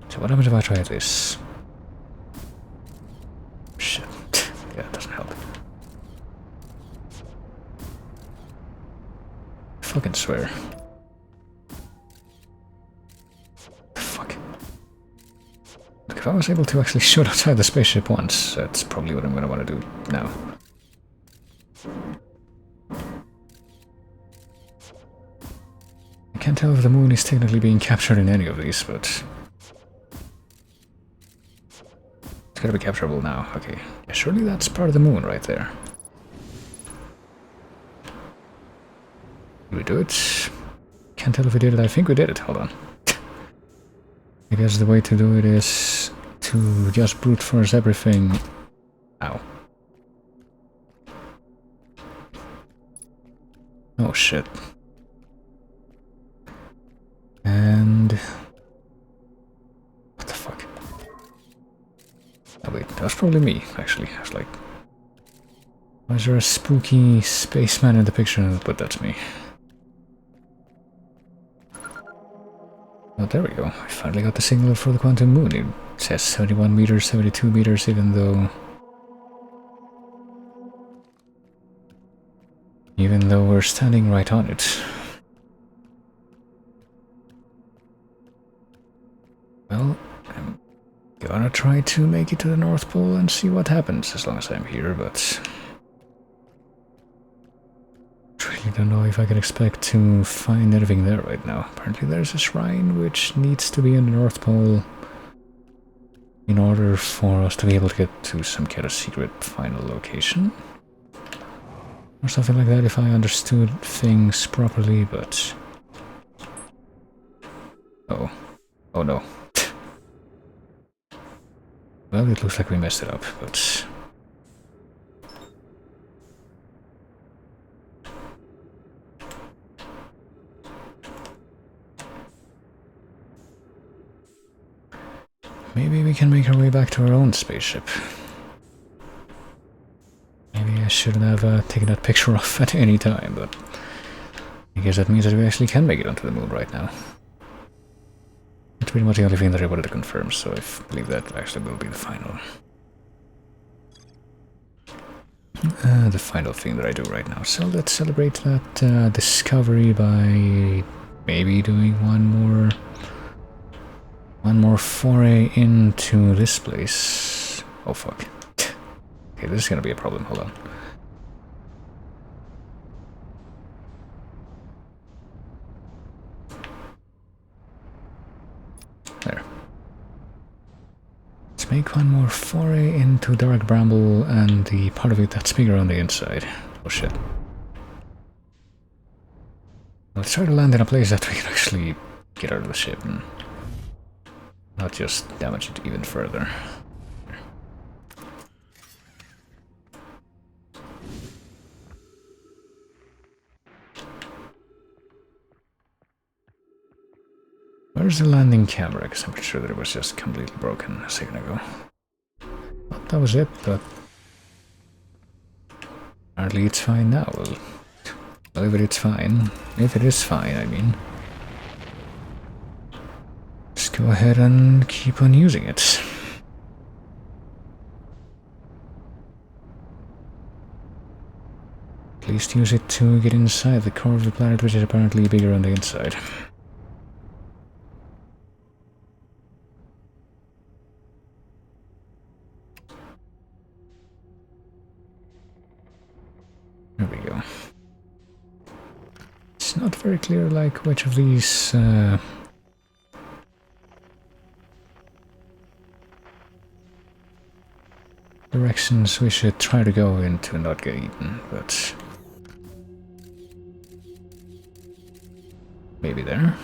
A: So what happens if I try this? Shit. Yeah, it doesn't help. I fucking swear. Fuck. Look, if I was able to actually shoot outside the spaceship once, that's probably what I'm gonna want to do now. I can't tell if the moon is technically being captured in any of these, but it's gotta be capturable now. Okay. Yeah, surely that's part of the moon right there. Did we do it? Can't tell if we did it. I think we did it. Hold on. I guess the way to do it is to just brute force everything. Ow. Oh shit. And what the fuck? Oh wait, that was probably me, actually. I was like, why is there a spooky spaceman in the picture? But that's me. Oh, there we go. I finally got the signal for the quantum moon. It says 71 meters, 72 meters, even though we're standing right on it. Well, I'm gonna try to make it to the North Pole and see what happens as long as I'm here, but I really don't know if I can expect to find anything there right now. Apparently there's a shrine which needs to be in the North Pole in order for us to be able to get to some kind of secret final location. Or something like that if I understood things properly, but oh. Oh no. Well, it looks like we messed it up, but maybe we can make our way back to our own spaceship. Maybe I shouldn't have taken that picture off at any time, but I guess that means that we actually can make it onto the moon right now. It's pretty much the only thing that I wanted to confirm, so I believe that actually will be the final. The final thing that I do right now. So let's celebrate that discovery by maybe doing one more foray into this place. Oh fuck. Okay, this is gonna be a problem. Hold on. There. Let's make one more foray into Dark Bramble and the part of it that's bigger on the inside. Oh shit. Let's try to land in a place that we can actually get out of the ship and not just damage it even further. Where's the landing camera? Because I'm pretty sure that it was just completely broken a second ago. Well, that was it, but apparently it's fine now. Well, if it's fine. If it is fine, I mean. Just go ahead and keep on using it. At least use it to get inside the core of the planet, which is apparently bigger on the inside. There we go. It's not very clear, like, which of these directions we should try to go in to not get eaten, but maybe there.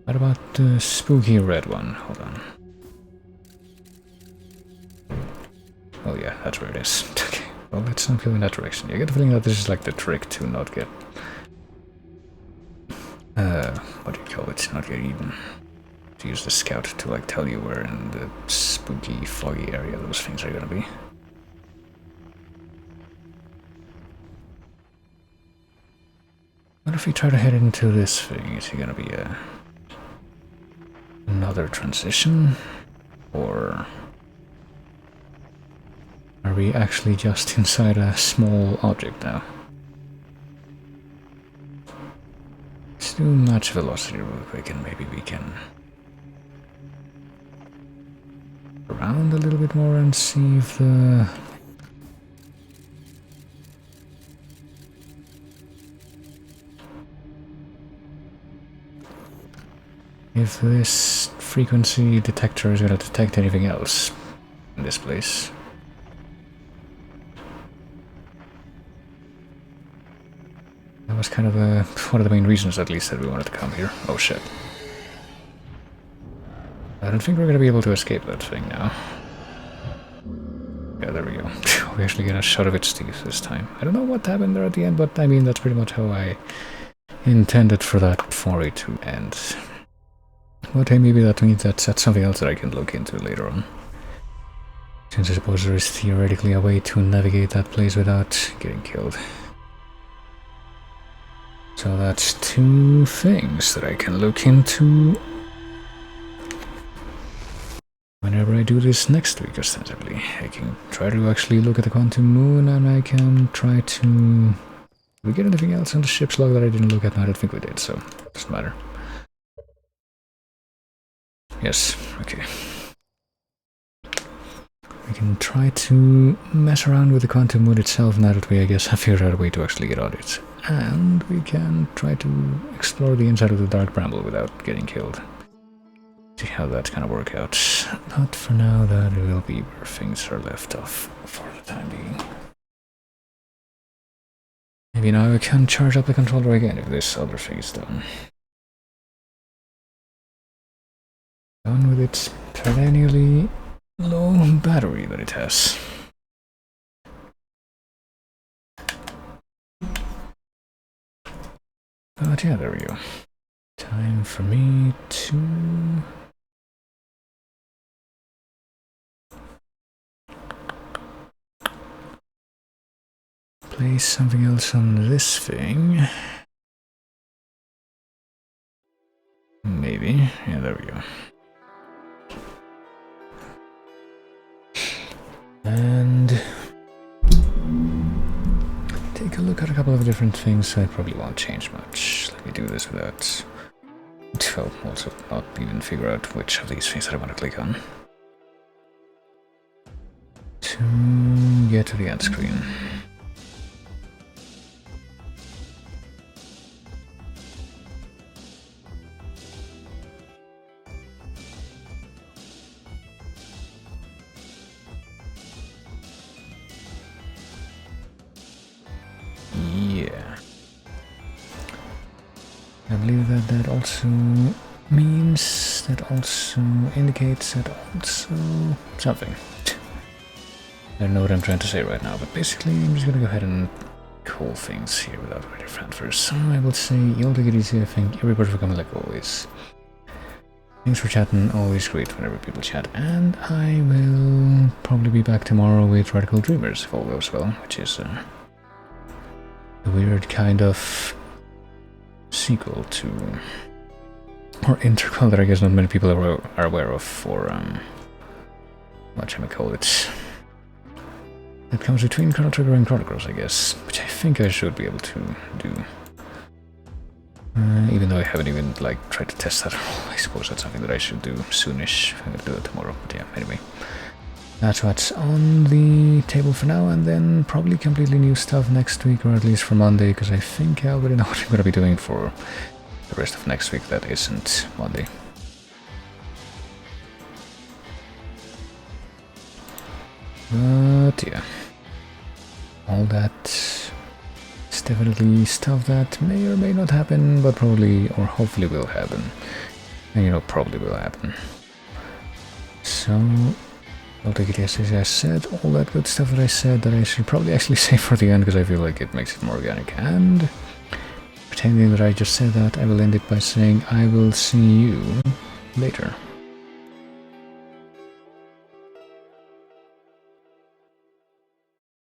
A: What about the spooky red one? Hold on. Oh yeah, that's where it is. Okay, well, let's not go in that direction. I get the feeling that this is like the trick to not get call it, not yet eaten. To use the scout to like tell you where in the spooky, foggy area those things are gonna be. What if we try to head into this thing? Is it gonna be another transition? Or are we actually just inside a small object now? Let's do match velocity real quick and maybe we can around a little bit more and see if the this frequency detector is going to detect anything else in this place. That was kind of one of the main reasons, at least, that we wanted to come here. Oh shit. I don't think we're going to be able to escape that thing now. Yeah, there we go. We actually get a shot of its teeth this time. I don't know what happened there at the end, but I mean, that's pretty much how I intended for that foray to end. But hey, maybe that means that's something else that I can look into later on. Since I suppose there is theoretically a way to navigate that place without getting killed. So that's two things that I can look into whenever I do this next week, ostensibly. I can try to actually look at the quantum moon, and I can try to... Did we get anything else on the ship's log that I didn't look at? No, I don't think we did, so it doesn't matter. Yes, okay. We can try to mess around with the quantum moon itself now that we, I guess, have figured out a way to actually get on it. And we can try to explore the inside of the dark bramble without getting killed. See how that's gonna work out. But for now, that will be where things are left off for the time being. Maybe now I can charge up the controller again if this other thing is done. Done with its perennially low battery that it has. But yeah, there we go. Time for me to... place something else on this thing. Maybe. Yeah, there we go. And take a look at a couple of different things. I probably won't change much. Let me do this without... well, also not even figure out which of these things that I want to click on. To get to the end screen. Yeah. I believe that also means, that also indicates, that also something. I don't know what I'm trying to say right now, but basically I'm just gonna go ahead and call things here without waiting for answers. So I will say, you'll take it easy. I thank everybody for coming like always. Thanks for chatting, always great whenever people chat, and I will probably be back tomorrow with Radical Dreamers if all goes well, which is a weird kind of sequel to, or interquel that I guess not many people are aware of for, whatchamacallit, that comes between Chrono Trigger and Chrono Cross, I guess, which I think I should be able to do. Even though I haven't even, like, tried to test that at all. I suppose that's something that I should do soonish. I'm gonna do it tomorrow, but yeah, anyway. That's what's on the table for now, and then probably completely new stuff next week, or at least for Monday, because I think I already know what I'm going to be doing for the rest of next week that isn't Monday. But yeah, all that is definitely stuff that may or may not happen, but probably or hopefully will happen. And you know, probably will happen. So I'll take it as I said, all that good stuff that I said that I should probably actually say for the end, because I feel like it makes it more organic, and pretending that I just said that, I will end it by saying I will see you later.